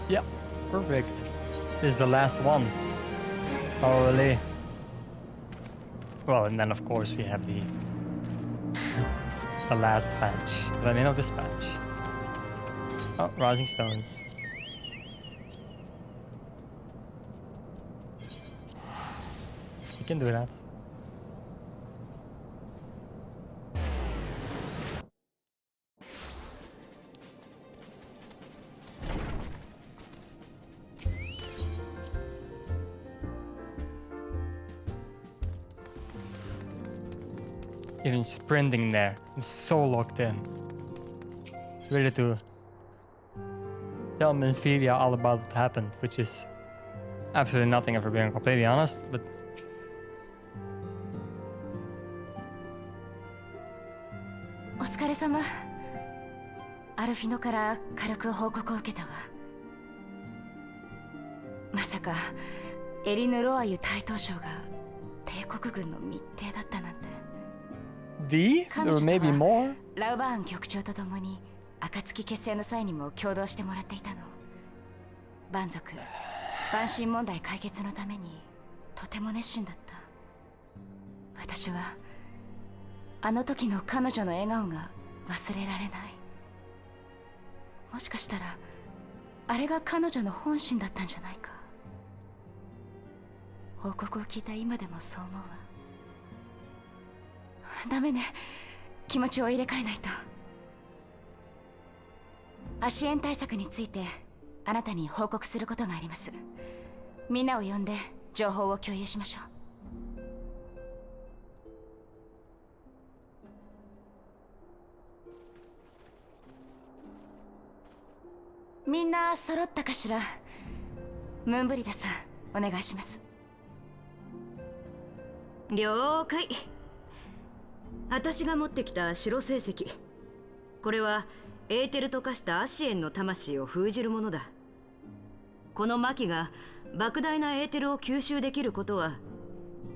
Yeah, perfect. This is the last one. Probably. Well, and then of course we have the the last patch. Let me know this patch. Oh, Rising Stones. You can do that. Even sprinting there, I'm so locked in. Ready to tell Menphilia all about what happened, which is absolutely nothing if we're being completely honest, butお疲れ様。アルフィノから軽く報告を受けたわ。まさかエリヌ・ロアユ大統将が帝国軍の密偵だったなんて。D? Or maybe more? ラウバーン局長と共に暁結成の際にも共同してもらっていたの。蛮族蛮神問題解決のためにとても熱心だった。私はあの時の彼女の笑顔が忘れられない。もしかしたらあれが彼女の本心だったんじゃないか。報告を聞いた今でもそう思うわ。ダメね、気持ちを入れ替えないと。足炎対策についてあなたに報告することがあります。みんなを呼んで情報を共有しましょう。みんな揃ったかしら。ムーンブリダさん、お願いします。了解。私が持ってきた白星石、これはエーテルと化したアシエンの魂を封じるものだ。この魔器が莫大なエーテルを吸収できることは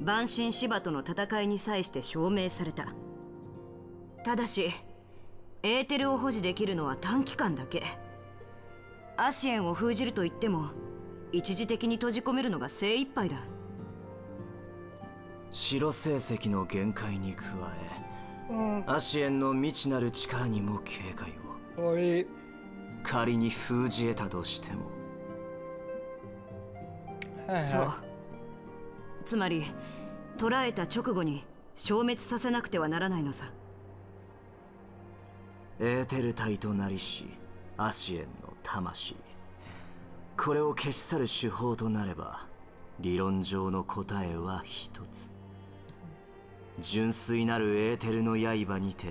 蛮神芝との戦いに際して証明された。ただしエーテルを保持できるのは短期間だけ。アシエンを封じるといっても一時的に閉じ込めるのが精一杯だ。白星石の限界に加え、アシエンの未知なる力にも警戒を。仮に封じ得たとしても。そう。つまり捕らえた直後に消滅させなくてはならないのさ。エーテル体となりしアシエンの魂、これを消し去る手法となれば理論上の答えは一つ。純粋なるエーテルの刃にて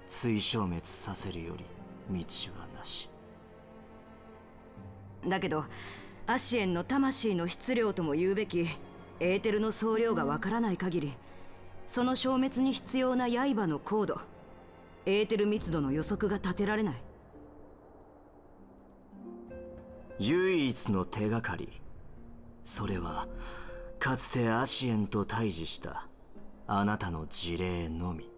追消滅させるより道はなし。だけどアシエンの魂の質量とも言うべきエーテルの総量がわからない限り、その消滅に必要な刃の高度、エーテル密度の予測が立てられない。唯一の手がかり、それはかつてアシエンと対峙したあなたの事例のみ。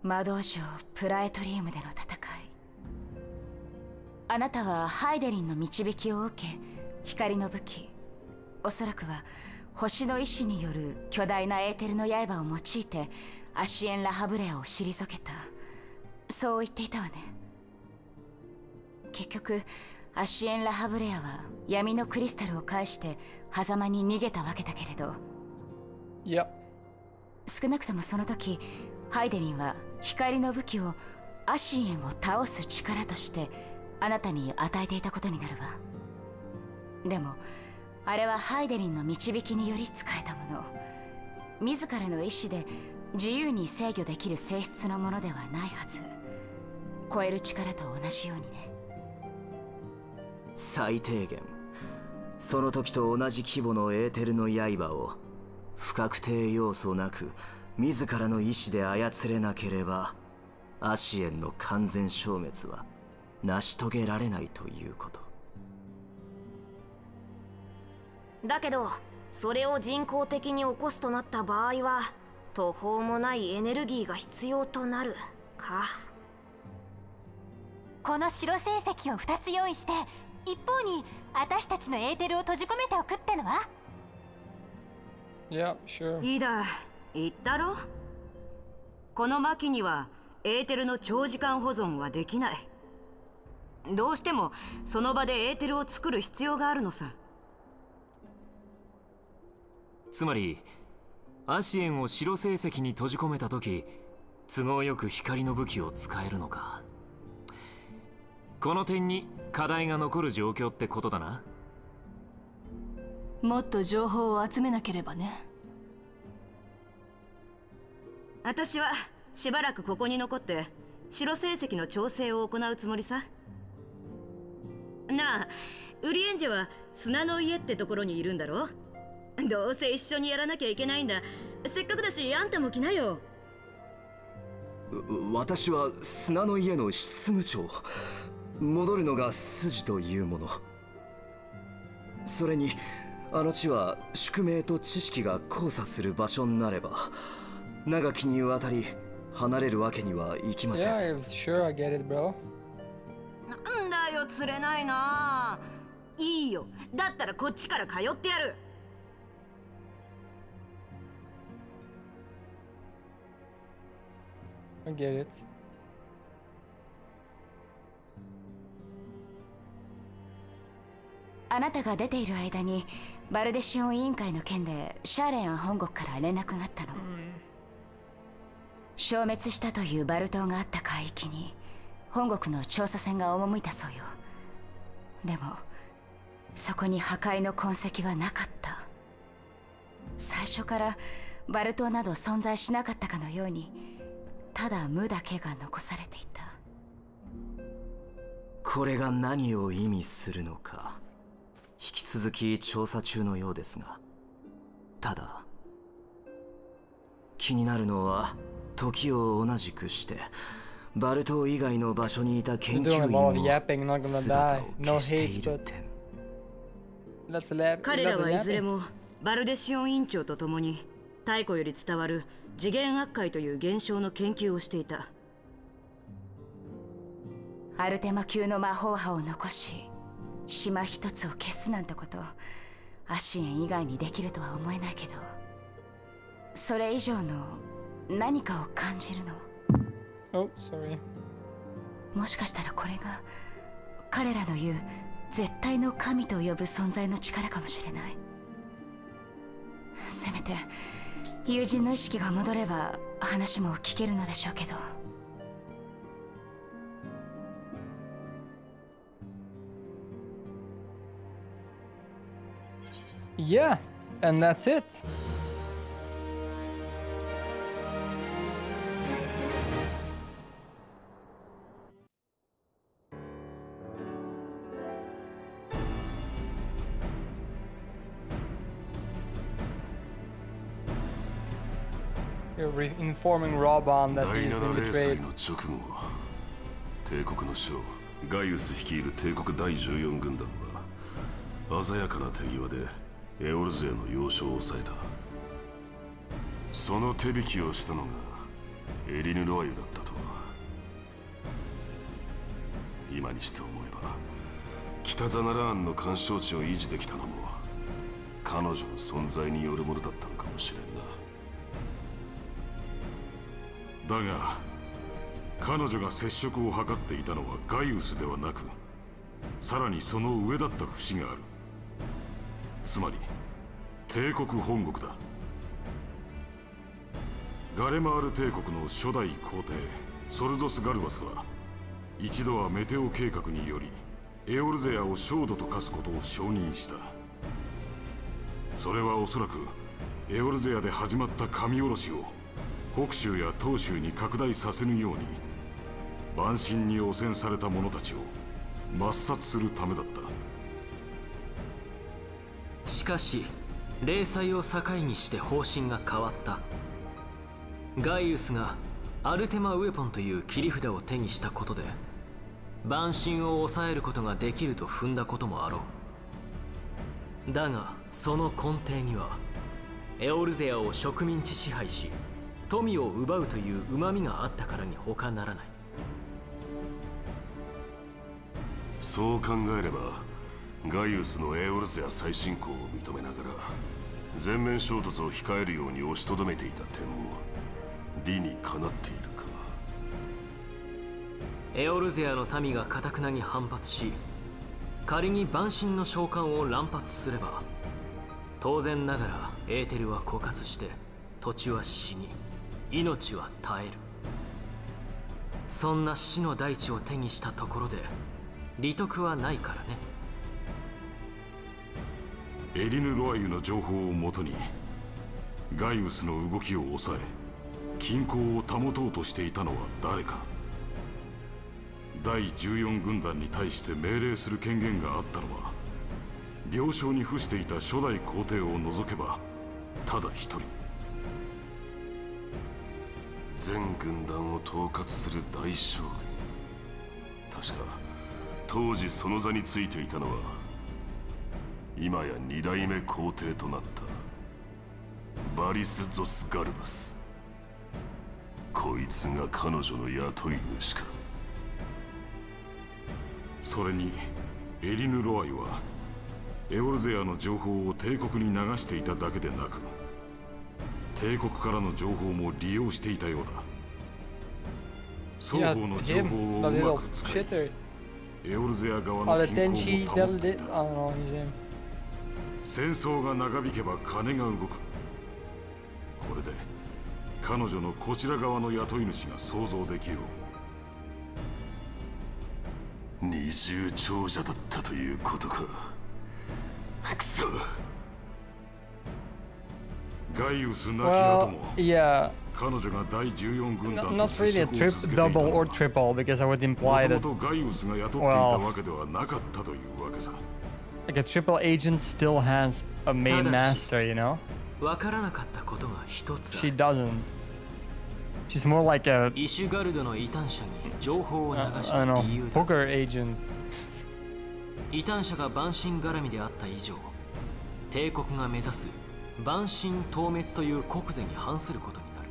魔導士プラエトリウムでの戦い、あなたはハイデリンの導きを受け、光の武器、おそらくは星の意志による巨大なエーテルの刃を用いてアシエン・ラハブレアを退けた、そう言っていたわね。結局アシエン・ラハブレアは闇のクリスタルを介して狭間に逃げたわけだけれど、少なくともその時ハイデリンは光の武器をアシエンを倒す力としてあなたに与えていたことになるわ。でもあれはハイデリンの導きにより使えたもの、自らの意志で自由に制御できる性質のものではないはず。超える力と同じようにね。最低限その時と同じ規模のエーテルの刃を不確定要素なく自らの意志で操れなければ、アシエンの完全消滅は成し遂げられないということ。だけどそれを人工的に起こすとなった場合は途方もないエネルギーが必要となるか。この白成績を2つ用意して、一方に私たちのエーテルを閉じ込めておくってのは？いいだ、言ったろ。この魔器にはエーテルの長時間保存はできない。どうしてもその場でエーテルを作る必要があるのさ。つまりアシエンを白成績に閉じ込めた時、都合よく光の武器を使えるのか。この点に課題が残る状況ってことだな。もっと情報を集めなければね。私はしばらくここに残って白成績の調整を行うつもりさ。なあ、ウリエンジェは砂の家ってところにいるんだろ。どうせ一緒にやらなきゃいけないんだ。せっかくだしあんたも来なよ。私は砂の家の執務長。戻るのが筋というもの。それにあの地は宿命と知識が交差する場所になれば、長きにわたり離れるわけにはいきません。Yeah, sure, I get it, bro. なんだよ、釣れないな。いいよ、だったらこっちから通ってやる。I get it. あなたが出ている間にバルデシオン委員会の件でシャーレンア本国から連絡があったの。消滅したというバル島があった海域に本国の調査船が赴いたそうよ。でもそこに破壊の痕跡はなかった。最初からバル島など存在しなかったかのように、ただ無だけが残されていた。これが何を意味するのか引き続き調査中のようですが、ただ気になるのは時を同じくしてバル島以外の場所にいた研究員も姿を消している点。彼らはいずれもバルデシオン院長と共に太古より伝わる次元悪界という現象の研究をしていた。アルテマ級の魔法波を残し島一つを消すなんてこと、アシエン以外にできるとは思えないけど、それ以上の何かを感じるの。Oh, sorry. もしかしたらこれが彼らの言う絶対の神と呼ぶ存在の力かもしれない。せめて友人の意識が戻れば話も聞けるのでしょうけど。Yeah, and that's it. You're informing Roban that he's been betrayed. の直後、帝国の将ガイウス率いる帝国第14軍団は鮮やかな手際でエオル勢の要所を抑えた。その手引きをしたのがエリヌ・ロワユだったとは。今にして思えば北ザナラーンの干渉地を維持できたのも彼女の存在によるものだったのかもしれんな。だが彼女が接触を図っていたのはガイウスではなく、さらにその上だった節がある。つまり帝国本国だ。ガレマール帝国の初代皇帝ソルゾス・ガルバスは一度はメテオ計画によりエオルゼアを焦土と化すことを承認した。それはおそらくエオルゼアで始まった神殺しを北州や東州に拡大させぬように蛮神に汚染された者たちを抹殺するためだった。しかし霊祭を境にして方針が変わった。ガイウスがアルテマウェポンという切り札を手にしたことで蛮神を抑えることができると踏んだこともあろう。だがその根底にはエオルゼアを植民地支配し富を奪うという旨味があったからに他ならない。そう考えればガイウスのエオルゼア再侵攻を認めながら全面衝突を控えるように押しとどめていた点も理にかなっているか。エオルゼアの民が頑なに反発し、仮に蛮神の召喚を乱発すれば当然ながらエーテルは枯渇して土地は死に命は絶える。そんな死の大地を手にしたところで利得はないからね。エリヌ・ロアユの情報をもとにガイウスの動きを抑え均衡を保とうとしていたのは誰か。第14軍団に対して命令する権限があったのは病床に伏していた初代皇帝を除けばただ一人。全軍団を統括する大将軍。確か当時その座についていたのは今や2代目皇帝となったバリス・ゾス・ガルバス。こいつが彼女の雇い主か。それにエリヌ・ロアイはエオルゼアの情報を帝国に流していただけでなく帝国からの情報も利用していたようだ。双方の情報をうまく使いエオルゼア側の均衡を保っていた。戦争が長引けば金が動く。これで彼女のこちら側の雇い主が想像できよう。二重長者だったということか。くそ。ガイウス亡き後も、彼女が第14軍団と Not really a double or triple because I would imply that ガイウスが雇っていたわけではなかったというわけさ。Like a triple agent still has a main master, you know? わからなかったことが一つ。She doesn't. She's more like a イシュガルドの異端者に情報を流した理由だ。poker agent. 異端者が蛮神絡みであった以上、帝国が目指す蛮神討滅という国是に反することになる。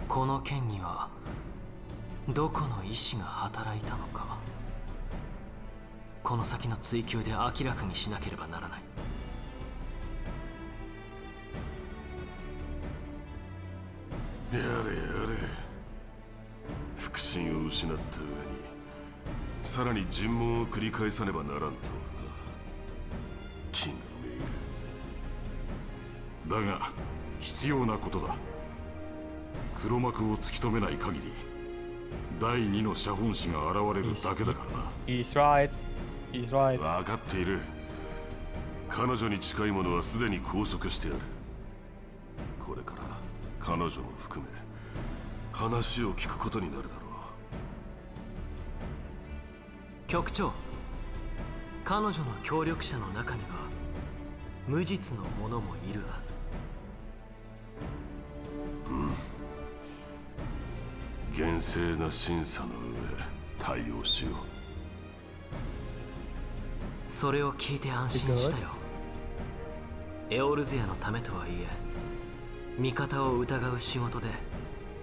この件にはどこの意志が働いたのか、この先の追及で明らかにしなければならない。やれやれ。腹心を失った上にさらに尋問を繰り返さねばならんとはな。気がめいる。だが必要なことだ。黒幕を突き止めない限り第二の写本師が現れるだけだからな。He's right. He's right. 分かっている。彼女に近い者はすでに拘束してある。これから彼女も含め話を聞くことになるだろう。局長、彼女の協力者の中には無実の者もいるはず。厳正な審査の上対応しよう。それを聞いて安心したよ。エオルゼアのためとはいえ味方を疑う仕事で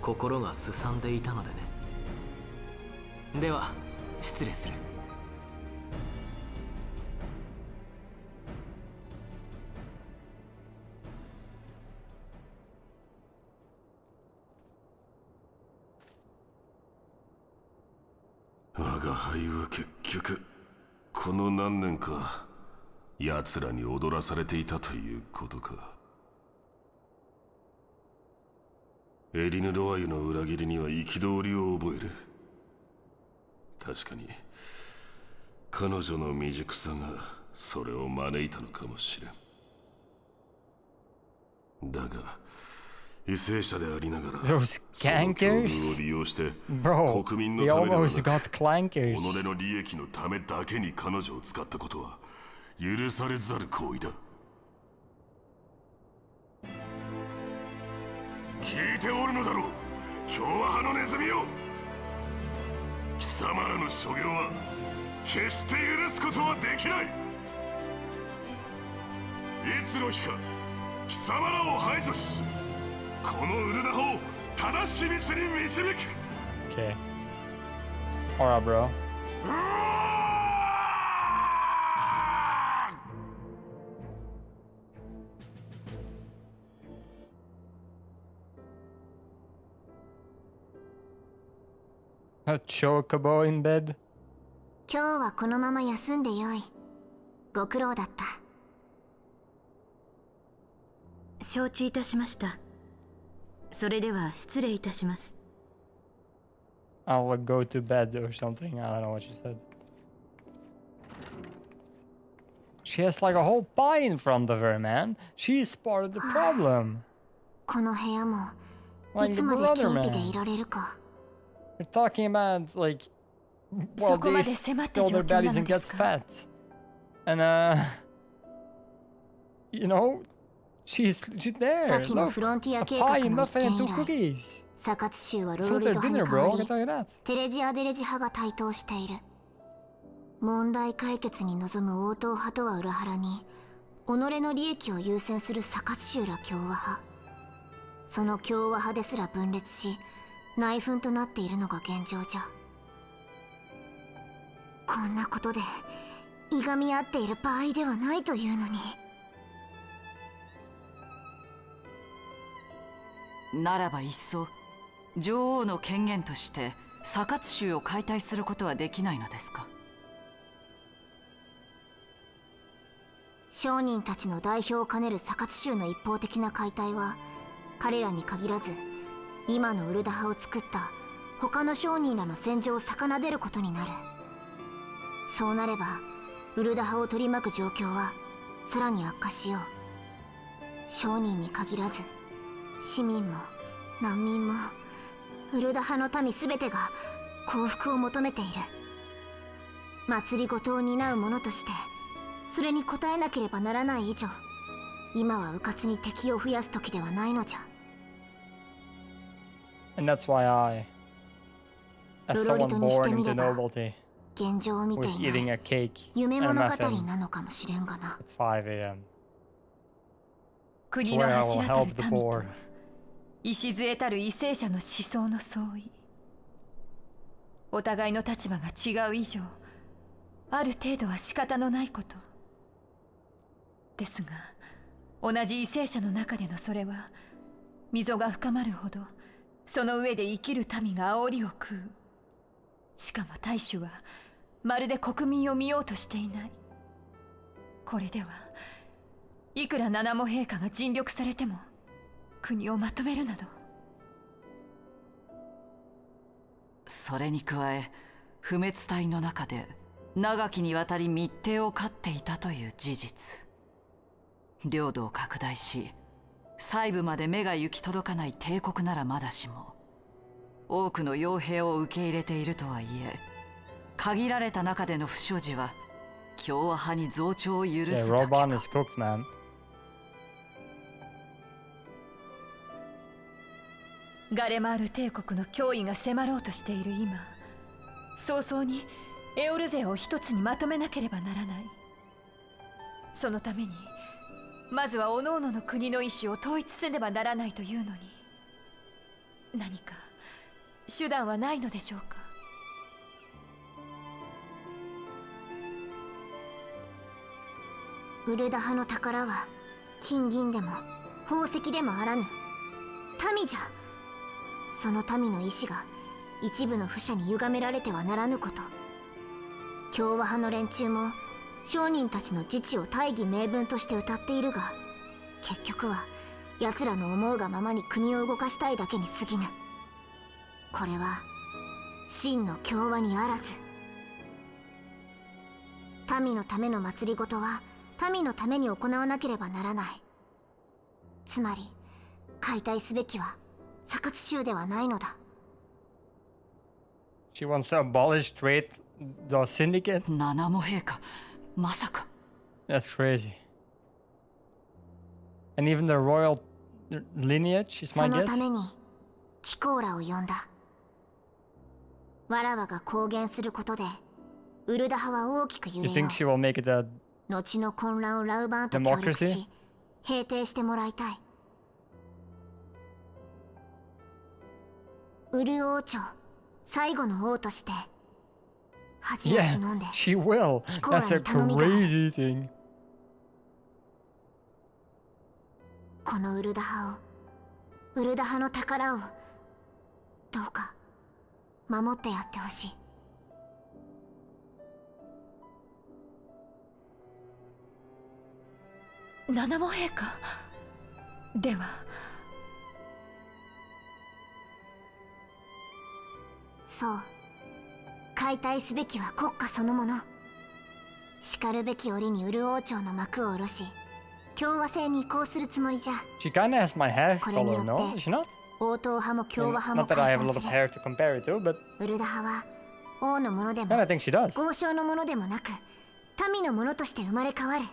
心がすさんでいたのでね。では失礼する。我が輩は結局この何年か奴らに踊らされていたということか。エリヌ・ロワイユの裏切りには憤りを覚える。確かに彼女の未熟さがそれを招いたのかもしれん。だが為政者でありながら Those clankers? を利用して Bro, 国民の they ためではな almost く got clankers. 己の利益のためだけに彼女を使ったことは許されざる行為だ。聞いておるのだろう、共和派のネズミよ。貴様らの所業は決して許すことはできない。いつの日か貴様らを排除し、このウルダ派を正しき道に導く。 Okay. Alright, bro. A chocobo in bed? 今日はこのまま休んでよい。ご苦労だった。承知いたしました。それでは失礼いたします。 I'll go to bed or something. I don't know what she said. She has like a whole pie in front of her, man. She's part of the problem. この部屋も Like い the つまで brother 金品で man. いられるか。 We're talking about like, well, そこま they で迫った steal 状 their 況な bellies の and で get すか？ fat. And you know, she's there. さっきの Look, フロンティ a ア計画 pie, の muffin, 一 and 件 two 以来、 cookies. サカツ州はロ It's ロ not リ their ト派 dinner, に変 bro. わ I り can tell you that. テレジアデレジ派が台頭している。問題解決に臨む応答派とは裏腹に己の利益を優先するサカツ州ら共和派。その共和派ですら分裂し内紛となっているのが現状じゃ。こんなことでいがみ合っている場合ではないというのに。ならばいっそ女王の権限としてサカツ州を解体することはできないのですか？商人たちの代表を兼ねるサカツ州の一方的な解体は彼らに限らず今のウルダ派を作った他の商人らの戦場を逆でることになる。そうなればウルダ派を取り巻く状況はさらに悪化しよう。商人に限らず市民も難民もウルダ派の民すべてが幸福を求めている。祭りごとを担う者としてそれに応えなければならない以上、今は迂闊に敵を増やす時ではないのじゃ。 And that's why I, as someone born into nobility, 現状を見て was いな eating い a cake 夢 and a 物語 muffin なのかもしれんがな。 at 5 a.m. 国の Swear I will 柱たる help the 民と poor. 礎たる為政者の思想の相違。お互いの立場が違う以上、ある程度は仕方のないこと。ですが、同じ為政者の中でのそれは、溝が深まるほど、その上で生きる民が煽りを食う。しかも大衆は、まるで国民を見ようとしていない。これでは、いくら七も陛下が尽力されても、国をまとめるなど。それに加え不滅隊の中で長きにわたり密偵を飼っていたという事実。領土を拡大し細部まで目が行き届かない帝国ならまだしも、多くの傭兵を受け入れているとはいえ、限られた中での不祥事は共和派に増長を許 Yeah, すだけ Roban か。 is cooked, man. ガレマール帝国の脅威が迫ろうとしている今、早々にエオル勢を一つにまとめなければならない。そのためにまずは各々の国の意志を統一せねばならないというのに、何か手段はないのでしょうか。ウルダ派の宝は金銀でも宝石でもあらぬ民じゃ。その民の意志が一部の不者に歪められてはならぬこと。共和派の連中も商人たちの自治を大義名分として歌っているが、結局は奴らの思うがままに国を動かしたいだけに過ぎぬ。これは真の共和にあらず。民のための政ごとは民のために行わなければならない。つまり解体すべきはサカツ州ではないのだ。She wants to abolish trade the syndicate? 七も陛下、まさか。That's crazy. And even the royal lineage is my その guess? ために貴公らを呼んだ。わらわが公言することでウルダ派は大きく揺 You れよ think she will make it a う。後の混乱をラウバーンと協力 democracy? し平定してもらいたい。ウル王朝最後の王として恥を Yeah, 忍んで she will. 貴公ら That's a に頼みがある。 crazy thing. このウルダ派を、ウルダ派の宝をどうか守ってやってほしい。七も陛下では。そう、解体すべきは国家そのもの。しかるべき折にウル王朝の幕を下ろし共和制に移行するつもりじゃ。 She kinda has my hair これによ color, っ no? て Is she not? 王党派も共和 And 派も not that I 解 have a 散 lot of する。 hair to compare it to, but ウルダ派は王のものでも yeah, I think she does. 豪商のものでもなく民のものとして生まれ変わる。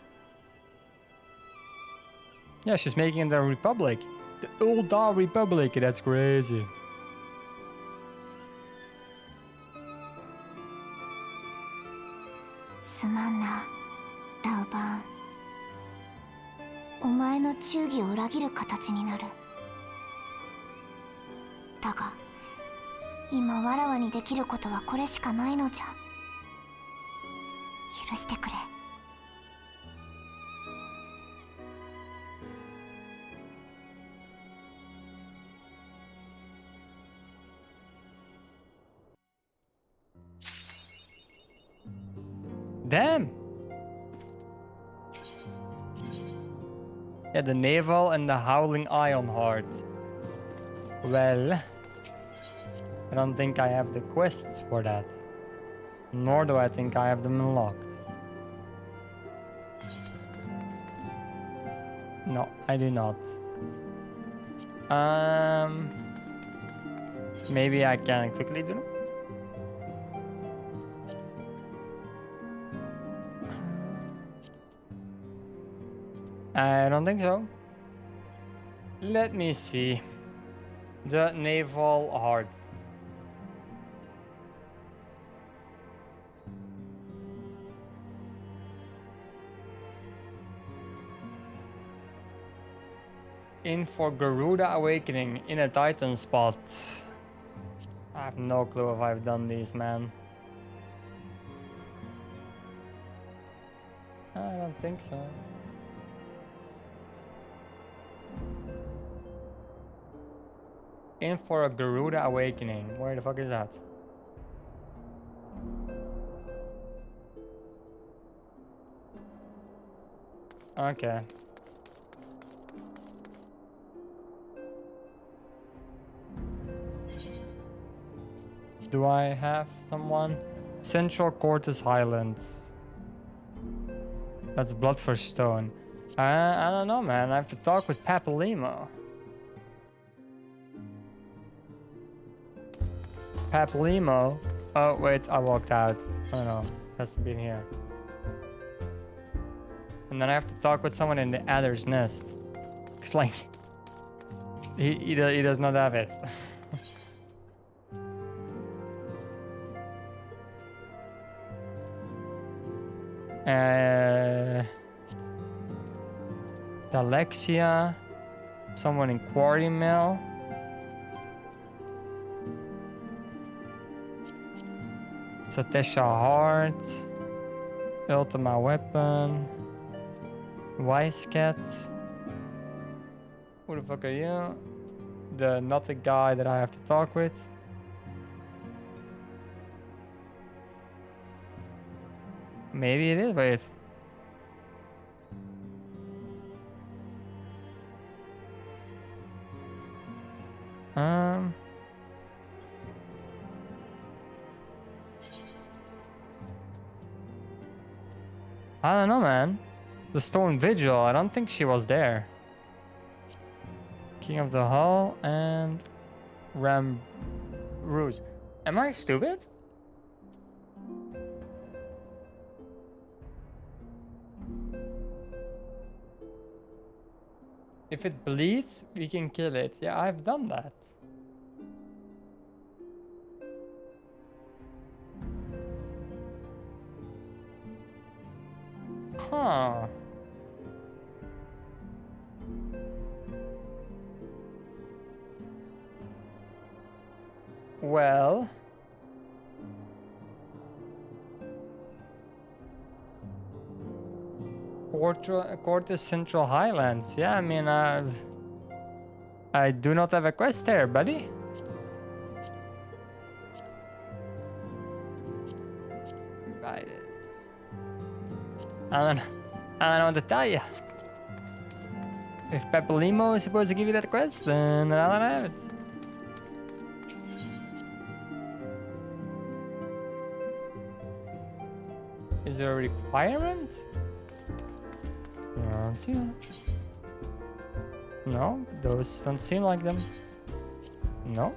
Yeah, she's making it the Republic. The Ulda Republic, that's crazy. すまんな、ラウバーン。お前の忠義を裏切る形になる。だが今わらわにできることはこれしかないのじゃ。許してくれ。Damn! Yeah, the Naval and the Howling Iron Heart. Well, I don't think I have the quests for that. Nor do I think I have them unlocked. No, I do not. Maybe I can quickly do them? I don't think so. Let me see. The Naval Heart. In for Garuda Awakening in a Titan spot. I have no clue if I've done these, man. I don't think so. In for a Garuda Awakening. Where the fuck is that? Okay. Do I have someone? Central Cortes Highlands. That's Blood for Stone. I don't know, man. I have to talk with Papalimo. Papalimo. Oh, wait, I walked out. Oh no, has to be in here. And then I have to talk with someone in the Adder's Nest. Cause like, he does not have it. Alexia, someone in Quarry Mill. Satesha Heart, Ultima Weapon. Wise cat. Who the fuck are you? Not the guy that I have to talk with. Maybe it is, wait. I don't know, man. The Stone Vigil, I don't think she was there. King of the Hull and Ram Ruse. Am I stupid? If it bleeds, we can kill it. Yeah, I've done that. Huh. Well. Cortes Central Highlands. Yeah, I mean, I do not have a quest there, buddy. I don't know what to tell you. If Peppelimo is supposed to give you that quest, then I don't have it. Is there a requirement? I don't see them. No, those don't seem like them. No.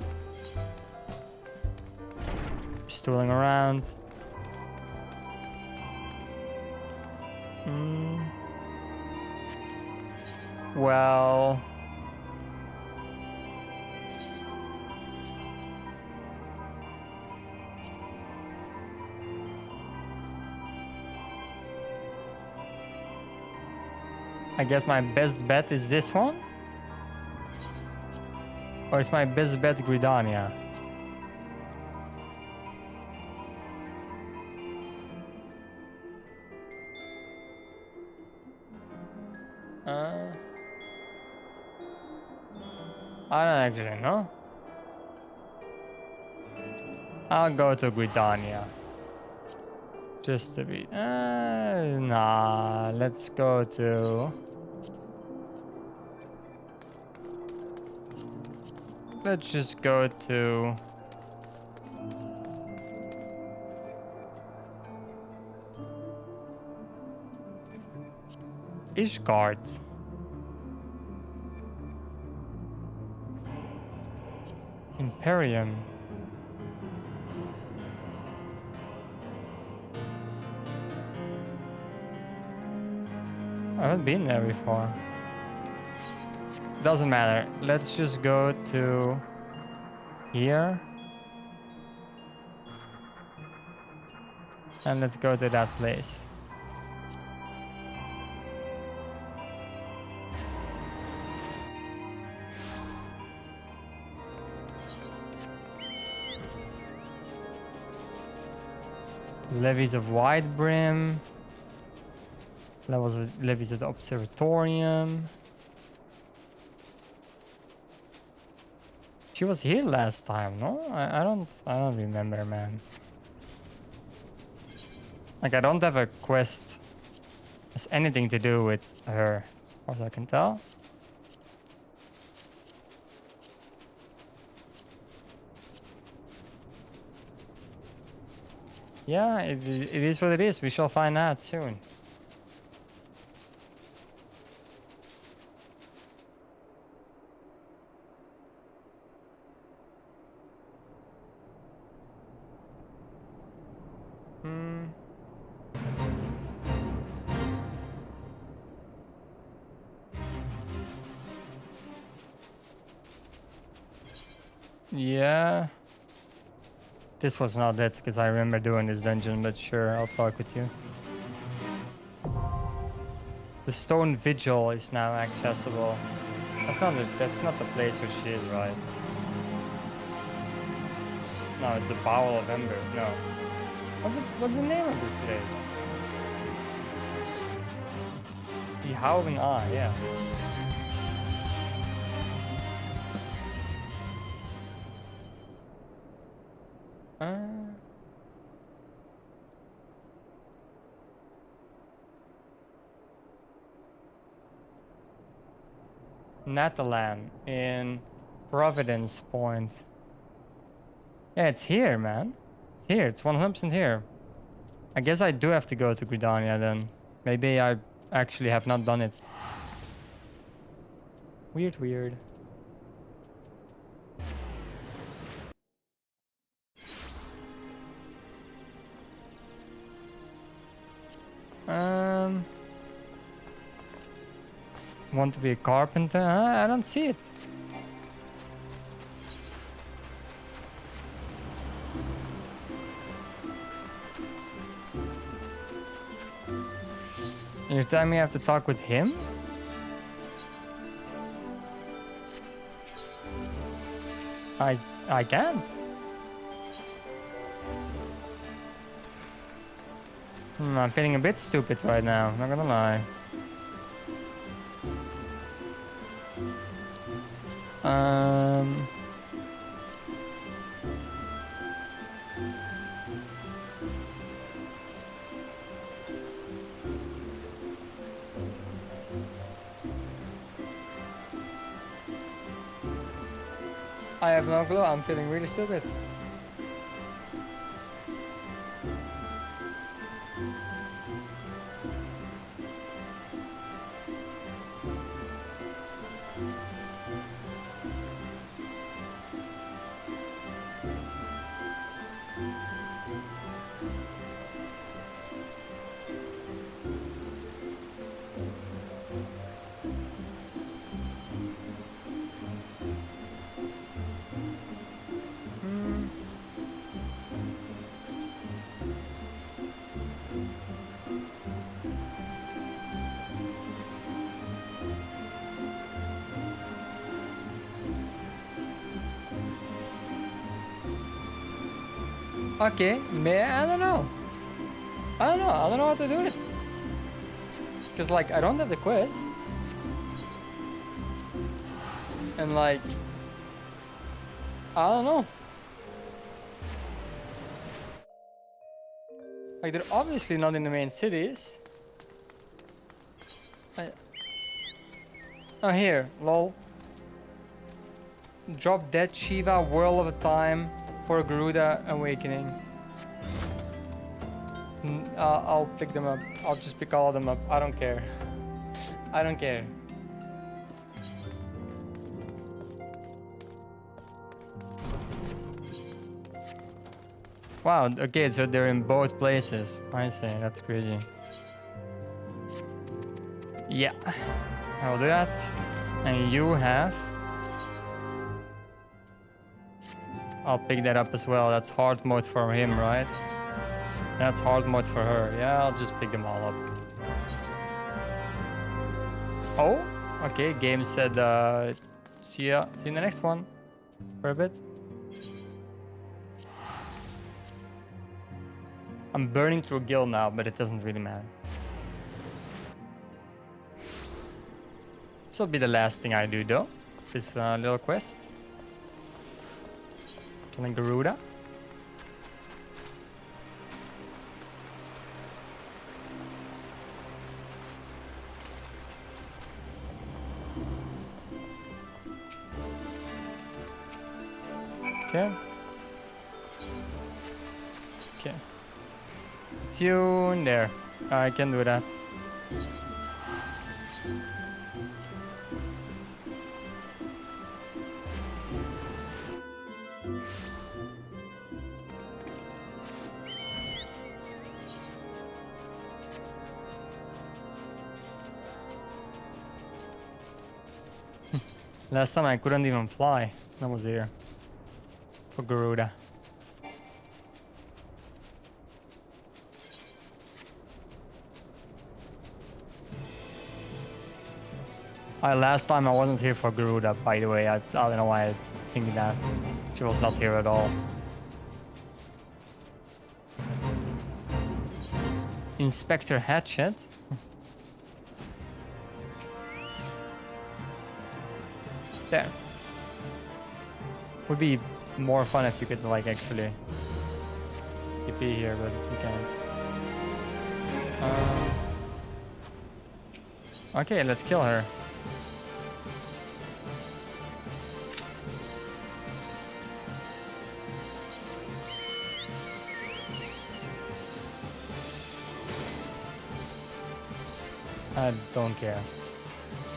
Just tooling around. Well, I guess my best bet is this one? Or is my best bet Gridania? I don't actually know. I'll go to Gridania. Just to be... nah, let's go to... Let's just go to... Ishgard. Imperium. I haven't been there before. Doesn't matter. Let's just go to here. And let's go to that place. Levies of Wide Brim. Levies at the Observatorium. She was here last time, no? I don't remember, man. Like, I don't have a quest that has anything to do with her, as far as I can tell. Yeah, it is what it is. We shall find out soon. Yeah. This was not it, because I remember doing this dungeon, but sure, I'll talk with you. The Stone Vigil is now accessible. That's not the place where she is, right? No, it's the Bowel of Ember. No. What's the name of this place? The howling eye, yeah. Natalan in Providence Point. Yeah, it's here, man. It's here. It's 100% here. I guess I do have to go to Gridania then. Maybe I actually have not done it. Weird, weird. Want to be a carpenter? I don't see it. You're telling me I have to talk with him? I can't. I'm feeling a bit stupid right now, not gonna lie. I have no clue, I'm feeling really stupid. Okay, I don't know. I don't know how to do it. Cause like I don't have the quest. And like I don't know. Like they're obviously not in the main cities. Oh here, lol. Drop dead Shiva, whirl of a time. For Garuda Awakening. I'll pick them up. I'll just pick all of them up. I don't care. I don't care. Wow, okay, so they're in both places. I see, that's crazy. Yeah, I will do that. And you have... I'll pick that up as well. That's hard mode for him, right? That's hard mode for her. Yeah, I'll just pick them all up. Oh, okay. Game said, see ya. See you in the next one. For a bit. I'm burning through a guild now, but it doesn't really matter. This will be the last thing I do, though. This little quest. Killing Garuda. Okay. Okay. Tune there. I can do that. Last time I couldn't even fly. That was here. For Garuda. Last time I wasn't here for Garuda, by the way. I don't know why I think that. She was not here at all. Inspector Hatchet. There. Would be more fun if you could like actually TP here, but you can't. Okay, let's kill her. I don't care.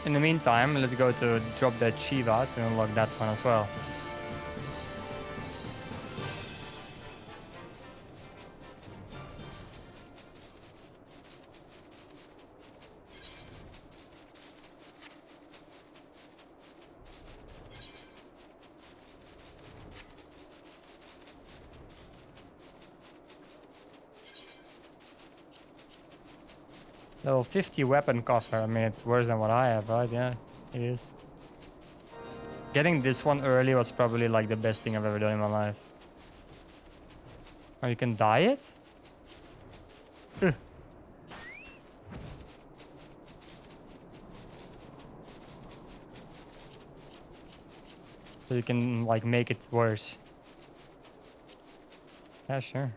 In the meantime, let's go to drop that Shiva to unlock that one as well. Level 50 weapon coffer. I mean, it's worse than what I have, right? Yeah, it is. Getting this one early was probably like the best thing I've ever done in my life. Oh, you can dye it? Ugh. So you can like make it worse. Yeah, sure.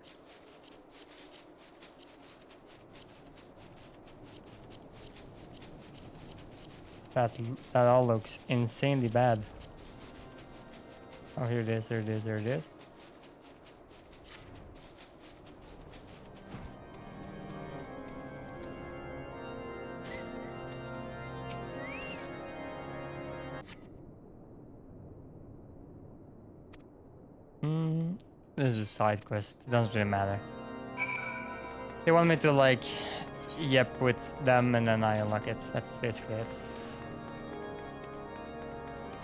That all looks insanely bad. Oh, here it is, here it is, here it is. This is a side quest. It doesn't really matter. They want me to like yep with them and then I unlock it. That's basically it.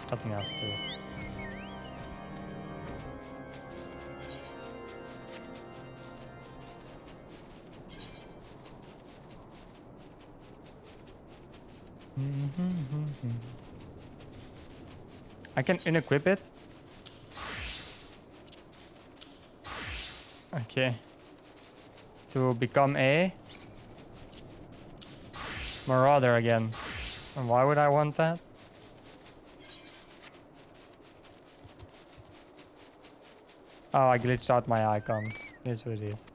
Nothing else to it. I can unequip it. Okay. To become a Marauder again. And why would I want that? Oh, I glitched out my icon. Here's what it is.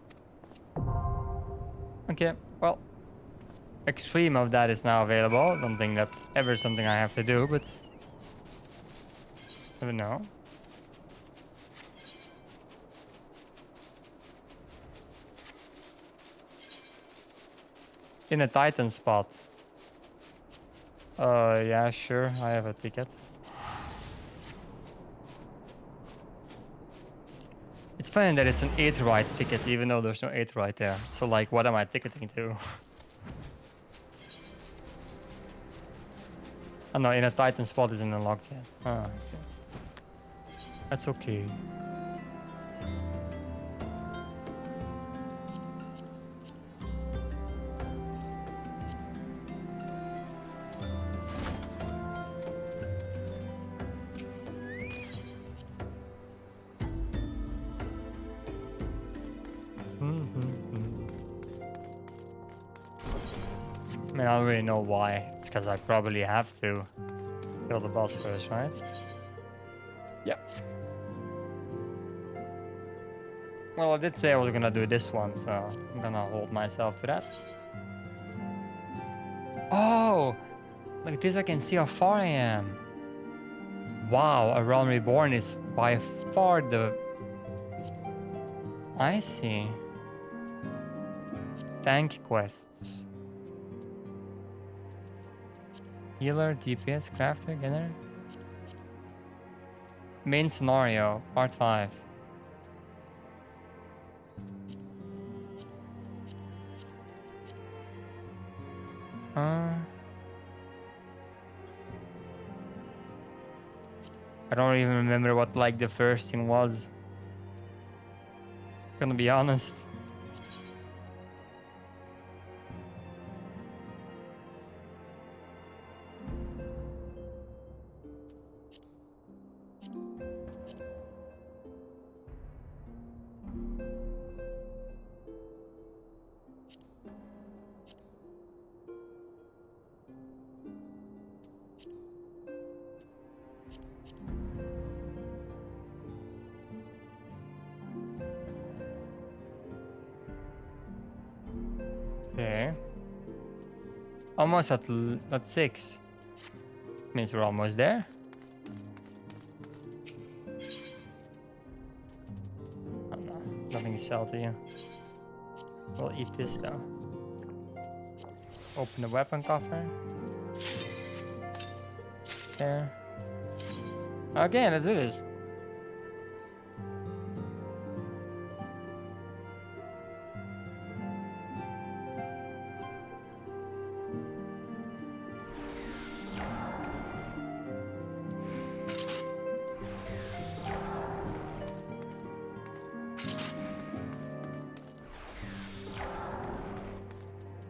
Okay, well. Extreme of that is now available. I don't think that's ever something I have to do, but... I don't know. In a Titan spot. Yeah, sure. I have a ticket. It's funny that it's an Aetheryte ticket, even though there's no Aetheryte there. So, like, what am I ticketing to? Oh no, in a Titan spot isn't unlocked yet. Oh, I see. That's okay. I mean, I don't really know why. It's because I probably have to kill the boss first, right? Yeah. Well, I did say I was gonna do this one, so I'm gonna hold myself to that. Oh! Like this I can see how far I am. Wow, A Realm Reborn is by far the... I see. Tank quests. Healer, DPS, crafter, gunner. Main scenario, part 5. I don't even remember what like the first thing was. Gonna be honest. Okay. Almost at 6. Means we're almost there. Oh no, nothing to sell to you. We'll eat this though. Open the weapon coffer. There. Okay, let's do this.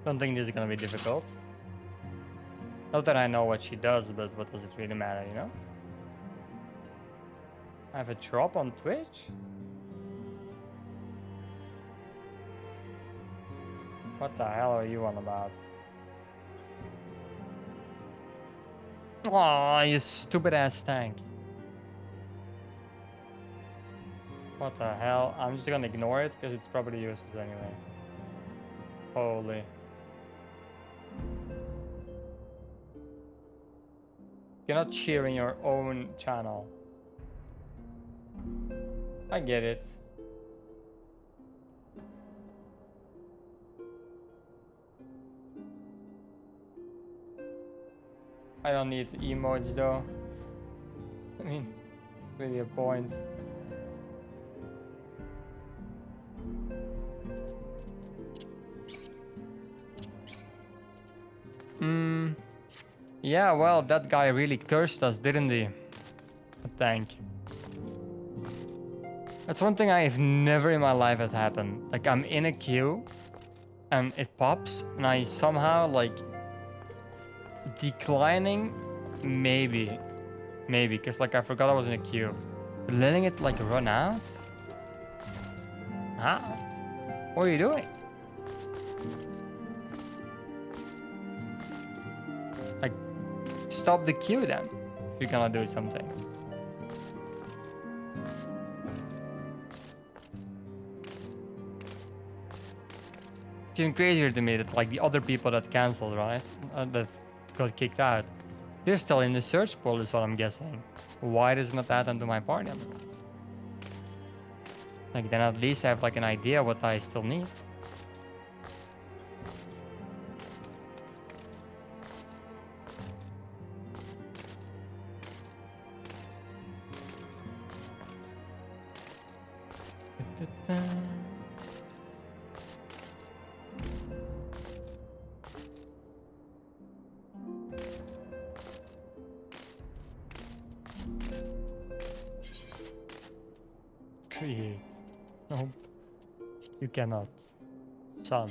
Don't think this is gonna be difficult. Not that I know what she does, but what does it really matter, you know? I have a drop on Twitch? What the hell are you on about? Aw, you stupid ass tank. What the hell? I'm just gonna ignore it because it's probably useless anyway. Holy. You're not cheering your own channel. I get it. I don't need emotes though. I mean, really a point. Yeah, well, that guy really cursed us, didn't he? A tank. That's one thing I've never in my life had happened. Like, I'm in a queue and it pops and I somehow like declining, maybe, because like I forgot I was in a queue. But letting it like run out? Huh? What are you doing? Like, stop the queue then, if you're gonna do something. It's even crazier to me that like the other people that cancelled, right? That got kicked out. They're still in the search pool is what I'm guessing. Why does not add them to my party? Like then at least I have like an idea what I still need. Create. Nope. You cannot. Son.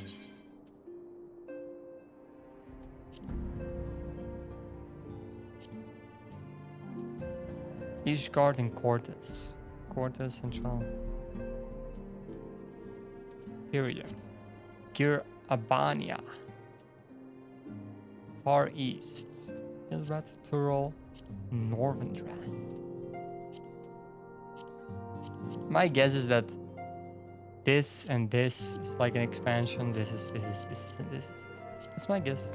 Each card in Cortes. Cortes Central. Period. Gir Abania. Far East. Ilrat Turol. Norvendra. My guess is that this and this is like an expansion. This is and this is. That's my guess.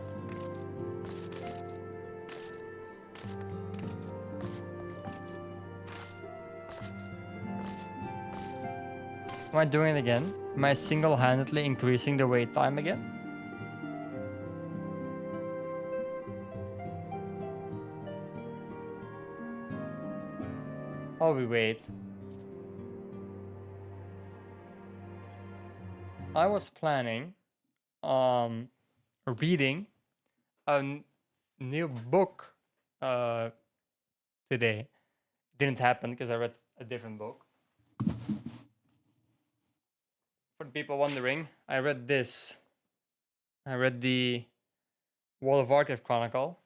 Am I doing it again? Am I single-handedly increasing the wait time again? Oh, we wait. I was planning reading a new book today. Didn't happen because I read a different book. For the people wondering, I read this. I read the World of Warcraft Chronicle.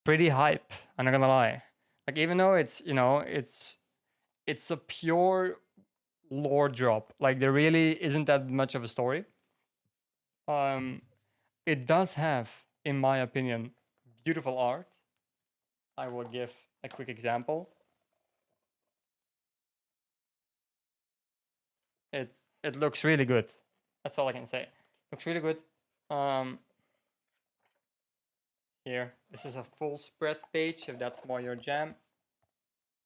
Pretty hype, I'm not gonna lie. Like even though it's, you know, it's a pure lore drop. Like there really isn't that much of a story. It does have, in my opinion, beautiful art. I will give a quick example. It looks really good. That's all I can say. Looks really good. Here, this is a full spread page, if that's more your jam.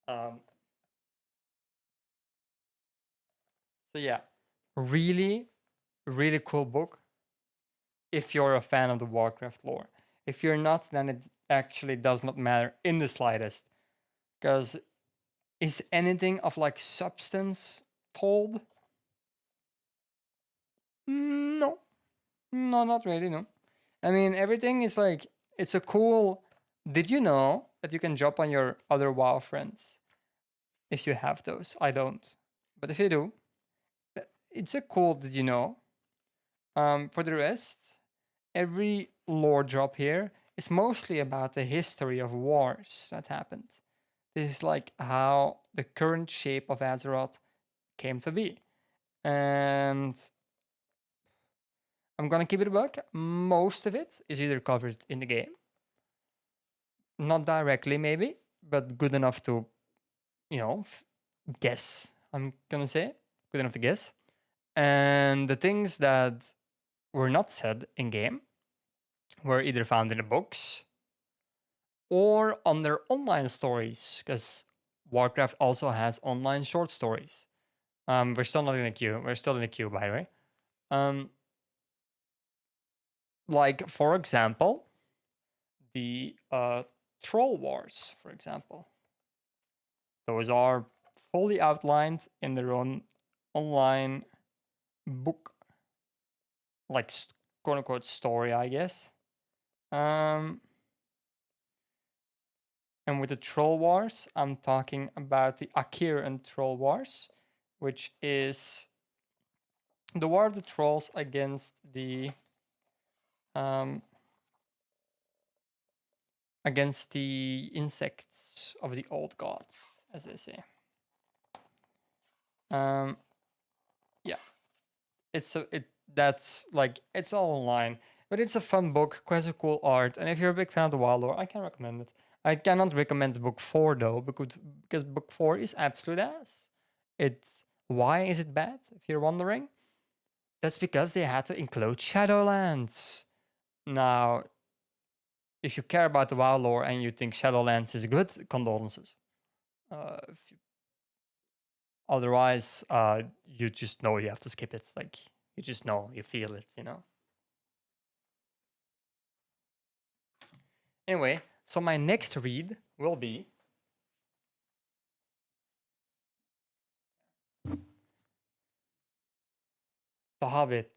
So yeah, really, really cool book if you're a fan of the Warcraft lore. If you're not, then it actually does not matter in the slightest. Because is anything of like substance told? No. No, not really, no. I mean, everything is like, it's a cool... Did you know that you can drop on your other WoW friends? If you have those. I don't. But if you do, it's a cool did you know. For the rest, every lore drop here is mostly about the history of wars that happened. This is like how the current shape of Azeroth came to be. And I'm gonna keep it a buck. Most of it is either covered in the game. Not directly, maybe, but good enough to, you know, guess. I'm gonna say good enough to guess. And the things that were not said in game were either found in the books or on their online stories, because Warcraft also has online short stories. We're still not in the queue. We're still in the queue, by the way. Like, for example, the Troll Wars, for example. Those are fully outlined in their own online book, like quote unquote story, I guess. And with the Troll Wars, I'm talking about the Akir and Troll Wars, which is the War of the Trolls against the insects of the old gods, as they say. Yeah, that's like, it's all online, but it's a fun book, quite a cool art, and if you're a big fan of the WoW lore, I can recommend it. I cannot recommend book 4 though, because book 4 is absolute ass. Why is it bad, if you're wondering? That's because they had to include Shadowlands. Now, if you care about the WoW lore and you think Shadowlands is good, condolences. Otherwise, you just know you have to skip it. Like, you just know, you feel it, you know? Anyway, so my next read will be The Hobbit.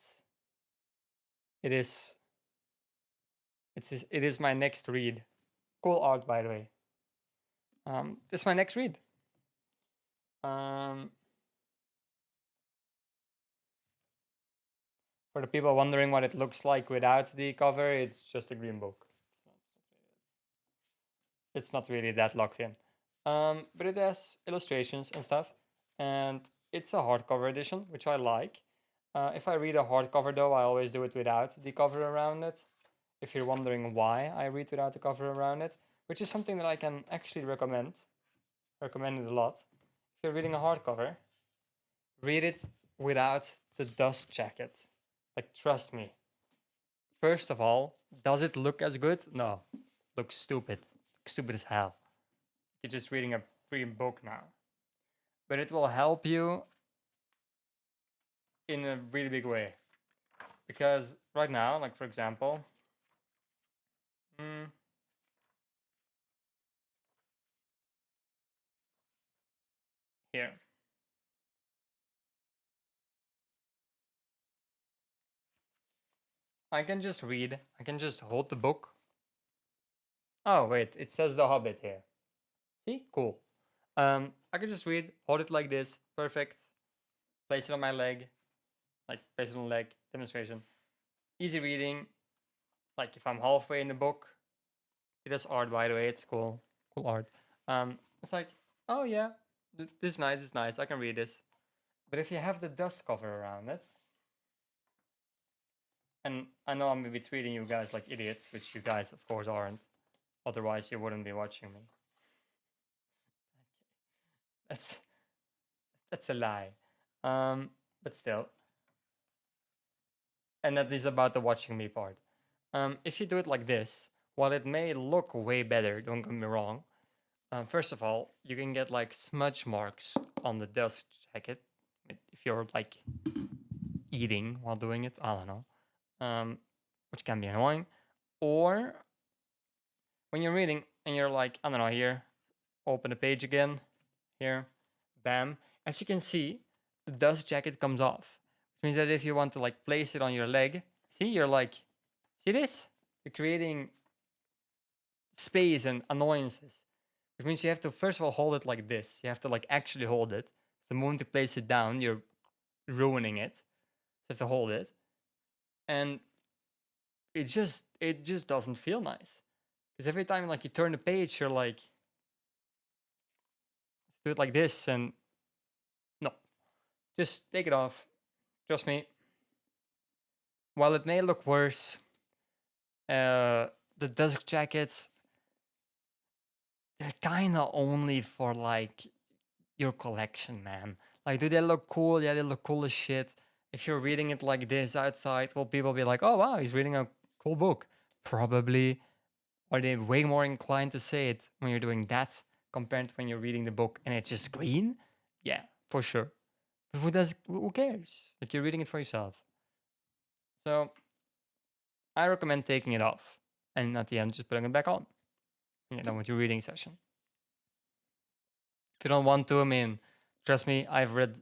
It is my next read. Cool art, by the way. This is my next read. For the people wondering what it looks like without the cover, it's just a green book. It's not really that locked in. But it has illustrations and stuff. And it's a hardcover edition, which I like. If I read a hardcover though, I always do it without the cover around it. If you're wondering why I read without the cover around it, which is something that I can actually recommend. Recommend it a lot. If you're reading a hardcover, read it without the dust jacket. Like, trust me. First of all, does it look as good? No. Looks stupid. Looks stupid as hell. You're just reading a free book now. But it will help you in a really big way. Because right now, like for example, here. I can just read. I can just hold the book. Oh, wait. It says The Hobbit here. See? Cool. I can just read, hold it like this. Perfect. Place it on my leg. Like, place it on the leg. Demonstration. Easy reading. Like, if I'm halfway in the book. It has art, by the way. It's cool. Cool art. It's like, oh yeah. This is nice. This is nice. I can read this. But if you have the dust cover around it, and I know I'm maybe treating you guys like idiots, which you guys of course aren't. Otherwise you wouldn't be watching me. That's a lie. But still. And that is about the watching me part. If you do it like this, while it may look way better, don't get me wrong, first of all, you can get like smudge marks on the dust jacket if you're like eating while doing it. I don't know, which can be annoying. Or when you're reading and you're like, I don't know, here, open the page again, here, bam. As you can see, the dust jacket comes off, which means that if you want to like place it on your leg, see, you're like, see this? You're creating space and annoyances, which means you have to first of all hold it like this. You have to like actually hold it. So the moment you place it down, you're ruining it. So you have to hold it, and it just doesn't feel nice, because every time like you turn the page, you're like, do it like this, and no, just take it off. Trust me. While it may look worse, the dust jackets, they're kind of only for like your collection, man. Like, do they look cool? Yeah, they look cool as shit. If you're reading it like this outside, will people be like, oh wow, he's reading a cool book? Probably. Are they way more inclined to say it when you're doing that compared to when you're reading the book and it's just green? Yeah, for sure. But who cares? Like, you're reading it for yourself. So I recommend taking it off and at the end just putting it back on. You're done with your reading session. If you don't want to, I mean, trust me, I've read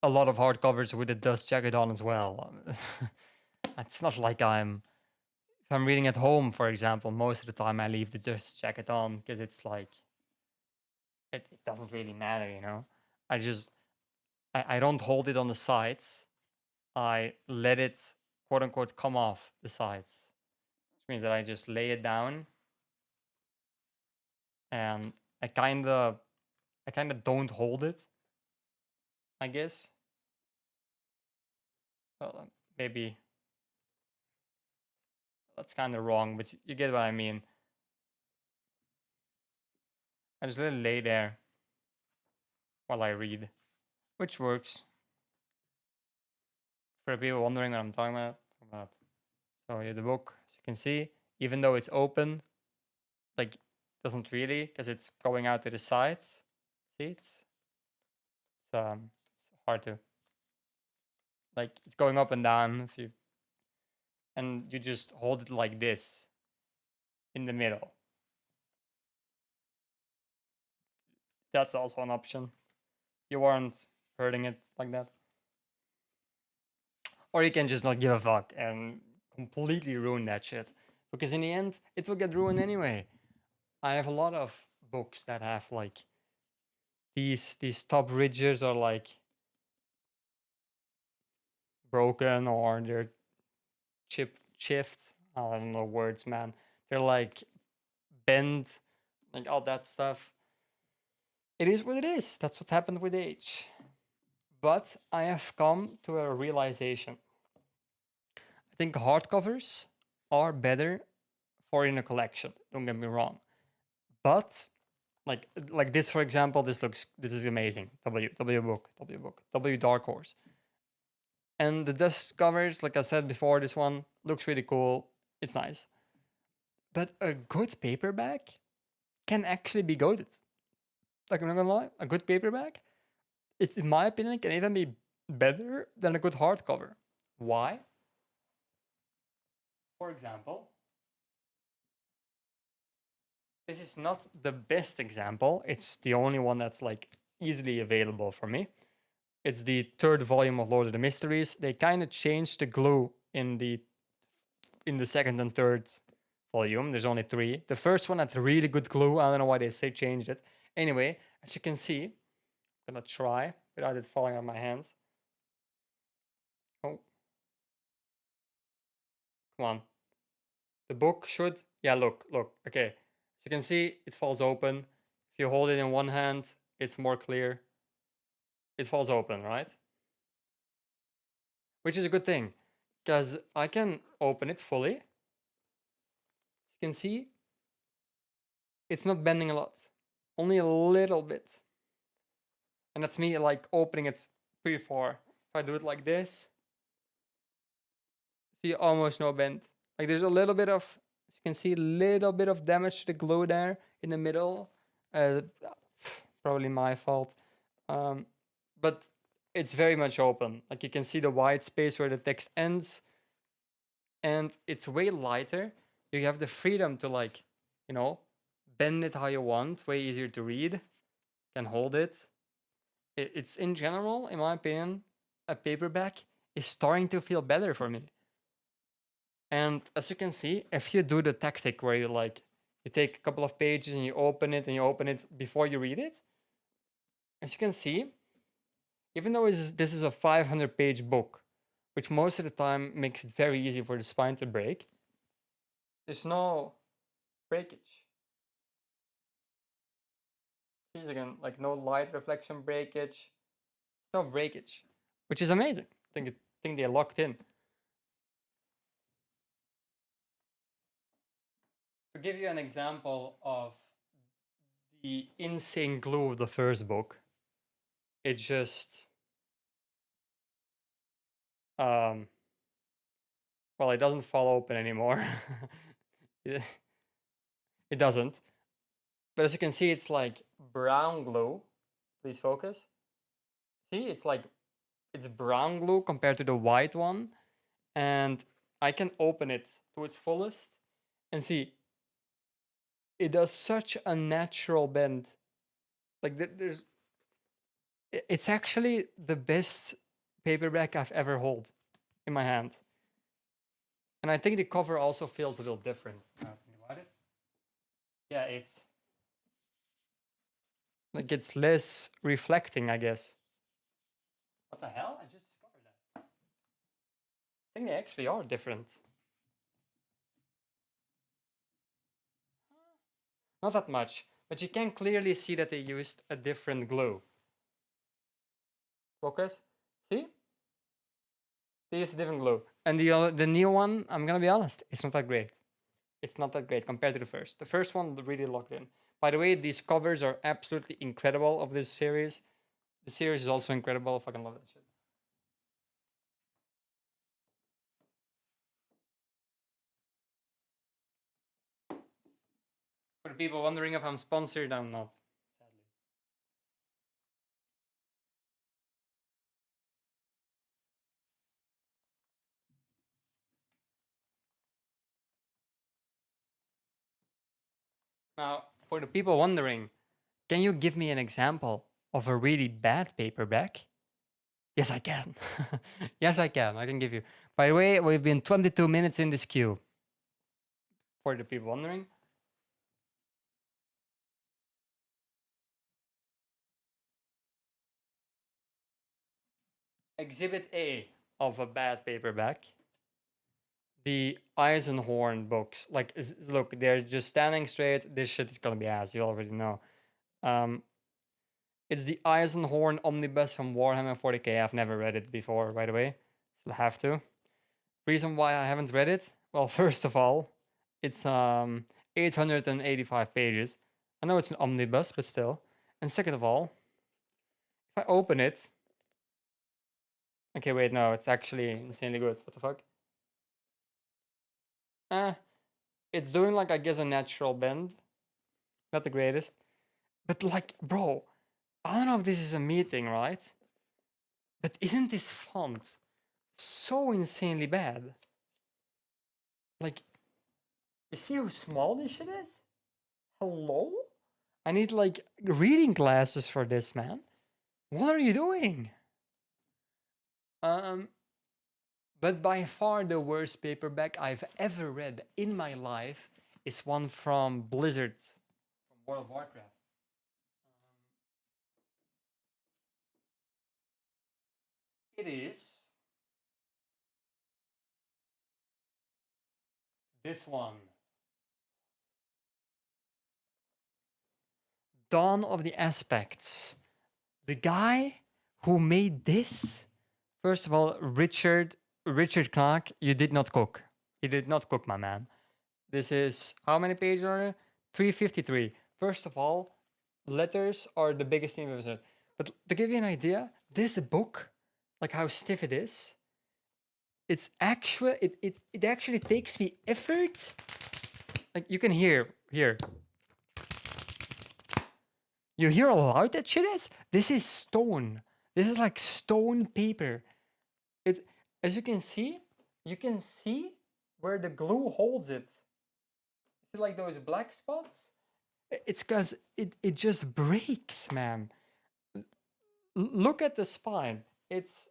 a lot of hardcovers with the dust jacket on as well. It's not like if I'm reading at home, for example, most of the time I leave the dust jacket on because it's like, it doesn't really matter, you know? I don't hold it on the sides. I let it, quote unquote, come off the sides. Which means that I just lay it down and I kind of don't hold it, I guess. Well, maybe that's kind of wrong, but you get what I mean. I just let it lay there while I read, which works. For people wondering what I'm talking about. So here's the book, as you can see, even though it's open, like, doesn't really, because it's going out to the sides. See, it's hard to, like, it's going up and down and you just hold it like this in the middle. That's also an option. You aren't hurting it like that. Or you can just not give a fuck and completely ruin that shit. Because in the end, it will get ruined anyway. I have a lot of books that have like these top ridges are like broken or they're chipped. I don't know words, man. They're like bent, like all that stuff. It is what it is. That's what happened with age. But I have come to a realization. I think hardcovers are better for in a collection. Don't get me wrong. But like this, for example, this is amazing. W book, W Dark Horse. And the dust covers, like I said before, this one looks really cool. It's nice. But a good paperback can actually be goated. Like, I'm not gonna lie, a good paperback, it's, in my opinion, can even be better than a good hardcover. Why? For example, this is not the best example. It's the only one that's like easily available for me. It's the third volume of Lord of the Mysteries. They kind of changed the glue in the second and third volume. There's only 3. The first one had really good glue. I don't know why they say changed it. Anyway, as you can see, I'm gonna try without it falling on my hands. Oh, come on. The book should, yeah, look. Okay, as you can see, it falls open. If you hold it in one hand, it's more clear. It falls open, right? Which is a good thing, because I can open it fully. As you can see, it's not bending a lot, only a little bit. And that's me like opening it pretty far. If I do it like this, See, almost no bend. Like there's a little bit of, as you can see, a little bit of damage to the glue there in the middle. Probably my fault. But it's very much open. Like you can see the white space where the text ends, and it's way lighter. You have the freedom to, like, you know, bend it how you want. Way easier to read. You can hold it. It's in general, in my opinion, a paperback is starting to feel better for me. And as you can see, if you do the tactic where you take a couple of pages and you open it before you read it, as you can see, even though this is a 500-page book, which most of the time makes it very easy for the spine to break, there's no breakage. See, again, like no light reflection breakage, no breakage, which is amazing. I think they locked in. To give you an example of the insane glue of the first book, it just well, it doesn't fall open anymore. It doesn't. But as you can see, it's like brown glue. Please focus. See, it's brown glue compared to the white one. And I can open it to its fullest and see it does such a natural bend. Like it's actually the best paperback I've ever held in my hand. And I think the cover also feels a little different. Yeah, it's like it's less reflecting, I guess. What the hell? I just discovered that. I think they actually are different. Not that much, but you can clearly see that they used a different glue. Focus. See? They used a different glue. And the new one, I'm gonna be honest, it's not that great. It's not that great compared to the first. The first one really locked in. By the way, these covers are absolutely incredible of this series. The series is also incredible. I fucking love that shit. For the people wondering if I'm sponsored, I'm not. Sadly. Now, for the people wondering, can you give me an example of a really bad paperback? Yes, I can. Yes, I can. I can give you. By the way, we've been 22 minutes in this queue. For the people wondering. Exhibit A of a bad paperback. The Eisenhorn books. Like, look, they're just standing straight. This shit is gonna be ass. You already know. It's the Eisenhorn Omnibus from Warhammer 40k. I've never read it before, by the way. Still have to. Reason why I haven't read it? Well, first of all, it's 885 pages. I know it's an omnibus, but still. And second of all, if I open it... Okay, wait, no, it's actually insanely good. What the fuck? It's doing, like, I guess, a natural bend. Not the greatest. But, like, bro, I don't know if this is a meeting, right? But isn't this font so insanely bad? Like, you see how small this shit is? Hello? I need, like, reading glasses for this, man. What are you doing? But by far the worst paperback I've ever read in my life is one from Blizzard, from World of Warcraft. It is this one. Dawn of the Aspects. The guy who made this, first of all, Richard Clark, you did not cook. You did not cook, my man. This is, how many pages are there? 353. First of all, letters are the biggest thing I've ever said. But to give you an idea, this book, like how stiff it is it's actual. It actually takes me effort. Like you can hear here. You hear how loud that shit is? This is stone. This is like stone paper. It, as you can see where the glue holds it. See like those black spots? It's because it just breaks, man. Look at the spine. It's,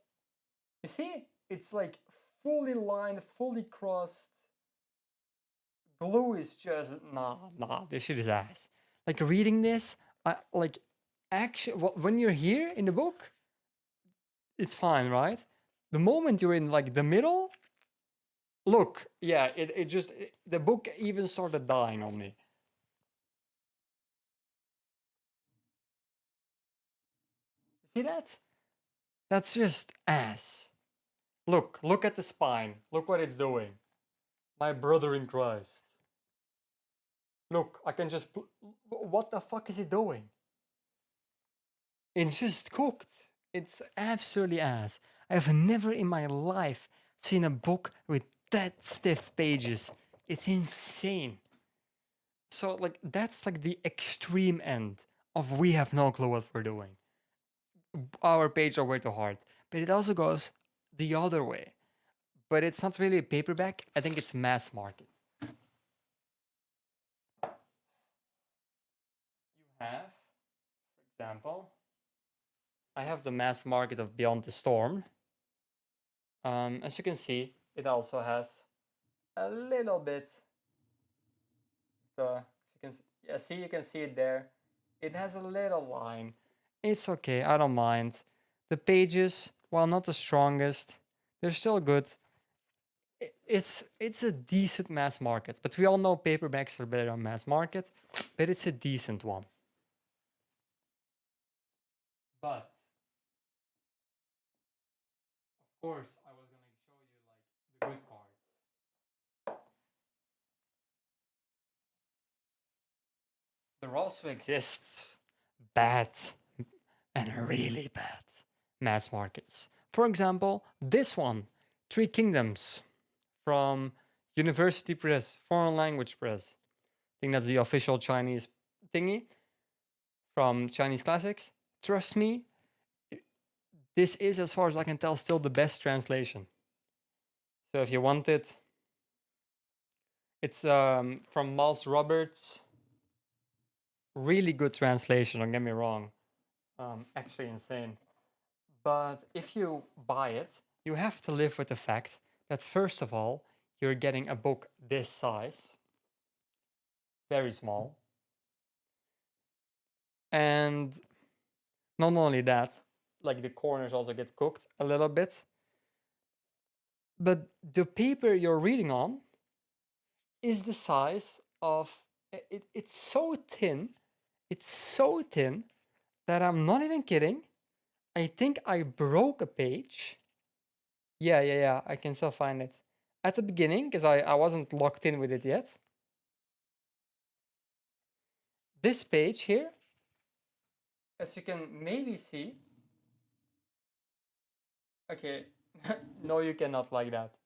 you see? It's like fully lined, fully crossed. Glue is just, nah, this shit is ass. Like reading this, actually, when you're here in the book, it's fine, right? The moment you're in like the middle, look, yeah, the book even started dying on me. See that? That's just ass. Look at the spine. Look what it's doing. My brother in Christ. Look, I can just, what the fuck is it doing? It's just cooked. It's absolutely ass. I've never in my life seen a book with that stiff pages. It's insane. So like that's like the extreme end of we have no clue what we're doing. Our pages are way too hard. But it also goes the other way. But it's not really a paperback. I think it's mass market. You have, for example, I have the mass market of Beyond the Storm. As you can see, it also has a little bit. You can see it there. It has a little line. It's okay. I don't mind. The pages, while not the strongest, they're still good. It's a decent mass market, but we all know paperbacks are better on mass market. But it's a decent one. But of course, I was gonna show you like the good cards. There also exists bad and really bad mass markets. For example, this one, Three Kingdoms from University Press, Foreign Language Press. I think that's the official Chinese thingy from Chinese Classics. Trust me, this is, as far as I can tell, still the best translation. So if you want it, it's from Miles Roberts. Really good translation, don't get me wrong. Actually insane. But if you buy it, you have to live with the fact that first of all, you're getting a book this size. Very small. And not only that, like the corners also get cooked a little bit. But the paper you're reading on is the size of, it's so thin that I'm not even kidding. I think I broke a page. Yeah, I can still find it. At the beginning, because I wasn't locked in with it yet. This page here, as you can maybe see. Okay, no, you cannot like that.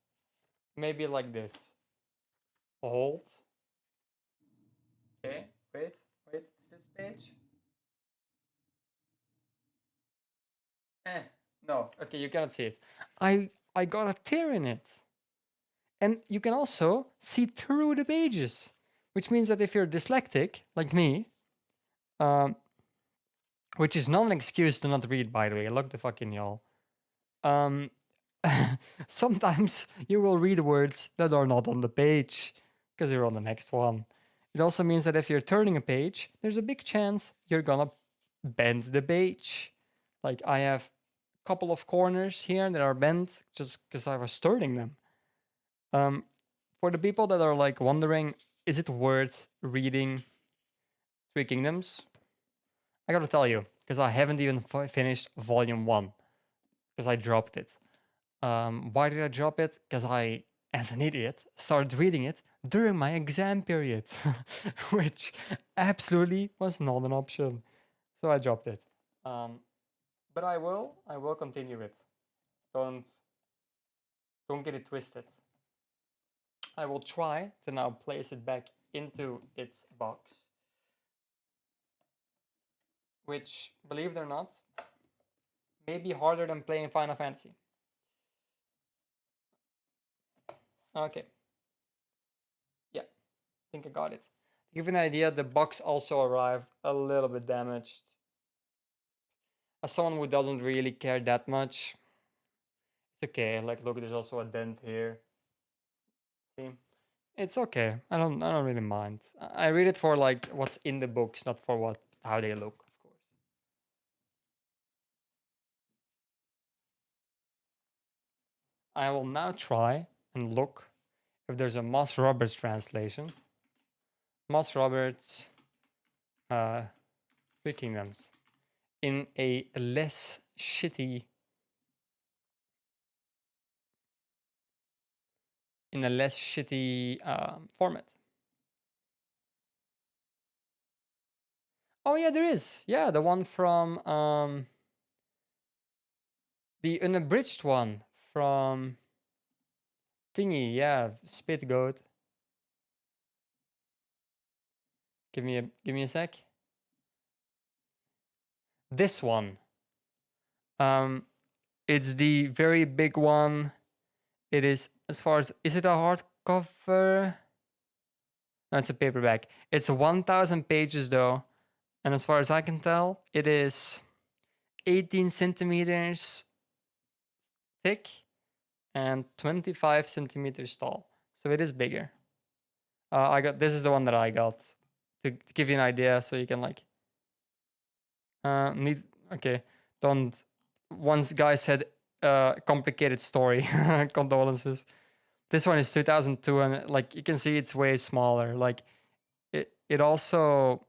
Maybe like this. Hold. Okay, wait, it's this page. No, okay, you cannot see it. I got a tear in it. And you can also see through the pages, which means that if you're dyslexic, like me, which is not an excuse to not read, by the way, look the fuck in, y'all. Sometimes you will read words that are not on the page because you're on the next one. It also means that if you're turning a page, there's a big chance you're gonna bend the page. Like I have a couple of corners here that are bent just because I was turning them. For the people that are like wondering, is it worth reading Three Kingdoms? I gotta tell you, because I haven't even finished volume 1 because I dropped it. Why did I drop it? Because I, as an idiot, started reading it during my exam period, which absolutely was not an option. So I dropped it. But I will continue it. Don't Don't get it twisted. I will try to now place it back into its box, which, believe it or not, may be harder than playing Final Fantasy. Okay. Yeah, I think I got it. To give you an idea, the box also arrived a little bit damaged. As someone who doesn't really care that much, it's okay. Like, look, there's also a dent here. See? It's okay. I don't really mind. I read it for like what's in the books, not for how they look, of course. I will now try and look if there's a Moss Roberts translation. Moss Roberts, Three Kingdoms, in a less shitty, format. Oh yeah, there is. Yeah, the one from the unabridged one from Thingy. Yeah, Spit Goat. Give me a sec. This one. It's the very big one. It is, as far as, is it a hardcover? No, it's a paperback. It's 1,000 pages though. And as far as I can tell, it is 18 centimeters thick and 25 centimeters tall. So it is bigger. This is the one that I got to give you an idea, so you can like don't. Once guy said complicated story. Condolences. This one is 2002, and like you can see, it's way smaller. Like it also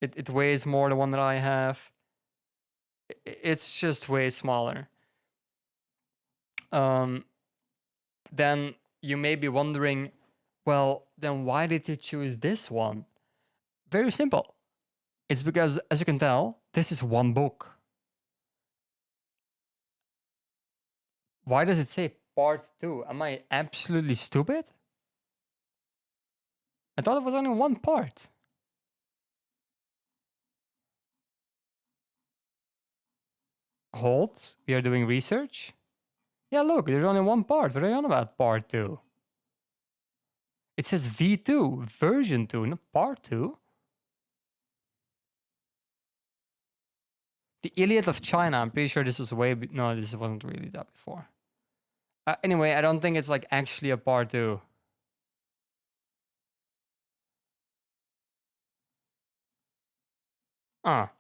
it weighs more, the one that I have. It's just way smaller. Then you may be wondering, well, then why did you choose this one? Very simple. It's because, as you can tell, this is one book. Why does it say part 2? Am I absolutely stupid? I thought it was only one part. Hold, we are doing research? Yeah, look, there's only one part. What are you on about, part 2? It says V2, version 2, not part 2. The Iliad of China, I'm pretty sure this was no, this wasn't really that before. Anyway, I don't think it's like actually a part 2. Ah.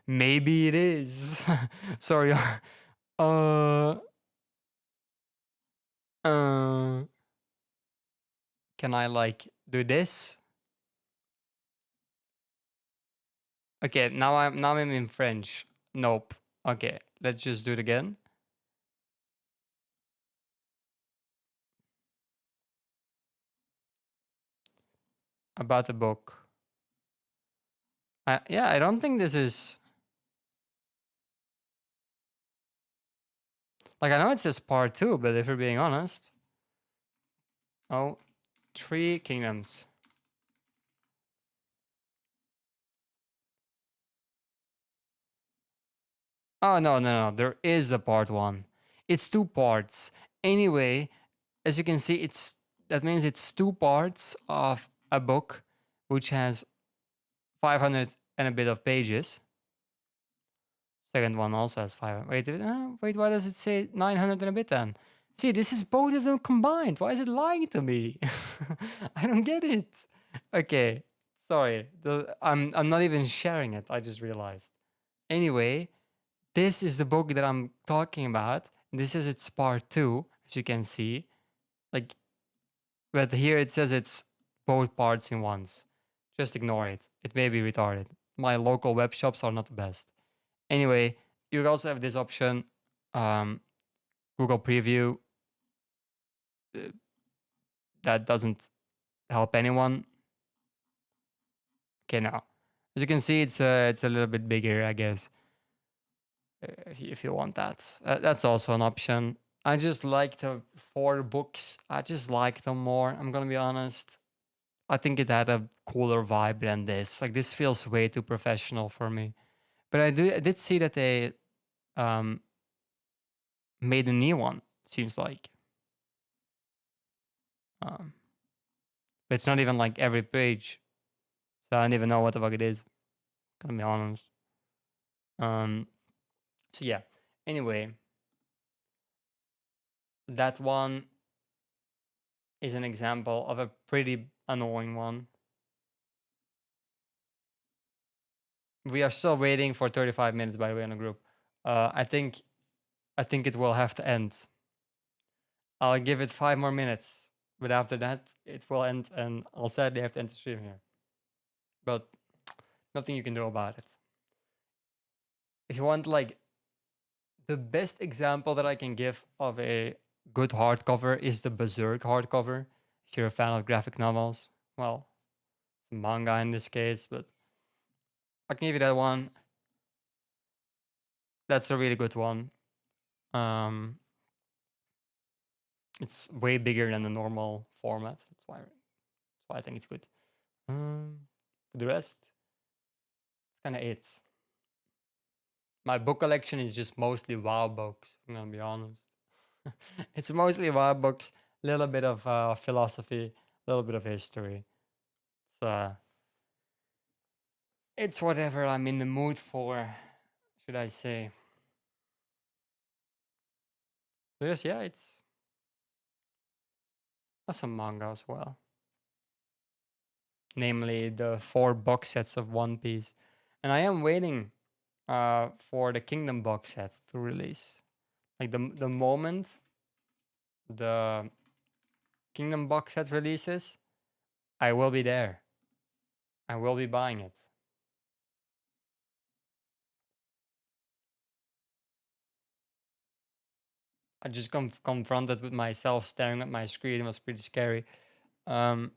Maybe it is. Sorry. Can I like do this? Okay, now I'm in French. Nope. Okay, let's just do it again. About the book. Yeah, I don't think this is... Like, I know it says part 2, but if we're being honest... Oh, Three Kingdoms. Oh, no. There is a part 1. It's 2 parts. Anyway, as you can see, that means it's 2 parts of a book which has 500 and a bit of pages. Second one also has 500. Wait, why does it say 900 and a bit then? See, this is both of them combined. Why is it lying to me? I don't get it. Okay, sorry. I'm not even sharing it. I just realized. Anyway, this is the book that I'm talking about. This is its part 2, as you can see. Like, but here it says it's both parts in once. Just ignore it. It may be retarded. My local web shops are not the best. Anyway, you also have this option, Google Preview. That doesn't help anyone. Okay, now, as you can see, it's a little bit bigger, I guess. if you want that. That's also an option. I just like the 4 books. I just like them more. I'm gonna be honest. I think it had a cooler vibe than this. Like this feels way too professional for me. But I did see that they um, made a new one. Seems like. But it's not even like every page, so I don't even know what the fuck it is. Gonna be honest. So yeah. Anyway, that one is an example of a pretty annoying one. We are still waiting for 35 minutes, by the way, on the group. I think it will have to end. I'll give it 5 more minutes, but after that, it will end, and I'll sadly have to end the stream here. But nothing you can do about it. If you want, like, the best example that I can give of a good hardcover is the Berserk hardcover. If you're a fan of graphic novels, well, it's manga in this case, but I can give you that one. That's a really good one. It's way bigger than the normal format. That's why I think it's good. The rest, it's kind of it. My book collection is just mostly WoW books. I'm gonna be honest. It's mostly WoW books. A little bit of philosophy, a little bit of history. It's whatever I'm in the mood for, should I say. There's, yeah, it's some manga as well. Namely, the 4 box sets of One Piece. And I am waiting for the Kingdom box set to release. Like the moment the Kingdom box set releases, I will be there. I will be buying it. I just confronted with myself staring at my screen. It was pretty scary. As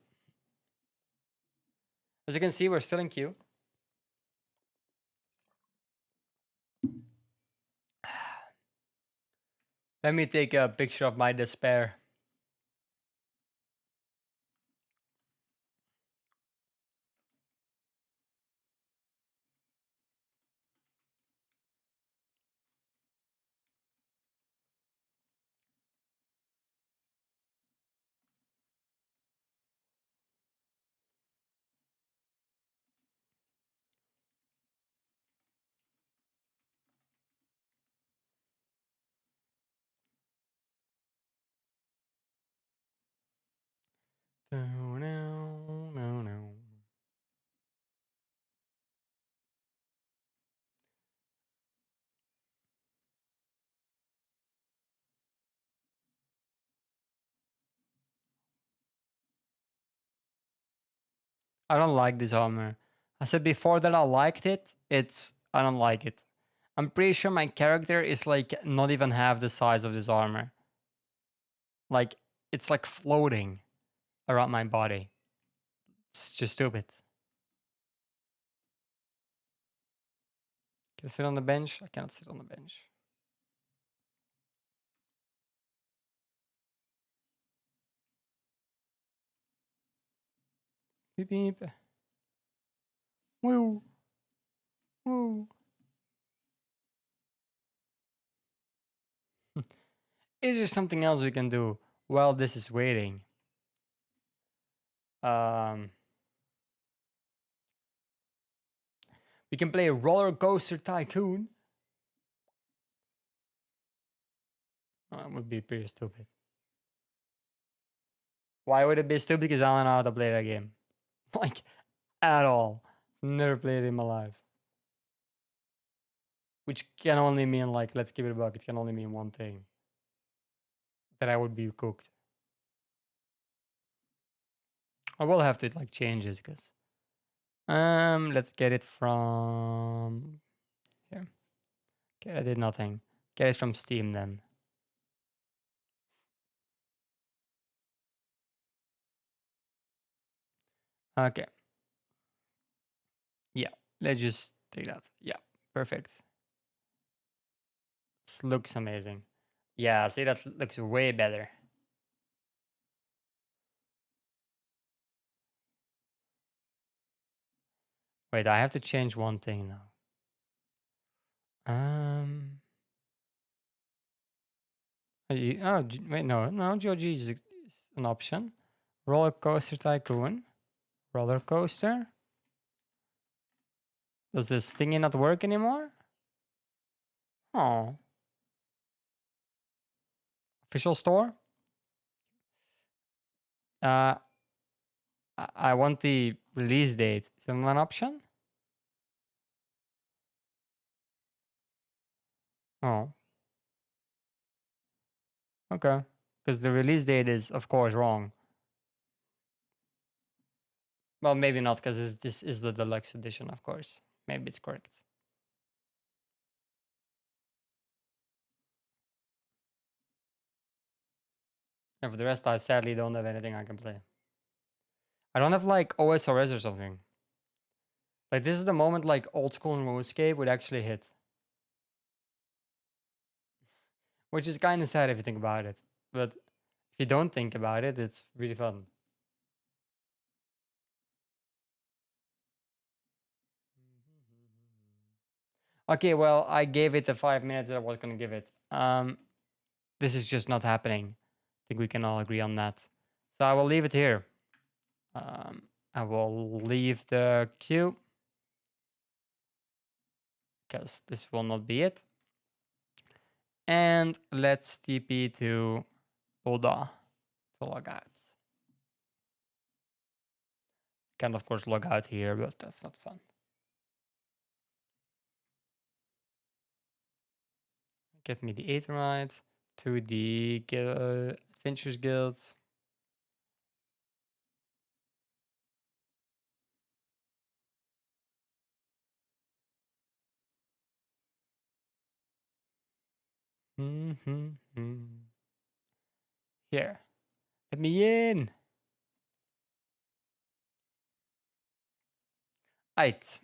you can see, we're still in queue. Let me take a picture of my despair. I don't like this armor. I said before that I liked it. I don't like it. I'm pretty sure my character is like not even half the size of this armor. Like it's like floating around my body. It's just stupid. Can I sit on the bench? I cannot sit on the bench. Beep beep. Woo. Woo. Is there something else we can do while this is waiting? We can play Roller Coaster Tycoon. That would be pretty stupid. Why would it be stupid? Because I don't know how to play that game. Like, at all. Never played it in my life. Which can only mean, like, let's give it a buck. It can only mean one thing. That I would be cooked. I will have to, like, change this, because... let's get it from... Here. Okay, I did nothing. Get it from Steam, then. Okay. Yeah, let's just take that. Yeah, perfect. this looks amazing. Yeah, see, that looks way better. Wait, I have to change one thing now. Wait, no, GOG is an option. Roller Coaster Tycoon. Roller Coaster. Does this thingy not work anymore? Oh. Official store? I want the release date. Is that one option? Oh. Okay. Because the release date is, of course, wrong. Well, maybe not, because this is the deluxe edition, of course. Maybe it's correct. And for the rest, I sadly don't have anything I can play. I don't have, like, OSRS or something. Like, this is the moment, like, old school RuneScape would actually hit. Which is kind of sad if you think about it. But if you don't think about it, it's really fun. Okay, well, I gave it the 5 minutes that I was going to give it. This is just not happening. I think we can all agree on that. So I will leave it here. I will leave the queue, because this will not be it. And let's TP to Oda to log out. Can, of course, log out here, but that's not fun. Get me the Aetheryte to the Adventures Guild. Here. Let me in. Right.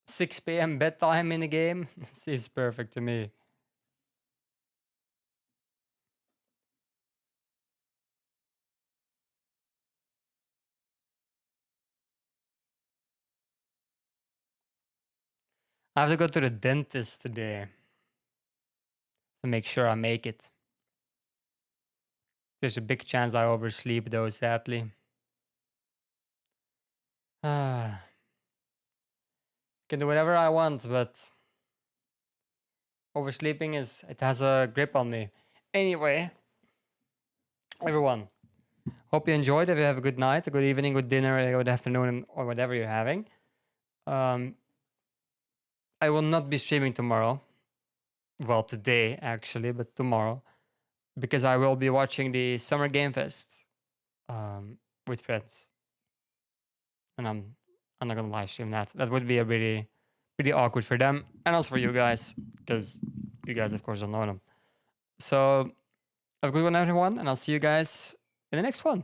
6 p.m. bedtime in the game. Seems perfect to me. I have to go to the dentist today to make sure I make it. There's a big chance I oversleep though, sadly. Can do whatever I want, but oversleeping it has a grip on me. Anyway, everyone, hope you enjoyed. If you have a good night, a good evening, good dinner, a good afternoon, or whatever you're having. I will not be streaming tomorrow. Well, today actually, but tomorrow, because I will be watching the Summer Game Fest with friends, and I'm not gonna live stream that. That would be a pretty awkward for them, and also for you guys, because you guys, of course, don't know them. So have a good one, everyone, and I'll see you guys in the next one.